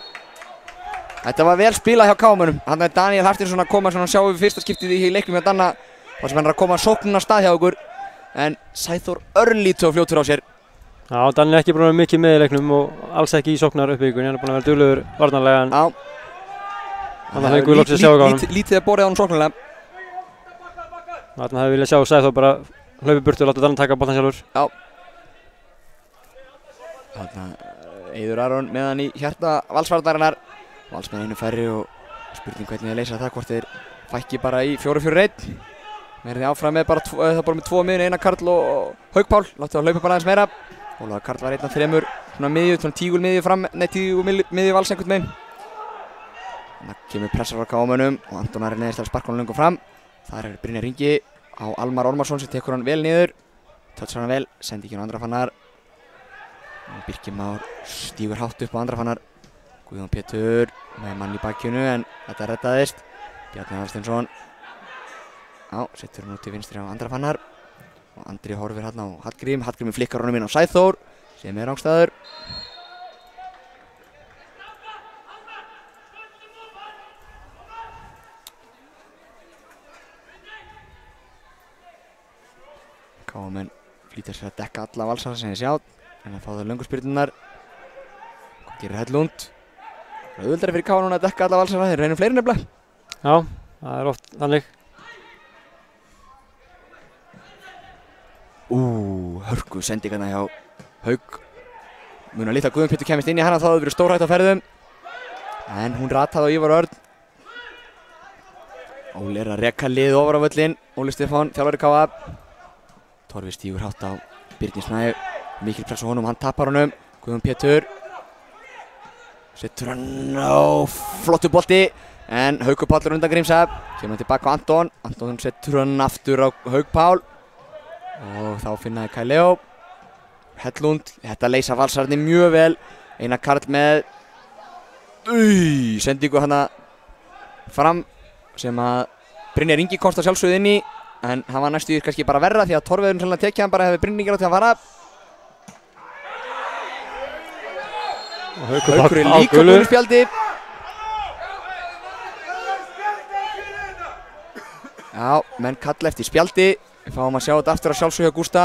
Þetta var vel spilað hjá KM-unum. Hann er Daniel Hafsteinsson að koma svona sjáum við fyrsta skiptið í leiknum hjá Danna. Það sem hann er að koma sóknun á stað hjá okkur. En Sæþór örlítið og fljótur á sér. Já, Danni er ekki búin að vera mikið með í leiknum og alls ekki í sóknar uppbyggingunni. Hann er búin að vera duglegur varnarlega en Já. þannig að fengum við loksins að sjá á honum. Lítið er borið á honum sóknarlega. Þannig að hefði viljað sjá Sæþór bara hlaupi burtu og láta Danni taka boltan sjálfur. Já. Þarna Eiður Aron með hann í hjarta valsvarnarinnar. Vals með einu færri og spurning hvernig þeir leysa það, hvort þeir fækki bara í 4-4-1. Verði áfram með bara með 2 miðjur, Einar Karl og Hauk Pál. Láttu að hlaupa bara aðeins meira. Ólafur Karl var einn af 3 svona miðju, svona tígulmiðju fram, nei tígulmiðju Vals einhvern veginn. Þannig kemur pressa frá KM-unum og Anton Ari neðist að sparka hann löngu fram. Þar er Brynjar Ingi á Almar Ormarsson sem tekur hann vel niður. Touchar hann vel, sendi ekki á Andrafannar. Birkir Már stígur hátt upp á Andrafannar. Guðjón Pétur með mann í bakinu en þetta reddaðist. Bjarni Hafsteinsson. Já, setur hann út í vinstri á Andrafannar. Og Andri horfir hérna á Hallgrím. Hallgrímur flikkar honum inn á Sæþór sem er rangstæður. KM-menn flýta sér að dekka alla valsara sem þeir sjá en að fá þau löngu spyrnunar. Hvað gerir Hellund? Það er auðveldari fyrir KM núna að dekka alla valsara, þeir reynum fleiri nefnilega. Já, það er oft þannig. Hörku sendingarna hjá Hauk. Mun að litla Guðjón Pétur kemist inn í hana, þá hefur verið stórhætt á ferðum. En hún rataði á Ívar Örn. Óli er að reka liðið ofar á völlinn. Óli Stefán, þjálfari KA. Torfi stígur hátt á Birni Snæ. Mikil press á honum, hann tapar honum. Guðjón Pétur. Setur hann á flottu bolti. En Haukur Páll er undan Grímsa. Kemur hann tilbaka á Anton. Anton setur hann aftur á Hauk Pál. Og þá finnaði Kai Leo. Hellund, þetta leysa valsararnir mjög vel. Einar Karl með sendingu hana fram sem að Brynjar Ingi komst að sjálfsögðu inn í. En hann var næstu kannski bara verra því að Torfiðurinn sannlega tekið hann bara hefði Brynjar Ingi látið að fara. Haukur er líka gulu spjaldi. Já, menn kalla eftir spjaldi. Við fáum að sjá þetta aftur að sjálfsögðu hjá Gústa.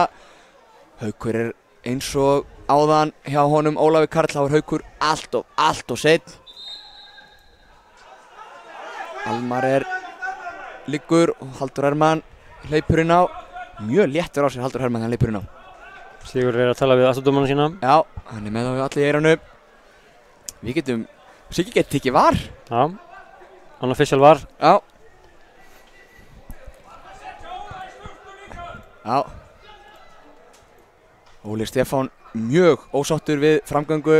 Haukur er eins og áðan hjá honum Ólafi Karl. Þá er Haukur allt of seinn. Almar er liggur og Halldór Hermann hleypur inn á. Mjög léttur á sér Halldór Hermann þegar hann hleypur inn á. Sigur er að tala við aðstofdómarana sína. Já, hann er með þá við allir í eyranu. Við getum, Siggi geti tekið var. Já, unofficial var. Já. Já. Óli Stefán mjög ósáttur við framgöngu.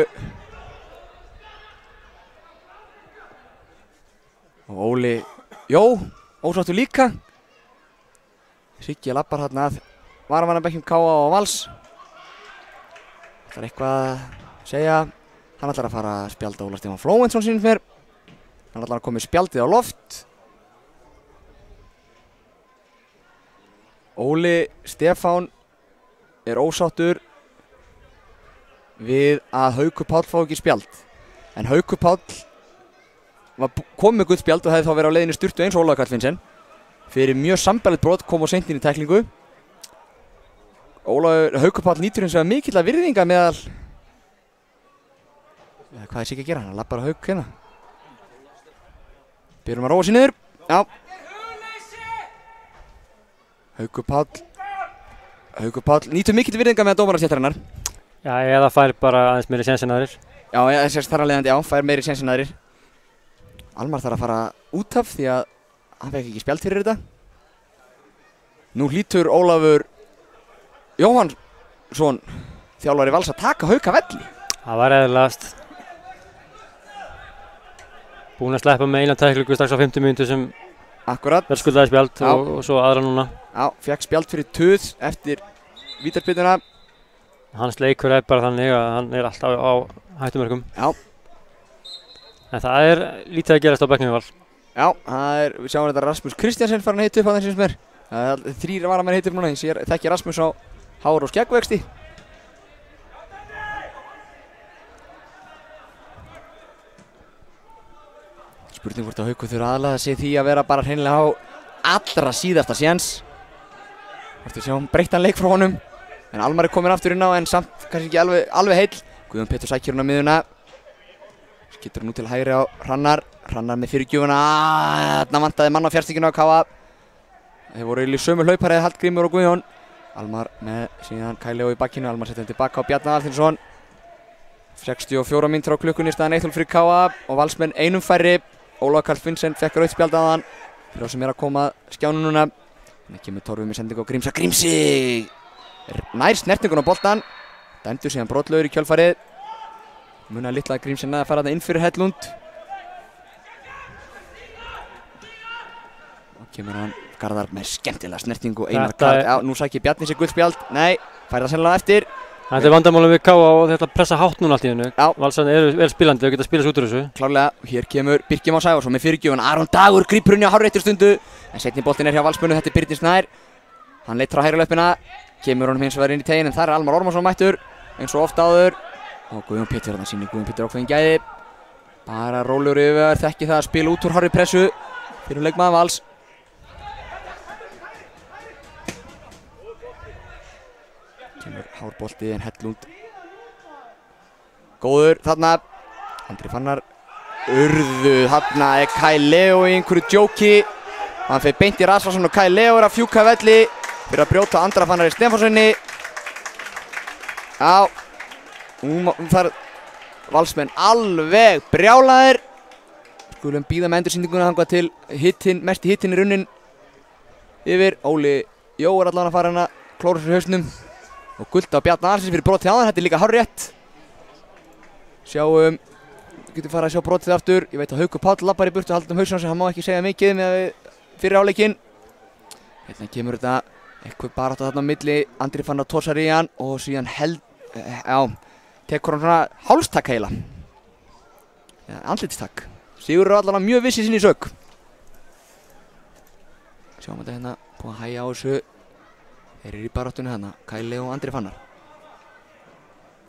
Og Óli, ósáttur líka. Siggi lappar hérna að varamannabekkjum KA og Vals. Það er eitthvað að segja. Hann ætlar að fara að spjalda Óla Stefán Flóventsson sínum fyrr. Hann ætlar að koma með spjaldið á loft. Óli Stefán er ósáttur við að Haukur Páll fá ekki spjald. En Haukur Páll kom með gutt spjald og hefði þá verið á leiðinni sturtu eins og Ólafur Karl Finnsen. Fyrir mjög sambærilegt brot kom á seint inn í tæklingu. Haukur Páll nýtur hins vegar mikilla virðinga meðal... Hvað er Siggi að gera? Hann lappar á Hauk hérna. Byrjum að róa sér niður. Já. Haukur Páll nýtur mikill virðinga með dómarastéttarinnar. Já, eða fær bara aðeins meiri séns en aðrir. Já, þess þar að leiðandi, fær meiri séns en aðrir. Almar þarf að fara út af því að hann fekk ekki spjald fyrir þetta. Nú hlýtur Ólafur Jóhannsson, þjálfari Vals, að taka Hauk af velli. Það var eðlilegast. Búinn að sleppa með eina tæklingu strax á 50 mínútu sem verðskuldaði spjald og svo aðra núna. Já, fekk spjald fyrir tuð eftir vítaspyrnuna. Hans leikur er bara þannig að hann er alltaf á hættumörkum. Já. En það lítið að gerast á bekknum Val. Já, við sjáum þetta Rasmus Kristjansen farin að hita upp á þessum sem það er 3 varamenn hita upp núna, ég þekki Rasmus á hár og skeggvexti. Spurning hvort að Haukur þurfa aðlaða sig því að vera bara hreinlega á allra síðasta séns. Hvort við sjáum breyttan leik frá honum. En Almar komin aftur inn á en samt kannski ekki alveg heill. Guðjón Pétur sækir hún á miðuna. Skittur nú til hægri á Hrannar. Hrannar með fyrirgjöfuna. Þarna vantaði mann á fjarstíkinu á Káa. Þeir voru í sömu hlaupari Hallgrímur og Guðjón. Almar með síðan Kai Leo í bakkinu. Almar setja hann tilbaka á Bjarna Alþinsson. 64 mínútur á klukkunni, staðan 1-0 fyrir Káa og Valsmenn einum færri. Ólafur Karl Vincent fekk rautt spjald áðan fyrir þá sem að koma skjánu núna. Þannig kemur Torfi með sendingu á Grímsa. Grímsi nær snertingun á boltan. Dæmdur síðan brotlaugur í kjölfarið. Munaði litla að Grímsi næði að fara þarna inn fyrir Hellund. Og kemur hann Garðar með skemmtilega snertingu. Einar Karl, nú sækir Bjarni sér gullspjald. Nei, fær það sennilega eftir. Þetta vandamálum við Káa og þetta pressa hátt núna allt í hennu. Valsarnir eru vel spilandi og geta spilast út úr þessu. Klárlega, hér kemur Birkir Már Sævarsson með fyrirgjöfuna. Aron Dagur grípur henni á hárréttu stundu. En seinni boltinn hjá Valsmönnum, þetta Birnir Snær. Hann leitar á hægri löppina. Kemur honum hins vegar inn í teginn en þar Almar Ormarsson mættur. Eins og oft áður. Og Guðjón Pétur þarna sýnir Guðjón Pétur ákveðin gæði. Bara rólegur yfir, þekki það að spila út úr hárri pressu. Fyrir leikmaður Vals. Kemur hárbolti en Hellund. Góður þarna, Andri Fannar urðu þarna Kai Leo í einhverju djóki. Hann fer beint í Rasvarsson og Kai Leo að fjúka velli fyrir að brjóta Andra Fannari Stefánssoni. Já, þar Valsmenn alveg brjálaðir. Skulum bíða með endursýndinguna þangað til mesti hitinn í runnin yfir. Óli Jó allan að fara hérna, klóra sér hausnum og gulda á Bjarna Alsins fyrir brotið á hann, þetta líka hárrétt. Sjáum, getum farið að sjá brotið aftur. Ég veit að Haukur Páll labbar í burtu haldum hausinn á sig, hann má ekki segja mikið með fyrir áleikinn. Hérna kemur þetta eitthvað baráttu þarna á milli, Andri Fannar tosar í hann og síðan tekur hann svona hálstakk heila. Andlitstakk. Sigurður er allavega mjög viss í sinni sök. Sjáum þetta hérna, búið að hægja á þessu. Þeir eru í baráttunni hérna, Kai Leo og Andri Fannar.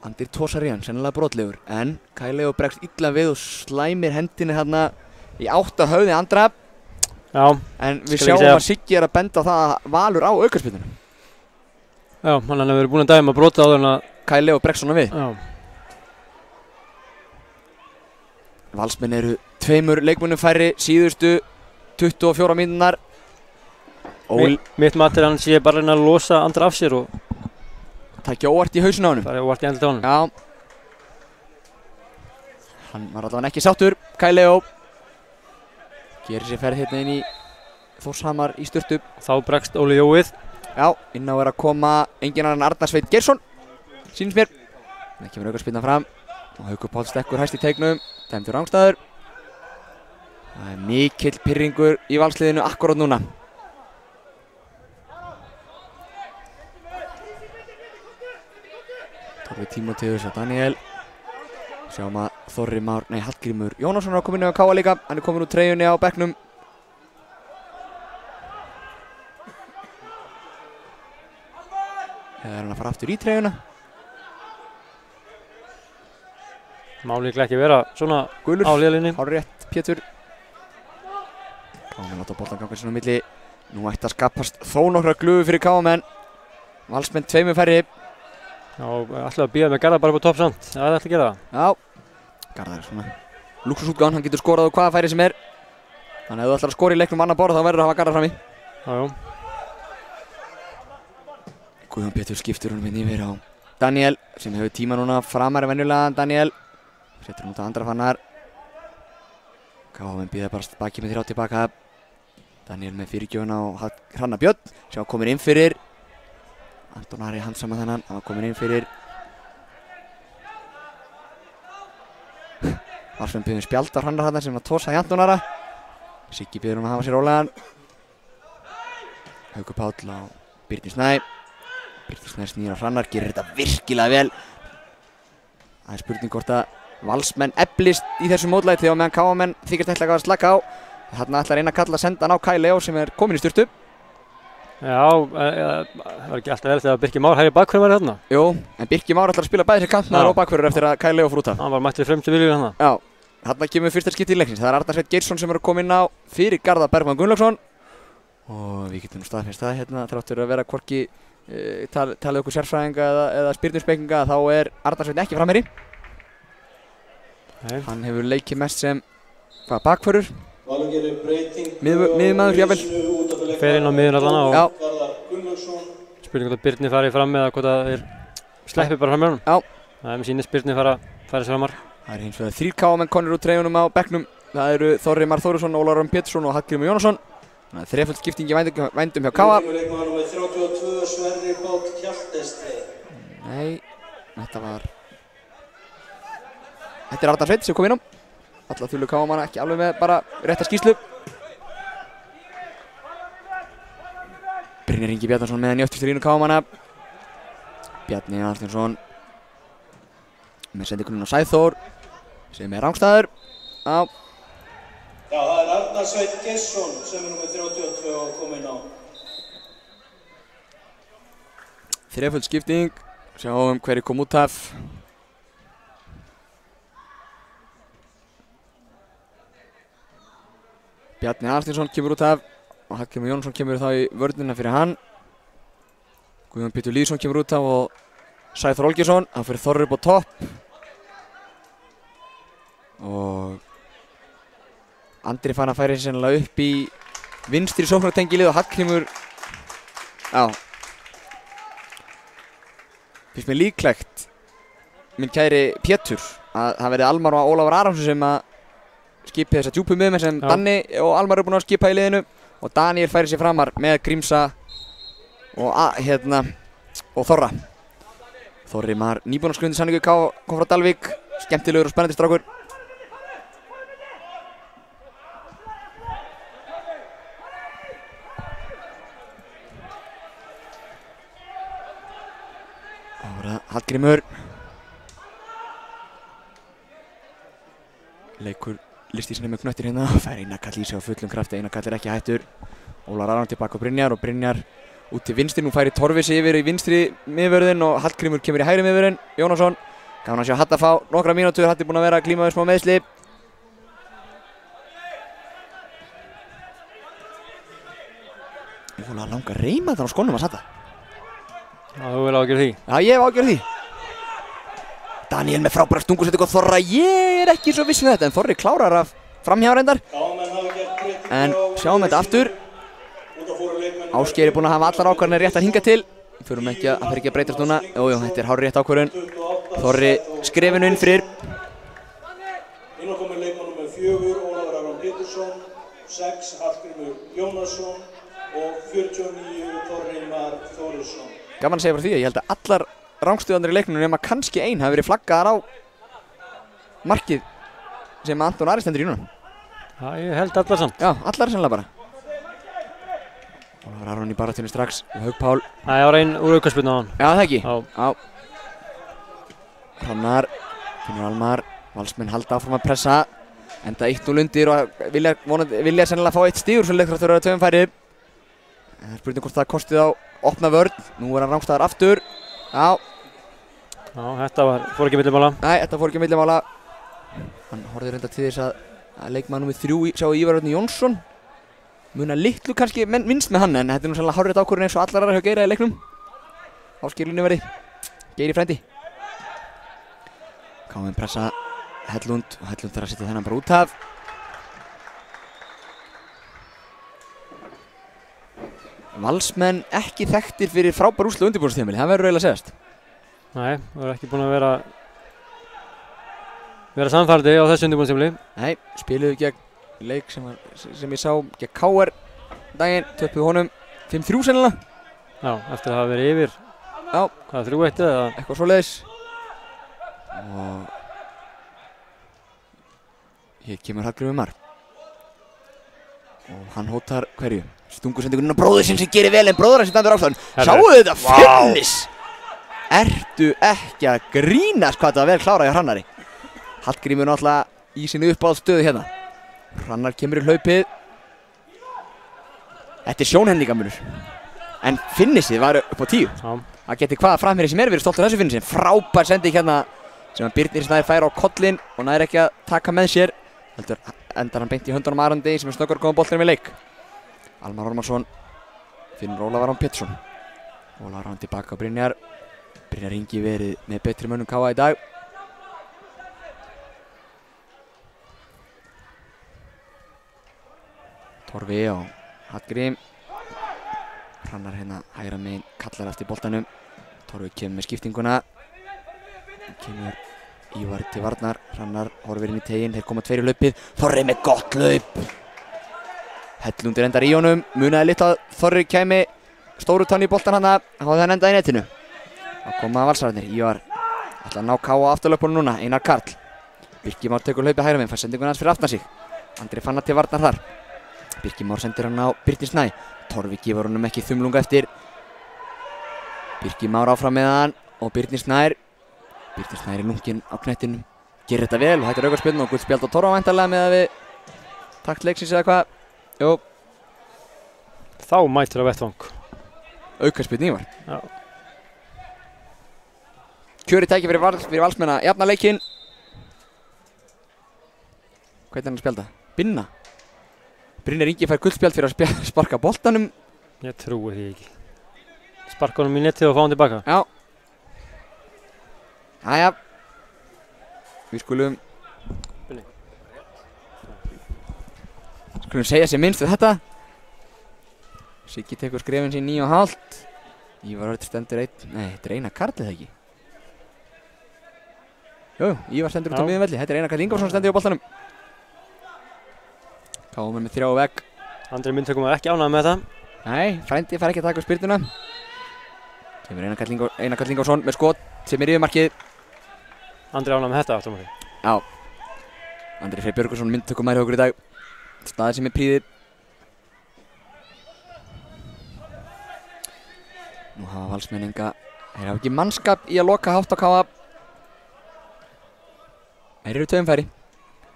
Andri tosar í hann, sennilega brotlegur, en Kai Leo bregst illa við og slæmir hendinni hérna í átt að höfði Andra. Já, en við sjáum að Siggi er að benda á það að Valur á aukaspyrnunum. Já, hann hefur verið búinn að dæma brotið áður en að Kai Leo bregst svona við. Já. Valsmenn eru 2 leikmönnum færri síðustu 24 mínúturnar. Mitt mat er að hann sé bara að losa Andra af sér og það ekki óvart í hausinn á honum. Það er óvart í andlitið á honum. Já. Hann var allavega ekki sáttur, Kai Leo. Gerir sér ferð hérna inn í Þórshamar í sturtu. Þá bregst Óli Jó við. Já, inn á að koma enginn annan Arnar Sveinn Geirsson. Sýnist mér. Það kemur aukaspyrnan fram. Og Haukur Páll stekkur hæst í teignum. Dæmdur rangstæður. Það er mikill pirringur í Valsliðinu akkurát núna. Torfi Tímóteus og Daniel. Sjáum að Hallgrímur Jónasson er komin inn á Káa líka. Hann er komin úr treyjunni á bekknum. Eða er hann að fara aftur í treyjuna? Má líklega ekki vera svona á liðlínni. Hárrétt Pétur. Káamenn láta boltan ganga sinna á milli. Nú ætti að skapast þó nokkra glufu fyrir Káamenn. Valsmenn 2 færri. Já, ætlaði að bíða með Garðar bara på topp samt. Það er ætlaði að gera það. Já, Garðar er svona lúksusútgáðan, hann getur skorað á hvaða færi sem er. Þannig að ef þú ætlar að skora í leiknum annar borð þá verður að hafa Garðar frammi. Já. Guðjón Pétur skiptur honum inn yfir á Daniel sem hefur tíma núna framar en venjulega. Daniel setur hún út á Andra Fannar. Káamenn bíða bara baki með 3 tilbaka. Daniel með fyrirgjöfuna á Hrannar Björn sem var komin inn fyrir. Anton Ari handsama þennan, hann var komin inn fyrir. Valsmenn biður spjald á Hrannar þarna sem var tosa í Anton Ara. Siggi biður að hafa sér rólegan. Haukur Páll á Birnir Snær. Birnir Snær snýr á Hrannar, gerir þetta virkilega vel. Það er spurning hvort að Valsmenn eflist í þessu mótlæti og meðan KA-menn þykjast ætla að slaka á. Þarna ætlar einn að kalla að senda hann á Kai Leo sem er komin í sturtu. Já, það var ekki alltaf vel þegar Birkir Már hægri bakverður var hérna. Jú, en Birkir Már ætlar að spila bæði sér kantmaður og bakverður eftir að Kai Leo fór út af. Hann var mættur fremstu vilju hérna. Já, þarna kemur fyrsta skipti í leiksins. Það er Arnar Sveinn Geirsson sem er að koma inn á fyrir Garðar Bergmann Gunnlaugsson. Og við getum staðfest það hérna, þráttur að vera hvorki talið okkur sérfræðinga eða spyrnusspekinga, þá er Arnar Sveinn ekki framherji. Hann hefur leikið mest sem bakvörður. Miðjumaður jafnvel. Fer inn á miðjun allan og já. Spurning hvort að Birnir fari fram eða hvort að þeir sleppi bara fram með honum. Já. Það er með sýnist Birnir fara sér framar. Það er hins vegar 3 KA-menn konur úr treyjunum á bekknum. Það eru Þorri Már Þórisson, Ólafur Örn Pétursson og Hallgrímur Jónasson. Það er þreföld skipting í vændum hjá KA. Nei, þetta er Arnar Sveinn sem kom inn á. Alla þullu KA-manna ekki alveg með bara rétta skýrslu. Brynjar Ingi Bjarnason meðan í öftustu línu KA-manna. Bjarni Arnþjónsson með sendingunum á Sæþór sem er rangstæður. Já, það er Arnar Sveinn Geirsson sem er númer 32 og kom inn á. Þreföld skipting. Sjáum hverju kom út af. Bjarni Arnþjónsson kemur út af og Hallgrímur Jónsson kemur þá í vörnina fyrir hann. Guðjón Pétur Lýðsson kemur út af og Sæþór Olgeirsson, hann fyrir Þorri upp á topp. Og Andri fann að færa sér sennilega upp í vinstri sóknartengilið og Hallgrímur, já, finnst mér líklegt, minn kæri Pétur, að það verði Almar og Ólafur Arason sem að skipi þessa djúpu miðmenn sem Danni og Almar eru búin að skipa í liðinu og Daniel færi sér framar með Grímsa og Þorra. Þorri Már nýbúinn að skrifa undir samningu kom frá Dalvík, skemmtilegur og spennandi strákur. Hallgrímur leikur listi sinni með knöttir hérna, fær Einarkall í sig á fullum krafti. Einarkall er ekki hættur. Ólar Aron tilbaka á Brynjar og Brynjar út til vinstri. Nú færi Torfis yfir í vinstri miðvörðinn og Hallgrímur kemur í hægri miðvörðinn. Jónasson, gaman að sjá Hatt að fá nokkra mínútur. Hatt er búinn að vera að glíma við smá meiðsli. Ólar langar að reyma þann á skónum að Hatta. Já, þú vil ágjörð því. Já, ég hef ágjörð því. Daniel með frábæra stungusendingu og Þorra, ég er ekki svo viss með þetta, en Þorri klárar af framhjá reyndar. En sjáum þetta aftur. Ásgeir er búinn að hafa allar ákvarðanir rétt að hinga til. Förum ekki að það fer ekki að breytast núna. Jú, þetta er hárrétt ákvörðun. Þorri skrifinu inn fyrir. Inn á kominn leikmann númer 4, Ólafur Aron Pétursson, 6, Hallgrímur Jónasson og 49, Þorri Már Þórisson. Gaman að segja frá því að ég held að allar rangstöðanir í leiknum nema kannski ein hafi verið flaggaðar á markið sem Anton Ari stendur í núna. Já, ég held allar samt. Já, allar sennilega bara. Ólafur Aron í baráttunni strax og Hauk Pál. Það var ein úr aukaspyrnu á hann. Já, það ekki. Já. Hrannar, Finnur Almar, Valsmenn halda áfram að pressa. Enda 1-0 undir og vilja sennilega fá 1 stig úr svo leik þrátt fyrir að vera 2 færi. Það er spurning hvort það kostið á opna vörn. Nú er hann rangstæður aftur. Já. Já, þetta fór ekki millimála. Nei, þetta fór ekki millimála. Hann horfði reynda til þess að leikmaður númer 3 sjá Ívar Örn Jónsson. Muna litlu kannski minnst með hann, en þetta er nú sannlega hárrétt ákvörðun eins og allar aðrar hjá Geira í leiknum. Ásgeir Línuveri, Geiri frændi. KM pressa Hellund og Hellund þarf að setja þennan bara út af. Valsmenn ekki þekktir fyrir frábær úrslit á undirbúningstímabili, það verður eiginlega að segjast. Nei, það er ekki búin að vera samfærdi á þessu undirbúningstímabili. Nei, spiluðu gegn leik sem ég sá gegn KR daginn, töpuðu honum 5-3 sennilega. Já, eftir að hafa verið yfir. Já. Hvað, 3-1 eða? Eitthvað svoleiðis. Og hér kemur Hallgrímur Már. Og hann hótar hverju? Stungusendingunum á bróður sinn sem gerir vel en bróður hans standur áfram. Sjáu þetta, fennis! Ertu ekki að grínast hvað þetta var vel klárað hjá Hrannari? Hallgrímur náttúrulega í sinni uppáhaldsstöðu hérna. Hrannar kemur í hlaupið. Þetta er sjónhendingamunur. En finishið var upp á 10. Það geti hvaða framherji sem verið stoltur af þessu finishið. Frábær sending hérna sem að Birnir Snær fær á kollinn og nær ekki að taka með sér. Heldur endar hann beint í höndunum Arandi sem er snöggur að koma boltanum í leik. Almar Ormarsson finnur Ólafur Aron Pétursson. Ólafur Aron tilbaka á Brynjar. Brynjar Ingi verið með betri mönnum KA í dag. Torfi og Hallgrím. Hrannar hérna hægra megin kallar eftir boltanum. Torfi kemur með skiptinguna. Kemur Ívar til varnar. Hrannar horfir inn í teginn. Þeir koma tveir í hlaupið. Þorri með gott hlaup. Hellundir endar í honum. Munaði litla að Þorri kæmi stóru tanni í boltan hana. Hafði hann endað í netinu. Það koma valsararnir. Ívar ætla að ná K.A. afturlöpunum núna. Einar Karl. Birkir Már tekur hlaupið hægra megin. Fær sendinguna hans fyrir aftan sig. Andri Fannar til varnar þar. Birkir Már sendir hann á Birnir Snæ. Torfi gefur honum ekki þumlunga eftir. Birkir Már áfram með hann og Birnir Snær. Birnir Snær er lunginn á knettinum. Gerir þetta vel og þetta er aukaspjörn og guldspjald á Torfa væntanlega með að við takt leiksins eða hvað. Jú. Þá mætir á vettvang. Aukaspjörn Ívar. Já. Kjöri tæki fyrir valsmenn að jafna leikinn. Hvað er hann að spjalda? Binna. Brynjar Ingi fær guldspjald fyrir að sparka boltanum. Ég trúi því ekki. Sparka honum í netið og fá hann tilbaka. Já. Jæja. Við skulum segja sér minnst við þetta. Siggi tekur skrefin sín 9,5. Ívar Örn stendur einn. Nei, þetta er Einar Karl eða ekki? Jú, Ívar stendur út á miðjum velli. Þetta er Einar Karl Ingvarsson stendur á boltanum. Káum með 3 á vegg. Andri Myndhaukum var ekki ánægður með þetta. Nei, frændi fær ekki að taka spyrnuna. Kemur Einar Karl Ingvarsson með skot sem er yfirmarkið. Andri ánægður með þetta aftur á móti. Já. Andri Freyr Björgvinsson myndtökumæður hjá okkur í dag. Staðið sem er prýðið. Nú hafa valsmenn þeir hafa ekki mannskap í að loka hátt á K.A. Þeir eru tveimfæri.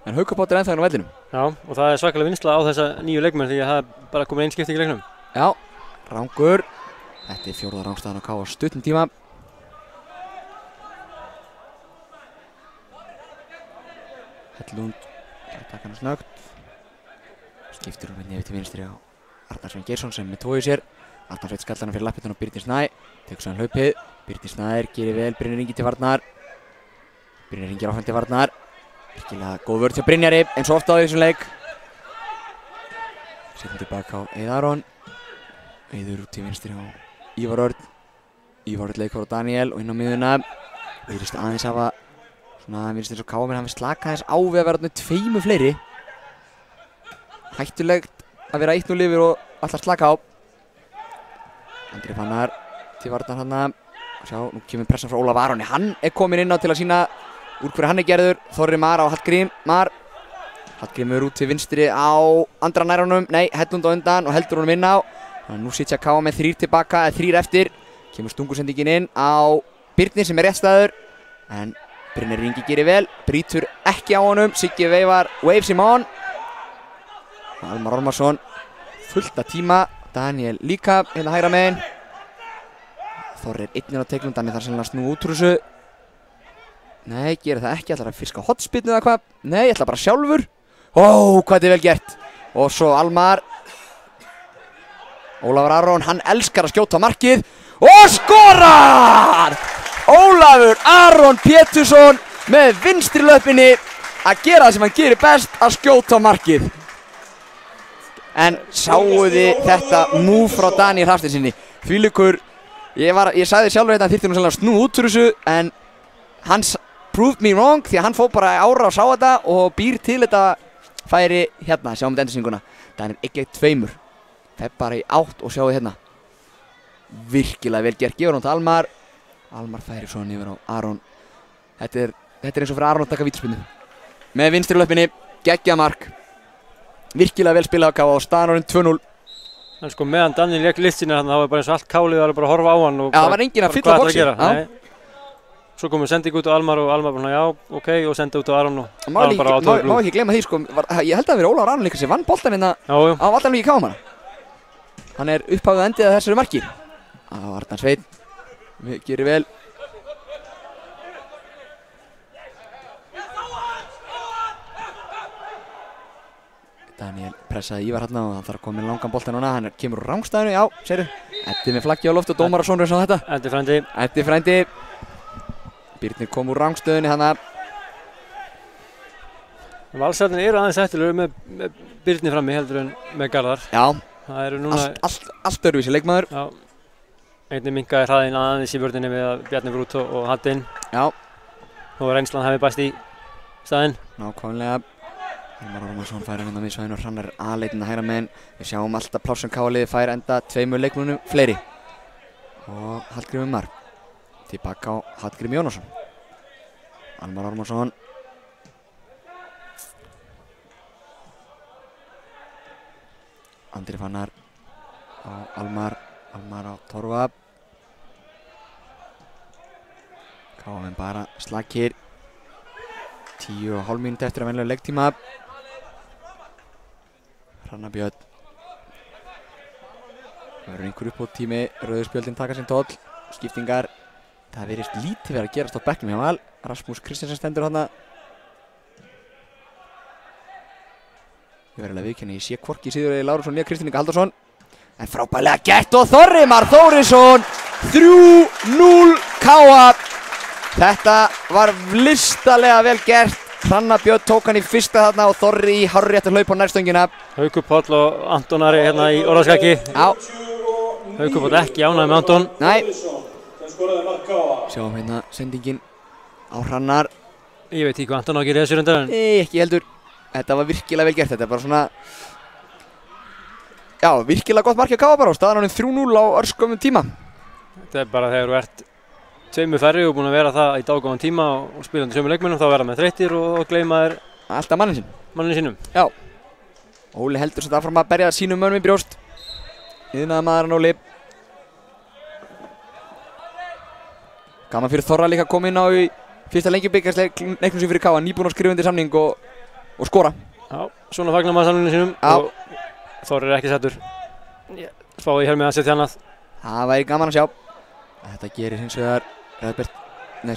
En Haukabót er ennþá inn á vellinum. Já, og það er svakalega vinsla á þessa nýju leikmenn því að það er bara komin einn skipting í leiknum. Já, rangur. Þetta er 4. rangstaðan á K.A. stuttum tíma. Hellund, það taka hann snöggt. Skiptir hún með nefið til vinstri á Arnar Sveinn Geirsson sem með 2 í sér. Arnar Sveinn skallar hann fyrir lappirnar á Birnir Snæ. Tekur svo hann hlaupið. Birnir Snær gerir vel, Brynjar Ingi til varnar. Brynjar Ingi áfram til varnar. Virkilega góð vörð hjá Brynjari, eins og ofta á þessum leik. Setjum tilbaka á Eiðar Aron. Eiður út til vinstri á Ívar Örn. Ívar Örn leikur á Daniel og inn á miðuna. Virðist aðeins hafa, svona virðist eins og K.A. hafi slakað þess á við að vera þarna 2 fleiri. Hættulegt að vera 1-0 yfir og alltaf slaka á. Andri Fannar til varnar hana. Sjá, nú kemur pressan frá Ólafur Aroni. Hann er komin inn á til að sína úr hverju hann er gerður. Þorri Mar á Hallgrím Mar. Hallgrímur út til vinstri á andra nærunum. Nei, Hellund á undan og heldur honum inn á. Þannig að nú sitja K.A. með 3 tilbaka, eða 3 eftir. Kemur stungusendingin inn á Birnir sem er réttstæður. En Brynjar Ingi gerir vel, brýtur ekki á honum. Siggi veifar, waves him on. Almar Ormarsson, fullt af tíma. Daniel líka, hérna hægra megin. Þorri er einninn á teiknum, Daniel þarf sennilega að snúa út úr þessu. Nei, gerir það ekki, ætlar að fiska hotspinnu eða hvað? Nei, ætlar bara sjálfur. Ó, hvað þetta er vel gert. Og svo Almar. Ólafur Aron, hann elskar að skjóta markið. Og skorar! Ólafur Aron Pétursson með vinstri löppinni að gera það sem hann gerir best, að skjóta markið. En sáuði þetta move frá Daniel Hafsteinsinni. Þvílíkur, ég sagði sjálfur þetta, hann þyrfti nú sannlega að snúa út úr þessu, en hann proved me wrong því að hann fór bara ára og sá þetta og býr til þetta færi hérna, sjáum við endursýninguna. Daniel ekki 2. Fer bara í 8 og sjáu hérna. Virkilega vel gert, gefur hún til Almar. Almar færi svo niður á Aron. Þetta er eins og fyrir Aron að taka vítaspyrnu. Með vinstri löppinni, geggjað mark. Virkilega vel spilað á K.A. og staðan orðin 2-0. En sko meðan Daniel lék listina þá var bara eins og allt kálið var bara að horfa á hann og já, það var enginn að fylla boxið. svo komum við sending út á Almar og Almar bara já, ok, og sendi út á Aron og Má ekki gleyma því sko, ég held að það hafi verið Ólafur Aron líka sem vann boltan hérna á Vallarvík KM. Hann er upphafið endið að þessari marki. Arnar Sveinn gerir vel. Daniel pressaði Ívar hérna og hann þarf að koma með langan bolta núna. Hann kemur úr rangstæðinu, já, sérðu. Eddi með flaggi á loft og dómarasónur sá þetta. Eddi frændi. Birnir kom úr rangstöðunni hana. Valsarnir eru aðeins eftirlegur með Birni frammi heldur en með Garðar. Já, það eru núna allt öðruvísi leikmaður. Já, einnig minkaði hraðinn aðeins í vörninni við að Bjarni Brút og Hattinn. Já. Og reynslan hefði bæst í staðinn. Nákvæmlega. Almar Ormarsson fær hérna við svæðinu og Hrannar aðleitin að hægra megin. Við sjáum alltaf pláss sem KA-liðið fær enda 2 leikmönnum fleiri. Og Hallgrímur Mar. Tilbaka á Hallgrím Jónasson. Almar Ormarsson. Andri Fannar á Almar á Torfa. KA-menn bara slakir. 10,5 mínúti eftir að venjulega leiktíma. Hrannar Björn. Það verður einhver uppbótartími, rauðu spjöldin taka sinn toll. Skiptingar. Það virðist lítið verið að gerast á bekknum hjá Val. Rasmus Kristjánsson stendur þarna. Ég verður alveg viðurkenna, ég sé hvorki Sigurður Lárusson né Kristinn Inga Halldórsson. En frábærlega gert og Þorri Mar Þórisson 3-0 KA. Þetta var listalega vel gert. Hrannar Björn tók hann í fyrsta þarna og Þorri í hárrétt að hlaupa á nærstöngina. Haukur Páll og Anton Ari hérna í orðaskaki. Já. Haukur Páll ekki ánægður með Anton. Nei. Sjáum hérna sendingin á Hrannar. Ég veit ekki hvað Anton á að gera í þessu rundar. Nei, ekki heldur. Þetta var virkilega vel gert. Þetta er bara svona, já, virkilega gott mark hjá KA bara og staðan honum 3-0 á örskömmum tíma. Þetta er bara þegar þú ert 2 færri og búin að vera það í dágóðan tíma og spilandi sömu leikmönnum, þá verða með þreyttir og gleyma þér alltaf mannin sínum. Já. Óli heldur svo áfram að berja sínum mönnum í brjóst. Iðnaðarmaðurinn Óli. Gaman fyrir Þorra líka að koma inn á í fyrsta Lengjubikarsleiknum sem fyrir KA, nýbúinn að skrifa undir samning og skora. Já, svona fagnar maður samninginu sínum. Já. Og Þorri er ekki settur. Spáði hér með að setja annað. Það væri gaman að sjá. Þetta gerir hins vegar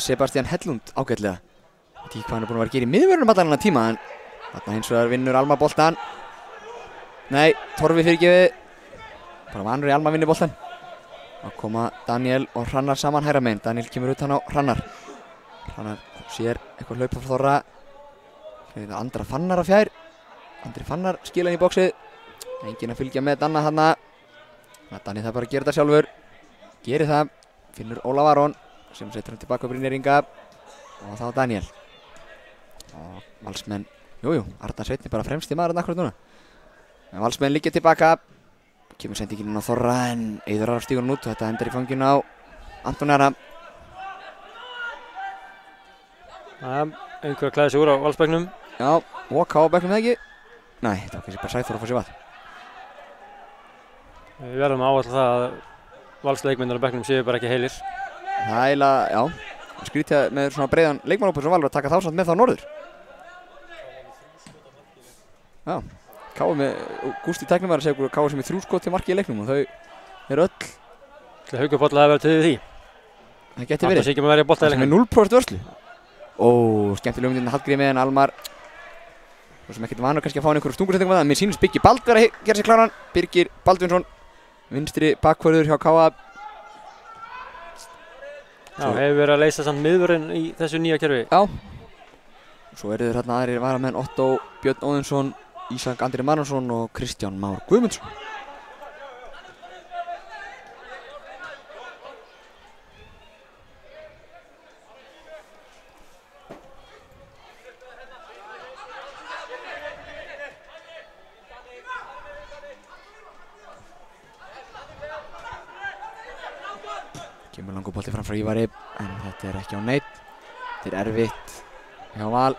Sebastian Hellund ágætlega. Ég veit ekki hvað hann er búinn að vera að gera í miðvörunum allan þennan tíma, en þarna hins vegar vinnur Alma boltan. Nei, Torfi fyrirgefið. Bara vanur í Alma vinnur boltan. Þá koma Daniel og Hrannar saman hægra megin. Daniel kemur utan á Hrannar. Hrannar sér eitthvað hlaupa frá Þorra. Andra Fannar að fjær. Andri Fannar skila inn í bóksið. Enginn að fylgja með Danna þarna. Danni það bara að gera þetta sjálfur. Gerir það. Finnur Ólaf Aron sem setur hann tilbaka á Brynjar Inga og þá Daniel. Og Valsmenn, jújú, Arnar Sveinn er bara fremst í maðurinn akkurat núna. En Valsmenn liggja tilbaka. Kemur sendinginn inn á Þorra en Eiður Arar stígur hann út og þetta endar í fanginu á Anton Ara. Einhver að klæða sig úr á Valsbekknum. Já, og KA á bekknum eða ekki? Nei, þetta var kannski bara Sæþór að fá sér vatn. Við verðum að áætla það að Valsleikmennir á bekknum séu bara ekki heilir. Það er eiginlega, já, skrítið með svona breiðan leikmannhóp sem Valur að taka þá samt með þá norður. Já, KA með Gústi Tæknum var að segja KA sem er 3 skot til marki í leiknum og þau eru öll. Það Haukur Páll að vera til því. Það geti verið. Það sé ekki með að vera í bolta í leiknum. Það sem er 0% vörslu. Ó, skemmtileg hugmyndin Hallgrími en Almar. Svo sem ekkert vanur kannski að fá hann einhverjum stungursettingum með það. Mér sýnist Birgir Bald vera að gera sig kláran. Birgir Baldvinsson. Vinstri bakvörður hjá KA. Já, hefur verið að leysa samt miðvörðinn í þessu nýja kerfi. Já. Svo eru þeir hérna aðrir varamenn Otto Björn Óðinsson, Ísak Andri Marnarsson og Kristján Már Guðmundsson. Kemur langur bolti fram frá Ívari, en þetta er ekki á neitt. Þetta er erfitt hjá Val.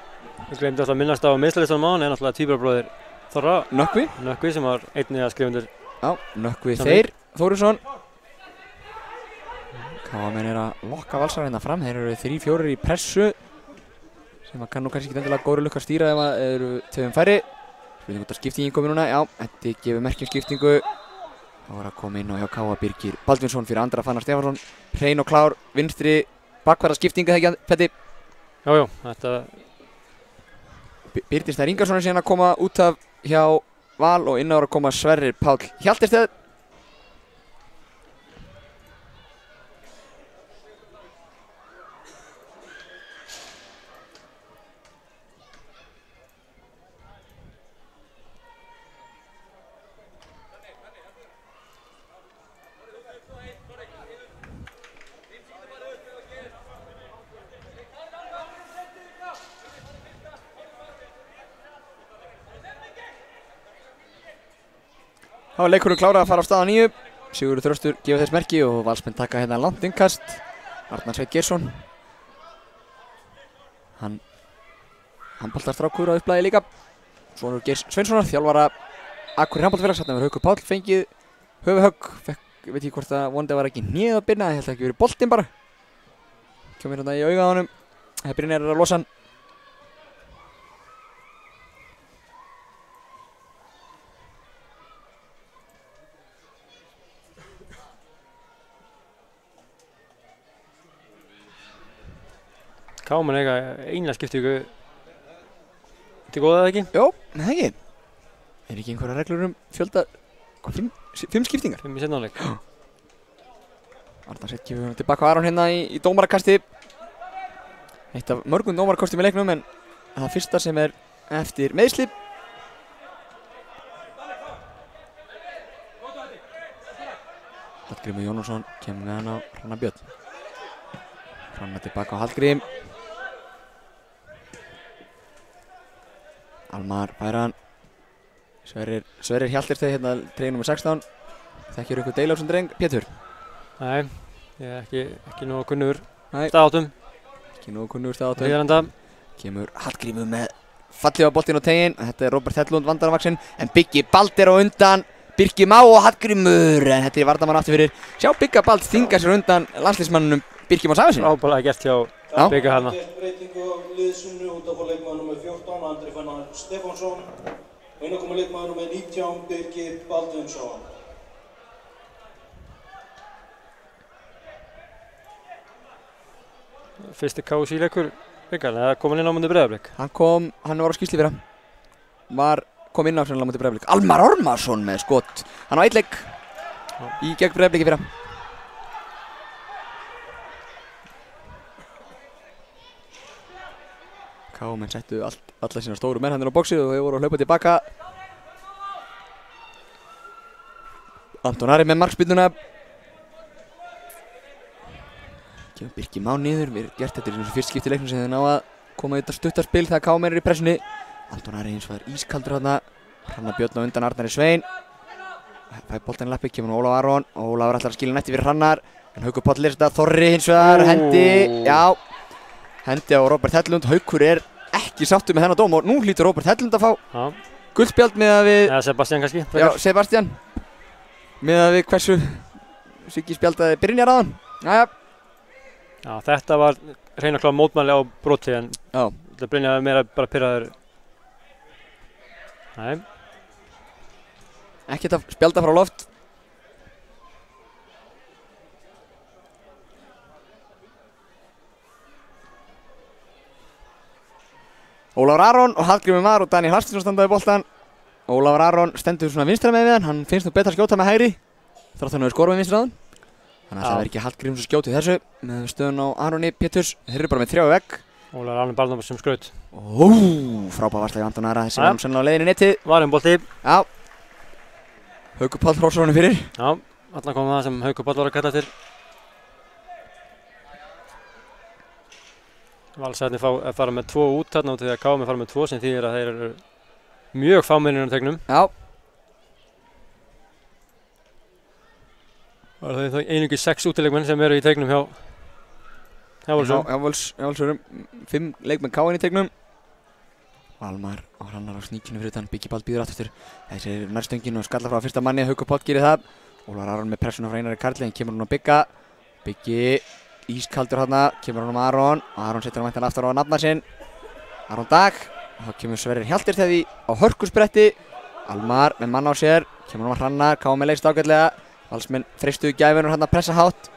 Við gleymdi alltaf að minnast á meðslistan mánu en alltaf tvíburabróðir Þorra. Nökkvi sem var einnig að skrifa undir. Já, Nökkvi Þeir Þórisson. Káamenn að lokka Valsara hérna fram. Þeir eru 3-4 í pressu sem að kann nú kannski ekki endilega góður lukka að stýra ef það eru 2 færri. Spurning út af skiptingin komið núna. Já, þetta gefur merkjum skiptingu. Þá að koma inn á hjá Káa Birgir Baldvinsson fyrir Andra Fannar Stefansson. Hrein og klár, vinstri bakverða skiptinga þegar ekki Petti. Já, þetta... Birgir Stær Ingarsson síðan að koma út af hjá Val og inn á að koma Sverrir Páll Hjaltesteð. Þá er leikurinn klárað að fara á stað á 9. Sigurður Þröstur gefur þess merki og Valsmenn taka hérna langt innkast. Arnar Sveinn Geirsson. Hann handboltastrákur á upplæði líka. Sonur Geirs Sveinssonar, þjálfara Akureyrar handboltafélags. Þarna var Haukur Páll fengið höfuðhögg. Veit ekki hvort það vonandi var ekki hnéð að byrna. Ég held að ekki verið boltinn bara. Kjómir hérna í auga á honum. Brynjar að losa hann. Káamenn eiga einlega skiptingu. Þetta góða það ekki? Jó, það ekki. Er ekki einhverja reglur fjölda... 5 skiptingar? 5 í seinna hálfleik. Arnar Sveinn gefur tilbaka Aron hérna í dómarakasti. Eitt af mörgum dómarakostum í leiknum en það fyrsta sem er eftir meiðsli. Hallgrímur Jónasson kemur með hann á Hrannar Björn. Hrannar tilbaka á Hallgrím. Almar færa hann. Sverrir Hjaltesteð hérna treyja nr. 16. Þekkir ykkur deila á þessum dreng, Pétur? Nei, ég er ekki nógu kunnugur staðáttum. Ekki nógu kunnugur staðáttum. Hlýðarenda. Kemur Hallgrímur með fallið á boltinn á teginn. Þetta er Róbert Hellund vandaravaxinn en Biggi Bald er á undan. Birgir Má og Hallgrímur en þetta er varnarmann aftur fyrir. Sjá Bigga Bald þinga sér undan landsliðsmannunum Birgir Má Sævarssyni. Frábærlega gert hjá Bigga hérna. Breytingu á liðsinu út af leikmaður nr. 14 Andri Fannar Stefansson. Og inn að koma leikmaður nr. 19 Birgir Baldvinsson. Fyrsti KSÍ-leikur Bigga, eða kom hann inn á mútið Breiðablik? Hann var á skýrslu fyrir. Kom inn á sennilega mútið Breiðablik. Almar Ormarsson með skot. Hann á 1 leik í gegn Breiðabliki fyrir. Káamenn settu alla sína stóru menn hann á boxið og þau voru að hlaupa tilbaka. Anton Ari með markspyrnuna. Kemur Birgir Má niður. Við erum gert þetta í fyrst skipti leiknum sem þau ná að koma í þetta stuttarspil þegar Káamenn er í pressunni. Anton Ari hins vegar ískaldur þarna. Hrannar Björn á undan Arnari Svein. Fær boltann í lappi, kemur nú Ólafur Aron. Ólafur ætlar að skilja hann eftir fyrir Hrannar. En Haukur Páll er þetta. Þorri hins vegar. Hendi á Róbert Hellund. Haukur er ekki sáttur með þennan dóm og nú hlýtur Róbert Hellund að fá guldspjald með að við... Eða Sebastian kannski? Já, Sebastian. Með að við hversu Siggi spjaldaði Brynjar á hann. Já, þetta var hrein og klár mótmæli á broti en Brynjar meira bara pirraður. Nei. Ekkert að spjalda frá loft. Ólafur Aron og Hallgrímur Mar og Daniel Hafsteinsson standaði boltan. Ólafur Aron stendur svona vinstra með hann. Hann finnst nú betra að skjóta með hægri. Þrátt hann hefur skorað með vinstra á hann. Þannig að það er ekki Hallgrímur sem skjóti þessu. Með stöðun á Aroni Péturs. Þeir eru bara með 3 í vegg. Ólafur Aron Barnabas sem skraut. Frábær varsla í Anton Ara. Þessi var sennilega á leiðinni netið. Varum bolti. Já. Haukur Páll hrósar honum fyrir. Já, allan kom það sem Haukur Páll var að kalla eftir. Valsarnir fara með 2 út þarna og því að Káamenn fara með 2 sem þýðir að þeir eru mjög fámennir á tegnum. Já. Það er þá einungis 6 útileikmenn sem eru í tegnum hjá Völsurum. Já, Völsurum. 5 leikmenn Káinn í tegnum. Almar og Hrannar á sníkinu fyrir utan. Biggi Bald býður aftur. Þessi er nærstöngin og skallar frá fyrsta manni. Haukur Páll gerir það. Ólafur Aron með pressuna frá Einari Karli en kemur hún á Bigga. Byggi ískaldur þarna, kemur honum Aron. Aron setur hann væntanlega aftur á nafna sinn. Aron Dag. Þá kemur Sverrir Hjaltesteð á hörkuspretti. Almar með mann á sér. Kemur honum að Hrannar, KM leikst ágætlega. Valsmenn freistuðu gæfunur hann að pressa hátt.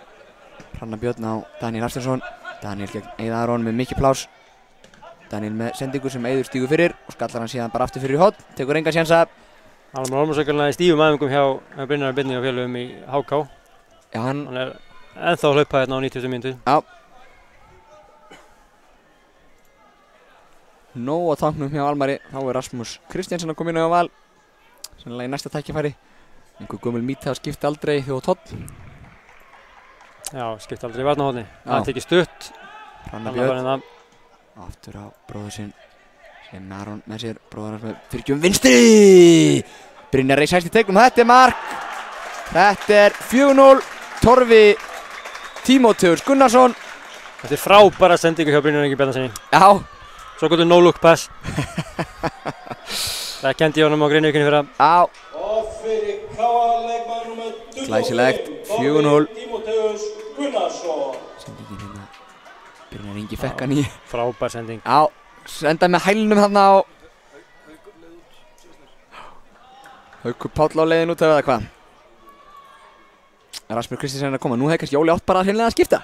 Hrannar Björn á Daniel Hafsteinsson. Daniel gegn Eiðar Aron með mikið plás. Daniel með sendingu sem Eiður stígur fyrir og skallar hann síðan bara aftur fyrir í horn. Tekur enga sénsa. Almar Ormarsson í stífum æfingum hjá Brynjari Birni og félögum í HK. Já, hann er ennþá að hlaupa hérna á 90 mínútu. Já. Nóg á tanknum hjá Almari. Þá er Rasmus Kristjánsson að koma inn á val. Sennilega í næsta tækifæri. Einhver gömul mýta skipti aldrei þjóð tótt. Já, skipti aldrei í varnarhorni. Það tekið stutt. Hrannar Björn. Aftur á bróður sinn. Sem Aron með sér. Bróður hans með fyrgjum vinstri. Brynjar reis hægt í tegnum. Þetta er mark. Þetta er 4-0. Torfi Tímóteus Gunnarsson. Þetta er frábæra sendingu hjá Brynjar Ingi Bjarnasyni. Já. Svo gotur no-look pass. Það kendi ég honum á Greinvíkinni fyrir að. Já. Og fyrir K.A. leikmaður númer 25. Glæsilegt. 4-0. Tímóteus Gunnarsson. Sendingin hérna. Brynjar Ingi fekk hann í. Frábær sending. Já. Senda með hælnum þarna á. Haukur Páll á leiðin út eða hvað? Rasmus Kristjánsson að koma. Nú hefði kannski Óli átt bara hreinlega að skipta.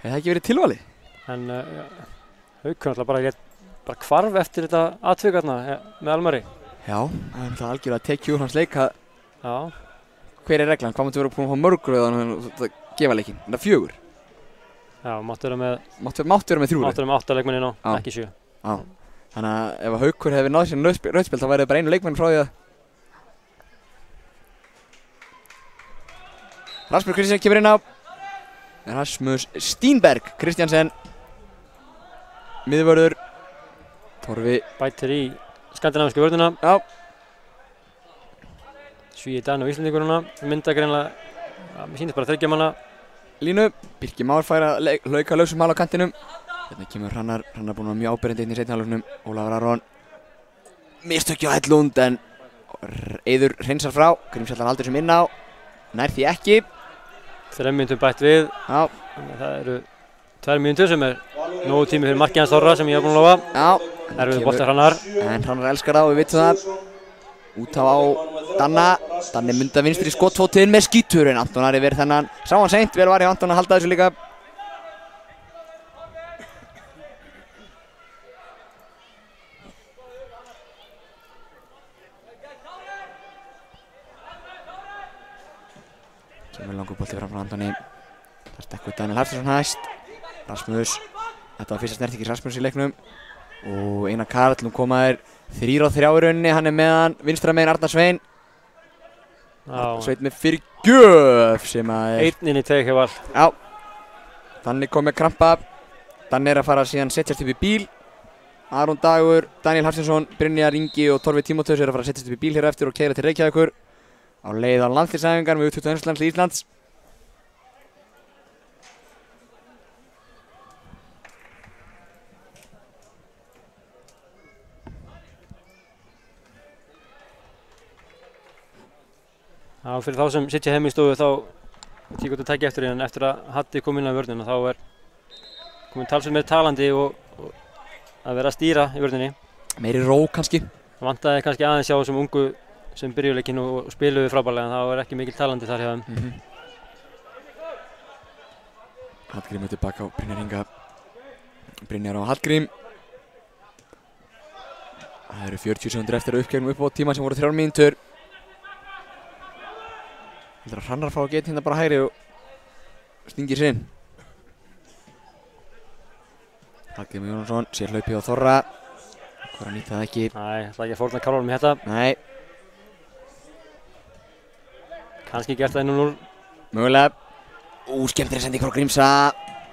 Hefði það ekki verið tilvalið? En Haukur náttúrulega bara hvarf eftir þetta atvik þarna með Almari. Já, það er náttúrulega algjörlega að tekja úr hans leik að. Já. Hver er reglan? Hvað máttu vera búin að fá mörg rauð að gefa leikinn? Er það 4? Já, máttu vera með 3 Máttu vera með 8 leikmenn inn á, ekki 7. Já. Þannig að ef Haukur hefði náð sér rauðspjald þá væri það bara einu leikmenn frá því að Rasmus Kristjánsson kemur inn á. Rasmus Stínberg Kristjánsson. Miðvörður. Torfi bætir í skandinavísku vörðuna. Já. Svíi Dan og Íslendingur núna. Mynda greinlega, mér sýnist bara 3 manna línu. Birkir Már fær að lauka lausum hal á kantinum. Hérna kemur Hrannar búinn að vera mjög áberandi inn í seinni hálfleiknum. Ólafur Aron. Mistökki á Hellund en Eiður hreinsar frá. Grímsjallar haldur sem inn á. Nær því ekki. 3 mínútur bætt við. Já. Það eru 2 mínútur sem er nógu tími fyrir markið hans Þorra sem ég hef búinn að lofa. Já. Erfiður bolti Hrannar. En Hrannar elskar það og við vitum það. Út á Danna. Danni mynda vinstri skotfótinn með skítur en Anton Ari verið þennan. Sá hann seint, vel var hjá Anton að halda þessu líka. Kemur langur bolti fram frá Antoni. Það stekkur Daniel Hafsteinsson hæst. Rasmus. Þetta var fyrsta snertingis Rasmus í leiknum. Og Einar Karl, nú koma þér 3 á 3 í rauninni. Hann er meðan vinstra megin Arnar Svein. Arnar Svein með fyrir gjöf sem að er 1 inn í teg hjá Val. Já. Danni kom með krampa. Danni er að fara síðan setjast upp í bíl. Aron Dagur, Daniel Hafsteinsson, Brynjar Ingi og Torfi Tímóteus er að fara að setjast upp í bíl hér eftir og keyra til Reykjavíkur. Á leið á landsliðsæfingar með U21 Íslands. Já, fyrir þá sem sitja heim í stofu þá veit ég hvort að taka eftir því en eftir að Hatti kom inn á vörnina þá er komin talsveit meiri talandi og að vera að stýra í vörninni. Meiri ró kannski. Það vantaði kannski aðeins sjá þessum ungu sem byrjuleikinn og spiluðu frábærlega en það er ekki mikil talandi þar hjá þeim. Hallgrímur tilbaka á Brynjar Inga. Brynjar á Hallgrím. Það eru 40 sekundur eftir uppgjörnum upp á tíma sem voru 3 mínútur. Heldur að Hrannar fá að geta hérna bara hægri og stingir sér inn. Hallgrímur Jónasson sér hlaupið á Þorra. Hvað nýta það ekki. Nei, það er ekki að fórna kálvarum í þetta. Nei. Kannski gert það 1-0. Mögulega. Skemmtileg sending frá Grímsa.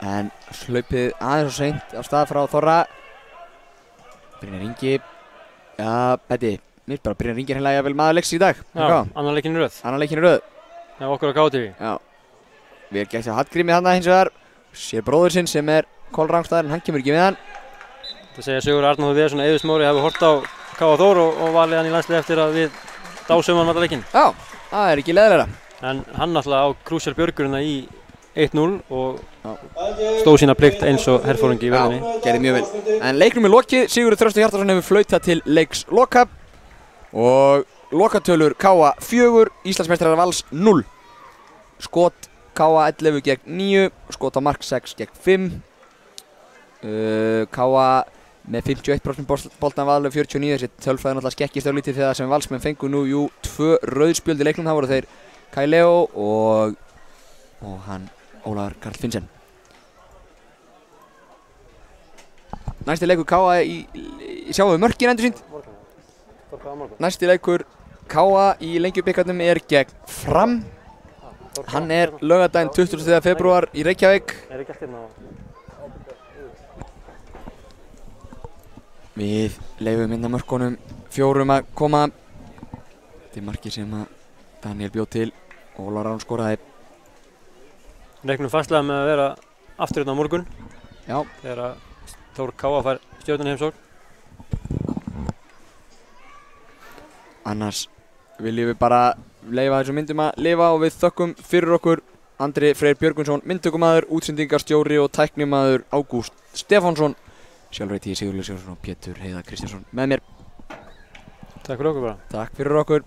En hlaupið aðeins og seint á stað frá Þorra. Brynjar Ingi. Já, Betti. Mér bara Brynjar Ingi hreinlega vel maður leiks í dag. Já, annan leikinn í röð. Annan leikinn í röð. Já, okkur á KTV. Já. Vel gert hjá Hallgrími þarna hins vegar. Sér bróður sinn sem er kolrangstæður en hann kemur ekki við hann. Það segja Sigur Arnóður Viðarsson og Eiður Smári hafi hort á K.A. Þór og valið hann í landslið eftir að við dásum hann alla leikinn. Já, það er ekki leiðilegra. En hann náttúrulega á Krúsjál Björgurina í 1-0 og stóð sína plikt eins og herforingi í verðinni. Já, gerði mjög vel. En leiknum er lokið, Sigurður Þröstur Hjartarson hefur flautað til leiks loka og lokatölur K.A. 4, Íslandsmeistarar Vals 0. Skot K.A. 11 gegn 9, skot á mark 6 gegn 5. K.A. með 51% boltan Valur 49, þessi tölfræði náttúrulega skekkist örlítið þegar sem Valsmenn fengu nú 2 rauðspjöld í leiknum. Það voru þeir Kai Leo og hann Ólafur Karl Finnsen. Næsti leikur K.A. sjáum við mörkin endur sínt. Næsti leikur K.A. í Lengjubikarnum er gegn Fram. Hann er laugardaginn 20. febrúar í Reykjavík. Við leyfum inn að mörkunum 4 að koma. Þetta er markið sem að Daniel bjóð til. Ólafur Aron skoraði. Leiknum fastlega með að vera aftur hérna á morgun. Já. Þegar Þór K.A. fær Stjörnuna heimsókn. Annars viljum við bara leyfa þessum myndum að lifa og við þökkum fyrir okkur Andri Freyr Björgvinsson, myndtökumaður, útsendingarstjóri og tæknimaður Ágúst Stefánsson. Sjálfur heiti ég Sigurður Sigurðsson og Pétur Heiðar Kristjánsson með mér. Takk fyrir okkur bara. Takk fyrir okkur.